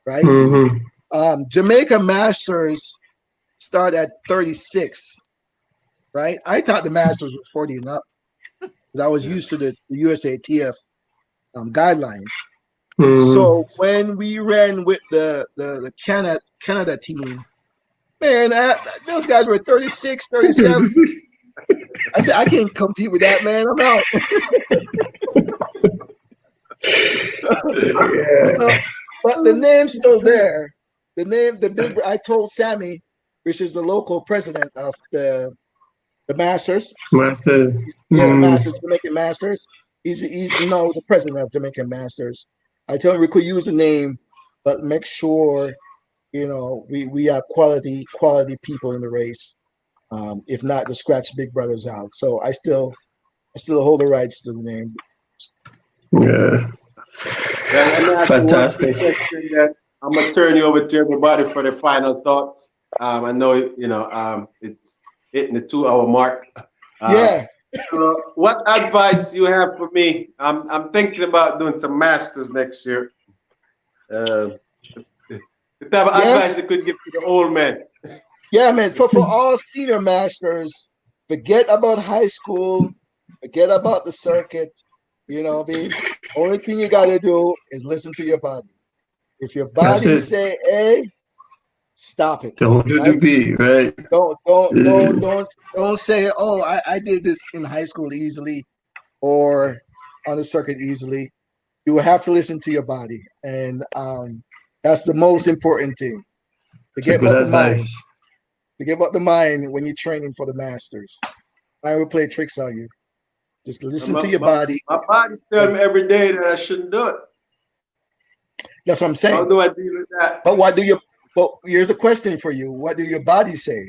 right? Mm-hmm. Jamaica Masters start at 36, right? I thought the Masters were 40 and up because I was used to the USATF guidelines. Mm-hmm. So when we ran with the Canada team, man, those guys were 36, 37. I said, I can't compete with that, man. I'm out. But the name's still there. I told Sammy, which is the local president of the Masters. Masters. Yeah, the Masters, Jamaican Masters. He's the president of Jamaican Masters. I told him we could use the name, but make sure, we have quality people in the race. If not, to scratch Big Brothers out. So I still hold the rights to the name. Yeah. Fantastic. I'm gonna turn you over to everybody for the final thoughts. I know it's hitting the 2-hour mark. Yeah. What advice you have for me? I'm thinking about doing some masters next year. The type of advice you could give to the old man. Yeah, man. For all senior masters, forget about high school, forget about the circuit. Only thing you gotta do is listen to your body. If your body say A, stop it. Don't do the B, right? Don't say, oh, I did this in high school easily or on the circuit easily. You will have to listen to your body, and that's the most important thing. Forget about the mind. Forget about the mind when you're training for the Masters. I will play tricks on you. Just listen to your body. My body tells me every day that I shouldn't do it. That's what I'm saying. How do I deal with that? But here's the question for you. What do your body say?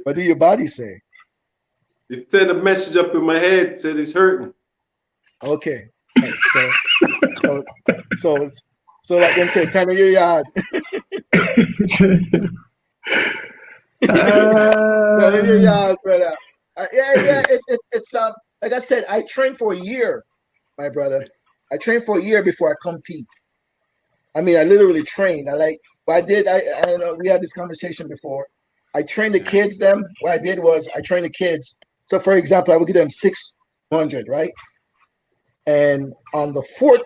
What do your body say? It sent a message up in my head, said it's hurting. Okay. Right, so like them say, time of your yard. Time of your yard, brother. Yeah. It's like I said, I trained for a year, my brother. I trained for a year before I compete. I mean, I literally trained. I know we had this conversation before. I trained the kids them. What I did was I trained the kids. So for example, I would give them 600, right? And on the fourth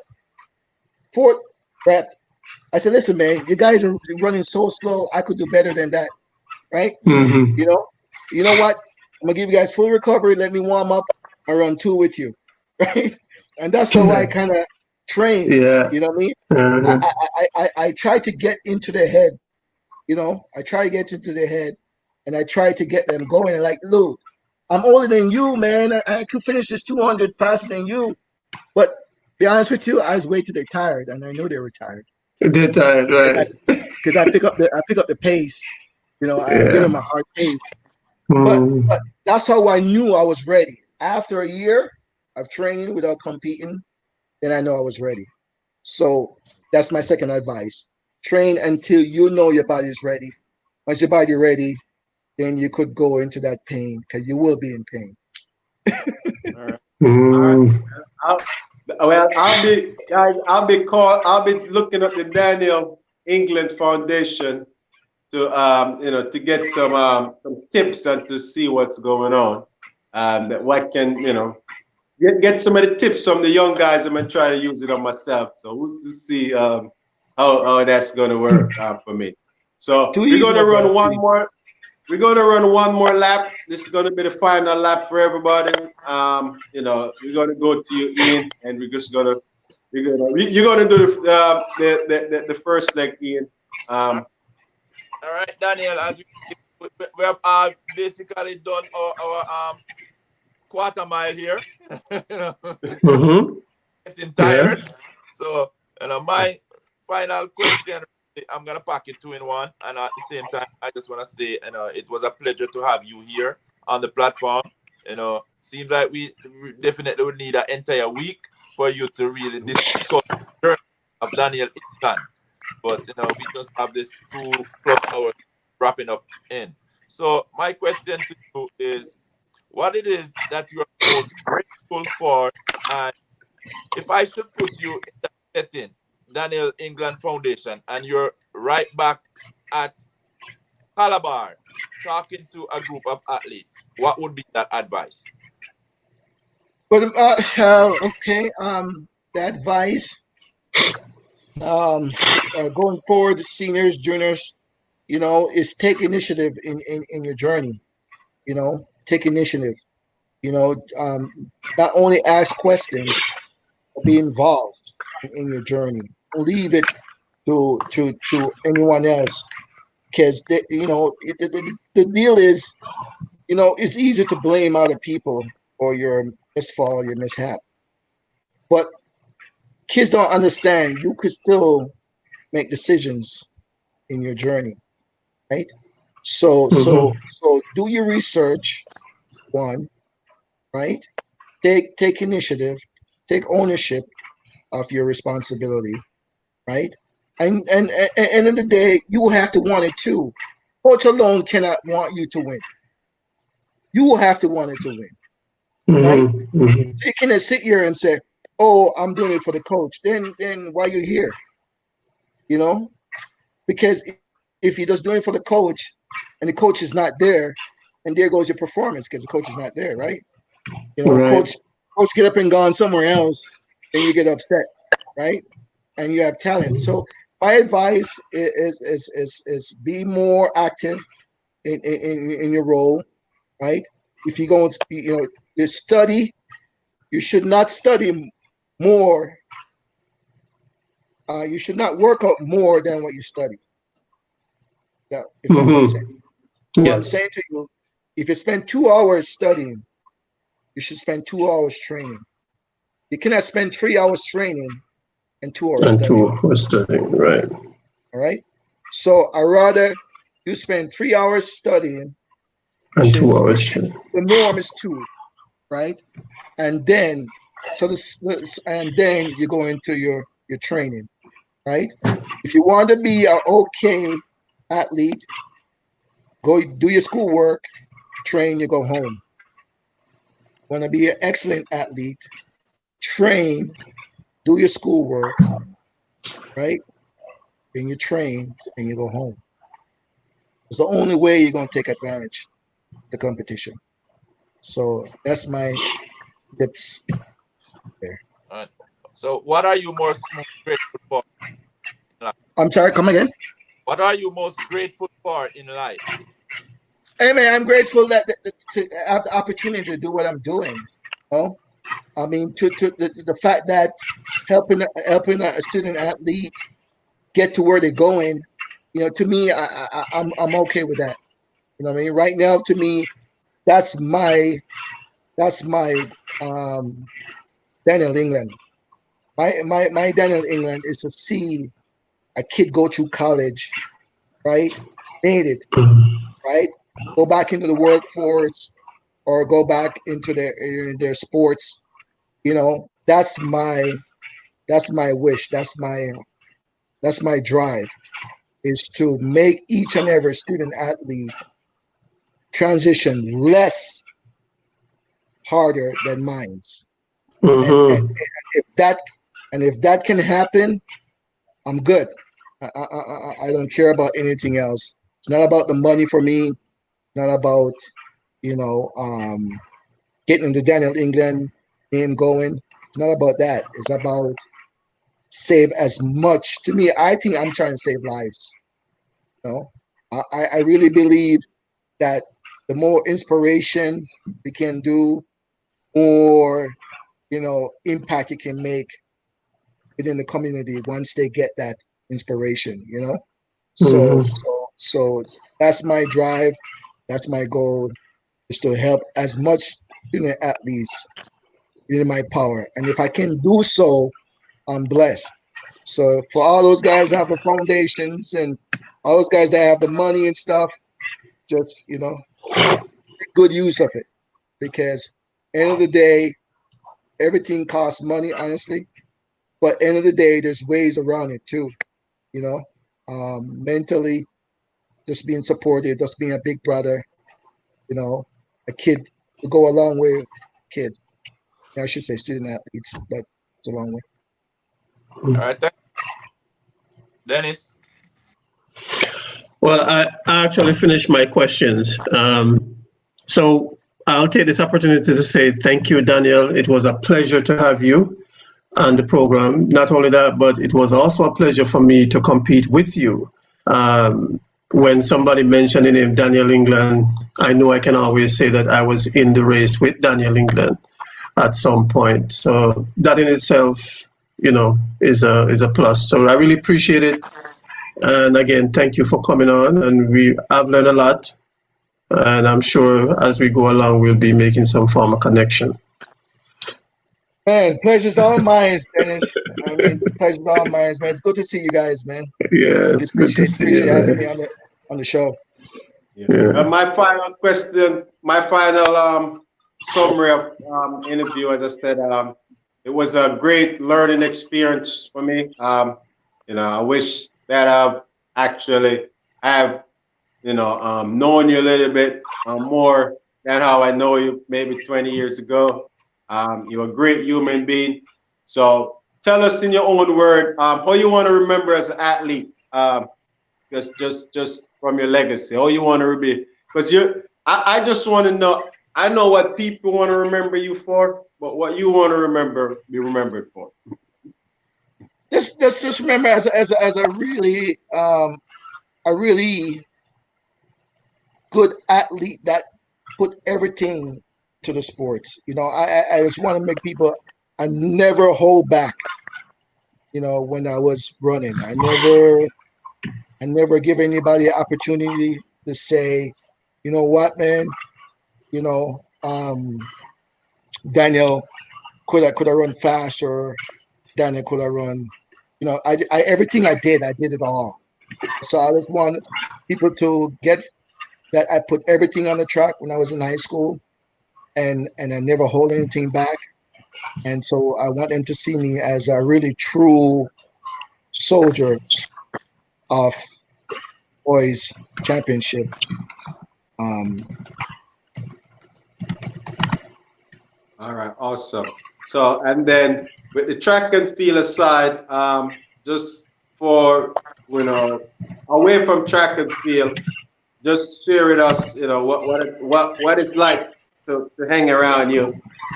rep, I said, listen, man, you guys are running so slow. I could do better than that, right? Mm-hmm. You know what? I'm gonna give you guys full recovery. Let me warm up. I run 2 with you, right? And that's how I kind of train. Yeah. You know what I mean? Mm-hmm. I try to get into their head. I try to get into their head, and I try to get them going. And like, Lou, I'm older than you, man. I could finish this 200 faster than you. But be honest with you, I was waiting till they're tired, and I knew they were tired. They're tired, right? Because I pick up the pace. I give them a hard pace. But that's how I knew I was ready. After a year, I've trained without competing, then I know I was ready. So that's my second advice. Train until you know your body's ready. Once your body ready, then you could go into that pain because you will be in pain. All right. All right. Well, I'll be looking at the Daniel England Foundation to to get some tips and to see what's going on. That what can get some of the tips from the young guys. I'm gonna try to use it on myself. So we'll see how that's gonna work for me. So Too we're easy, gonna my run brother. one more. We're gonna run one more lap. This is gonna be the final lap for everybody. We're gonna go to you, Ian, and you're gonna do the first leg, Ian. All right, Daniel. As we have basically done our quarter mile here. Mm-hmm. Getting Yeah. tired. So my final question. I'm gonna pack it two in one, and at the same time, I just wanna say, it was a pleasure to have you here on the platform. Seems like we definitely would need an entire week for you to really discuss the journey of Daniel England. But we just have this 2+ hours wrapping up in. So my question to you is, what it is that you are most grateful for, and if I should put you in that setting, Daniel England Foundation, and you're right back at Calabar talking to a group of athletes, what would be that advice? But okay, the advice going forward, seniors, juniors, is take initiative in your journey. Take initiative. Not only ask questions, but be involved in your journey. Don't leave it to anyone else, because the deal is, it's easy to blame other people or your misfall, your mishap, but kids don't understand you could still make decisions in your journey, right? So Mm-hmm. so so do your research, one, right? Take initiative, take ownership of your responsibility, right? And end of the day, you will have to want it too. Coach alone cannot want you to win. You will have to want it to win, right? Mm-hmm. Mm-hmm. So you cannot sit here and say, "Oh, I'm doing it for the coach." Then why you here? You know, because if you're just doing it for the coach, and the coach is not there, and there goes your performance because the coach is not there, right? Right. Coach get up and gone somewhere else, then you get upset, right? And you have talent. So my advice is be more active in your role, right? If you go, you study, you should not study more. You should not work out more than what you study. If that makes Mm-hmm. sense. So I'm Yes. saying to you, if you spend 2 hours studying, you should spend 2 hours training. You cannot spend 3 hours training and 2 hours And studying. two was studying. Right. All right. So I rather you spend 3 hours studying, And which two is hours. the norm is two, right? And then and then you go into your training, right? If you want to be an okay athlete, go do your schoolwork, train, you go home. Want to be an excellent athlete, train, do your schoolwork, right? Then you train and you go home. It's the only way you're going to take advantage of the competition. So that's my tips there. All right. So what are you most grateful for in life? I'm sorry, come again? What are you most grateful for in life? Hey man, I'm grateful to have the opportunity to do what I'm doing. I mean, to the fact that helping a student athlete get to where they're going, to me, I'm okay with that. You know what I mean? Right now, to me, that's my um, Daniel England. My Daniel England is to see a kid go through college, right? Made it, right? Go back into the workforce or go back into their sports You know, that's my wish. That's my drive, is to make each and every student athlete transition less harder than mine's. And if that can happen, I'm good. I don't care about anything else. It's not about the money for me. Not about, getting the Daniel England name going. It's not about that. It's about save as much. To me, I think I'm trying to save lives. I really believe that the more inspiration we can do, more impact it can make within the community once they get that inspiration. So that's my drive. That's my goal, is to help as much student athletes in my power. And if I can do so, I'm blessed. So for all those guys that have the foundations and all those guys that have the money and stuff, just, make good use of it. Because end of the day, everything costs money, honestly. But end of the day, there's ways around it too. Mentally, just being supportive, just being a big brother, a kid to go a long way. Kid, I should say student athletes, but it's a long way. All right, Dennis. Well, I actually finished my questions. So I'll take this opportunity to say thank you, Daniel. It was a pleasure to have you on the program. Not only that, but it was also a pleasure for me to compete with you. When somebody mentioned the name Daniel England, I know I can always say that I was in the race with Daniel England at some point. So that in itself, is a plus. So I really appreciate it. And again, thank you for coming on. And I've learned a lot. And I'm sure as we go along, we'll be making some form of connection. Man, pleasure's all mine, Dennis. Pleasure's all mine, man. It's good to see you guys, man. Yes, good to see you, man. Having me on the show. Yeah. My final question, my final summary of interview, as I said, it was a great learning experience for me. I wish that I've actually known you a little bit more than how I know you maybe 20 years ago. You're a great human being. So tell us in your own word how you want to remember as an athlete. Just from your legacy, how you want to be. Because I just want to know. I know what people want to remember you for, but what you want to be remembered for. Just remember as a really good athlete that put everything to the sports. I just want to make people. I never hold back. When I was running, I never give anybody an opportunity to say, you know what, man, Daniel could I run fast, or Daniel could I run, I everything I did it all. So I just want people to get that I put everything on the track when I was in high school, and I never hold anything back. And so I want them to see me as a really true soldier of boys championship. All right, awesome. So, and then with the track and field aside, just for away from track and field, just share with us, what it's like to hang around you,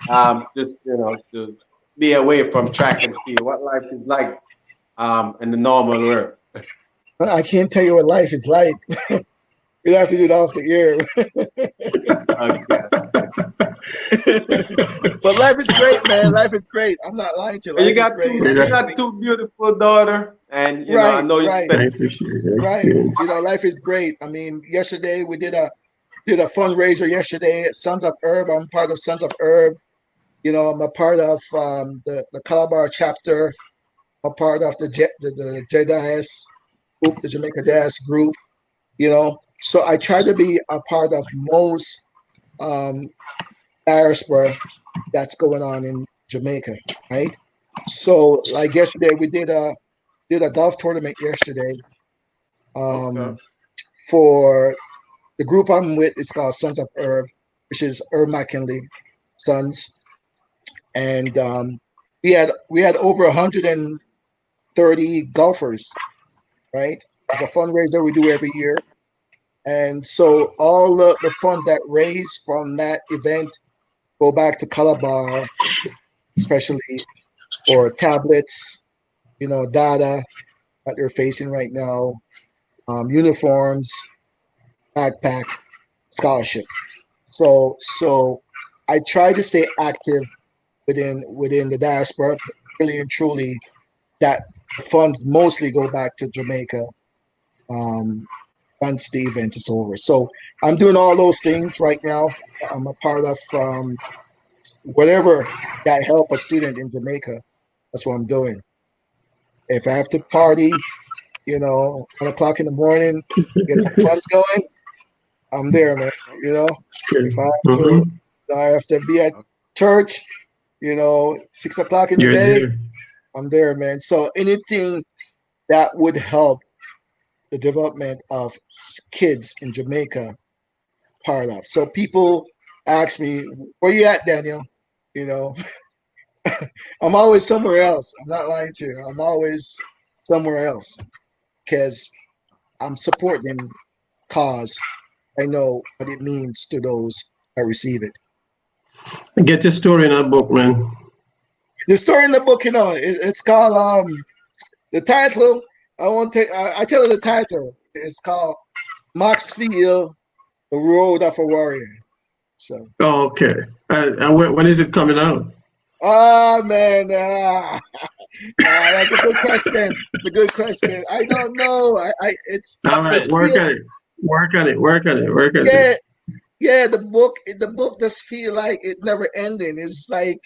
to be away from track and field. What life is like in the normal world. I can't tell you what life is like. We'll have to do it off the air. But life is great, man. Life is great. I'm not lying to you. You got two beautiful daughters, and I know you spend. Right. Life is great. Yesterday we did a fundraiser yesterday at Sons of Herb. I'm part of Sons of Herb. I'm a part of the Calabar chapter. I'm part of the JDAS group, the Jamaica Jazz group. So I try to be a part of most diaspora that's going on in Jamaica, right? So like yesterday, we did a golf tournament yesterday. Okay. For the group I'm with, it's called Sons of Herb, which is Herb McKenley Sons, and we had over 130 golfers. Right, it's a fundraiser we do every year, and so all the funds that raise from that event go back to Calabar, especially for tablets, data that they're facing right now, uniforms, backpack, scholarship. So I try to stay active within the diaspora. Really and truly, that funds mostly go back to Jamaica once the event is over. So I'm doing all those things right now. I'm a part of whatever that help a student in Jamaica. That's what I'm doing. If I have to party, 1 o'clock in the morning, get some funds going, I'm there, man. If I have to be at church, 6 o'clock in the You're day, there. I'm there, man. So anything that would help the development of kids in Jamaica, part of. So people ask me, "Where you at, Daniel?" You know, I'm always somewhere else. I'm not lying to you. I'm always somewhere else because I'm supporting cause. I know what it means to those that receive it. Get your story in a book, man. The story in the book, it's called the title. I tell you the title. It's called Maxfield, The Road of a Warrior. So. Oh, okay. And when is it coming out? Oh man, that's a good question. It's a good question. I don't know. It's All right, work on it. Work on it. Work on it. Work on yeah, it. yeah. The book just feel like it never ending. It's like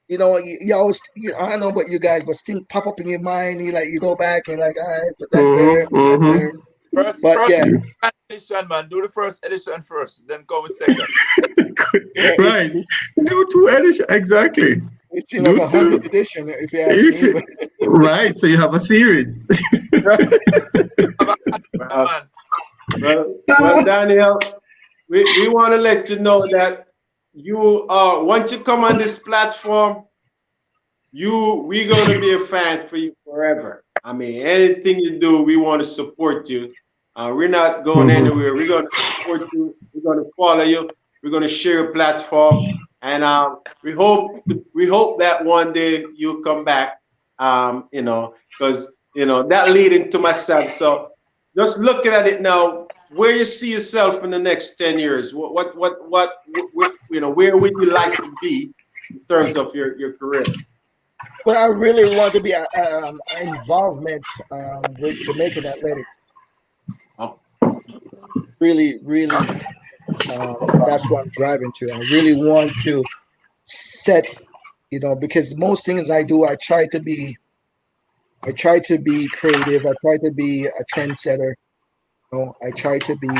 you always I don't know about you guys, but things pop up in your mind. You go back and like, all right, put that there, put that there. But First yeah, edition, man. Do the first edition first, then go with second. Right. Do two edition. Exactly. It seems like Do 100 two. edition, if you ask me. Right. So you have a series. Well, Daniel, we want to let you know that once you come on this platform, we're going to be a fan for you forever. I mean, anything you do, we want to support you. We're not going anywhere. We're going to support you. We're going to follow you. We're going to share your platform, and we hope that one day you'll come back. Because that leading to myself. So just looking at it now, where you see yourself in the next 10 years? Where would you like to be in terms of your career? But I really want to be an involvement with Jamaican athletics. Oh. Really, that's what I'm driving to. I really want to set, because most things I do, I try to be creative. I try to be a trendsetter. I try to be,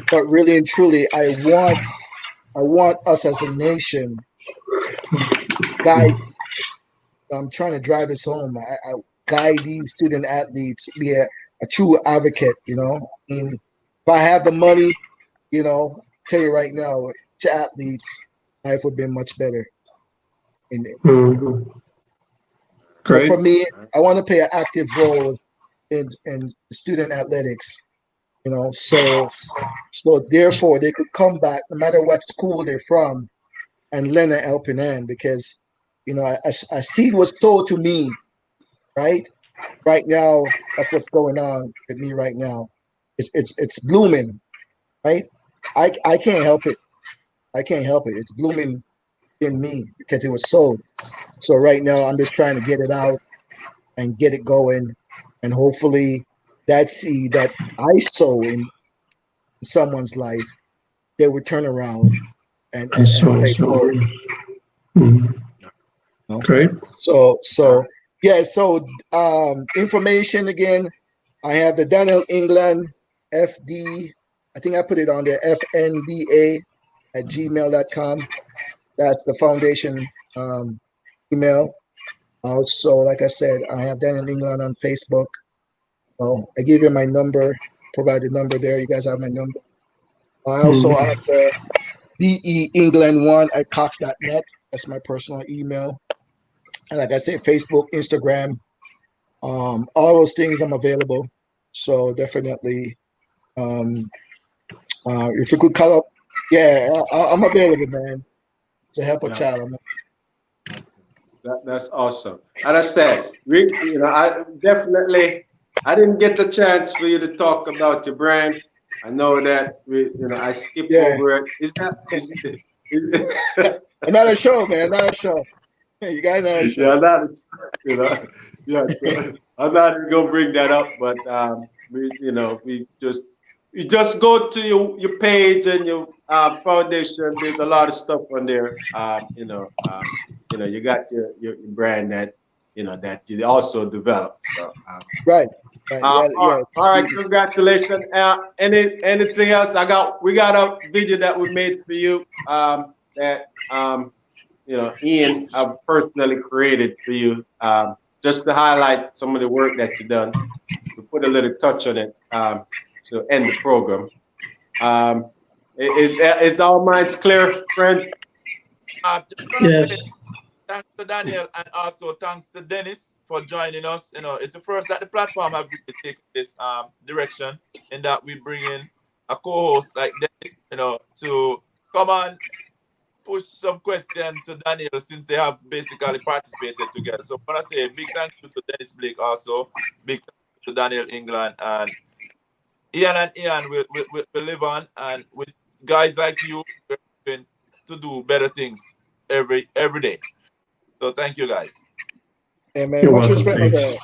but really and truly, I want us as a nation guide. I'm trying to drive this home. I guide these student athletes, be a true advocate. I mean, if I have the money, tell you right now, to athletes, life would be much better. But for me, I want to play an active role in student athletics. So therefore they could come back no matter what school they're from and lend a helping hand because a seed was sold to me, right now. That's what's going on with me right now. It's blooming, right? I can't help it. It's blooming in me because it was sold. So right now I'm just trying to get it out and get it going, and hopefully that seed that I sow in someone's life, they would turn around and pay forward. Great. So yeah. So information again. I have the Daniel England FD. I think I put it on there. FNBA @gmail.com. That's the foundation email. Also, like I said, I have Daniel England on Facebook. Oh, I gave you my number, provide the number there. You guys have my number. I also have the deengland1@cox.net. That's my personal email. And like I said, Facebook, Instagram, all those things I'm available. So definitely, if you could call up, I'm available, man, to help a child. That's awesome. And I said, I didn't get the chance for you to talk about your brand. I know that I skipped over it. Is another show, man? Another show. Hey, you guys know. Yeah, I'm not even gonna bring that up, but you just go to your page and your foundation. There's a lot of stuff on there. You got your brand that that you also developed. So, right. All right. Congratulations. Anything else? We got a video that we made for you. That Ian, I've personally created for you, just to highlight some of the work that you've done. We put a little touch on it to end the program. Is all minds clear, friend? Yes. Thanks to Daniel and also thanks to Dennis for joining us. It's the first that the platform have really taken this direction in that we bring in a co-host like Dennis, to come on, push some questions to Daniel since they have basically participated together. So I want to say a big thank you to Dennis Blake also, big thank you to Daniel England, and Ian will live on, and with guys like you, we're hoping to do better things every day. So thank you guys. Hey man, much respect, my guy.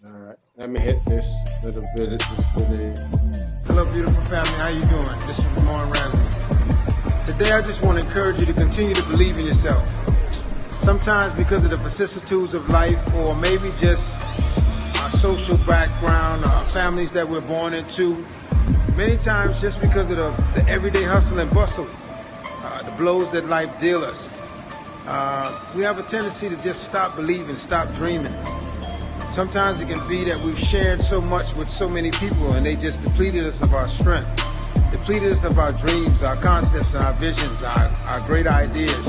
All right, let me hit this little bit. Hello, beautiful family. How you doing? This is Ramon Ramsey. Today, I just want to encourage you to continue to believe in yourself. Sometimes because of the vicissitudes of life, or maybe just our social background, our families that we're born into, many times just because of the everyday hustle and bustle, the blows that life deals us, we have a tendency to just stop believing, stop dreaming. Sometimes it can be that we've shared so much with so many people and they just depleted us of our strength, depleted us of our dreams, our concepts, and our visions, our great ideas.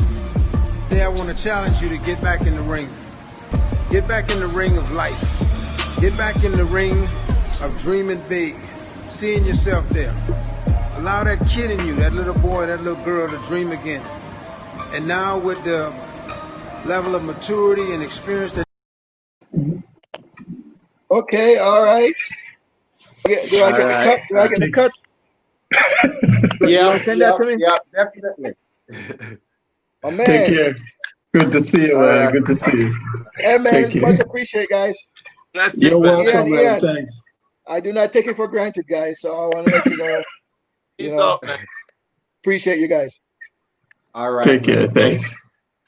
Today I want to challenge you to get back in the ring. Get back in the ring of life. Get back in the ring of dreaming big, seeing yourself there. Allow that kid in you, that little boy, that little girl to dream again. And now with the level of maturity and experience that... Okay, all right. Do I get the cut? Yeah, send that to me? Yeah, definitely. Oh man. Take care. Good to see you, man. Good to see you. Hey man, much appreciate, guys. You're welcome, man. Thanks. I do not take it for granted, guys. So I want to let you know. Appreciate you guys. All right. Take care. Thanks.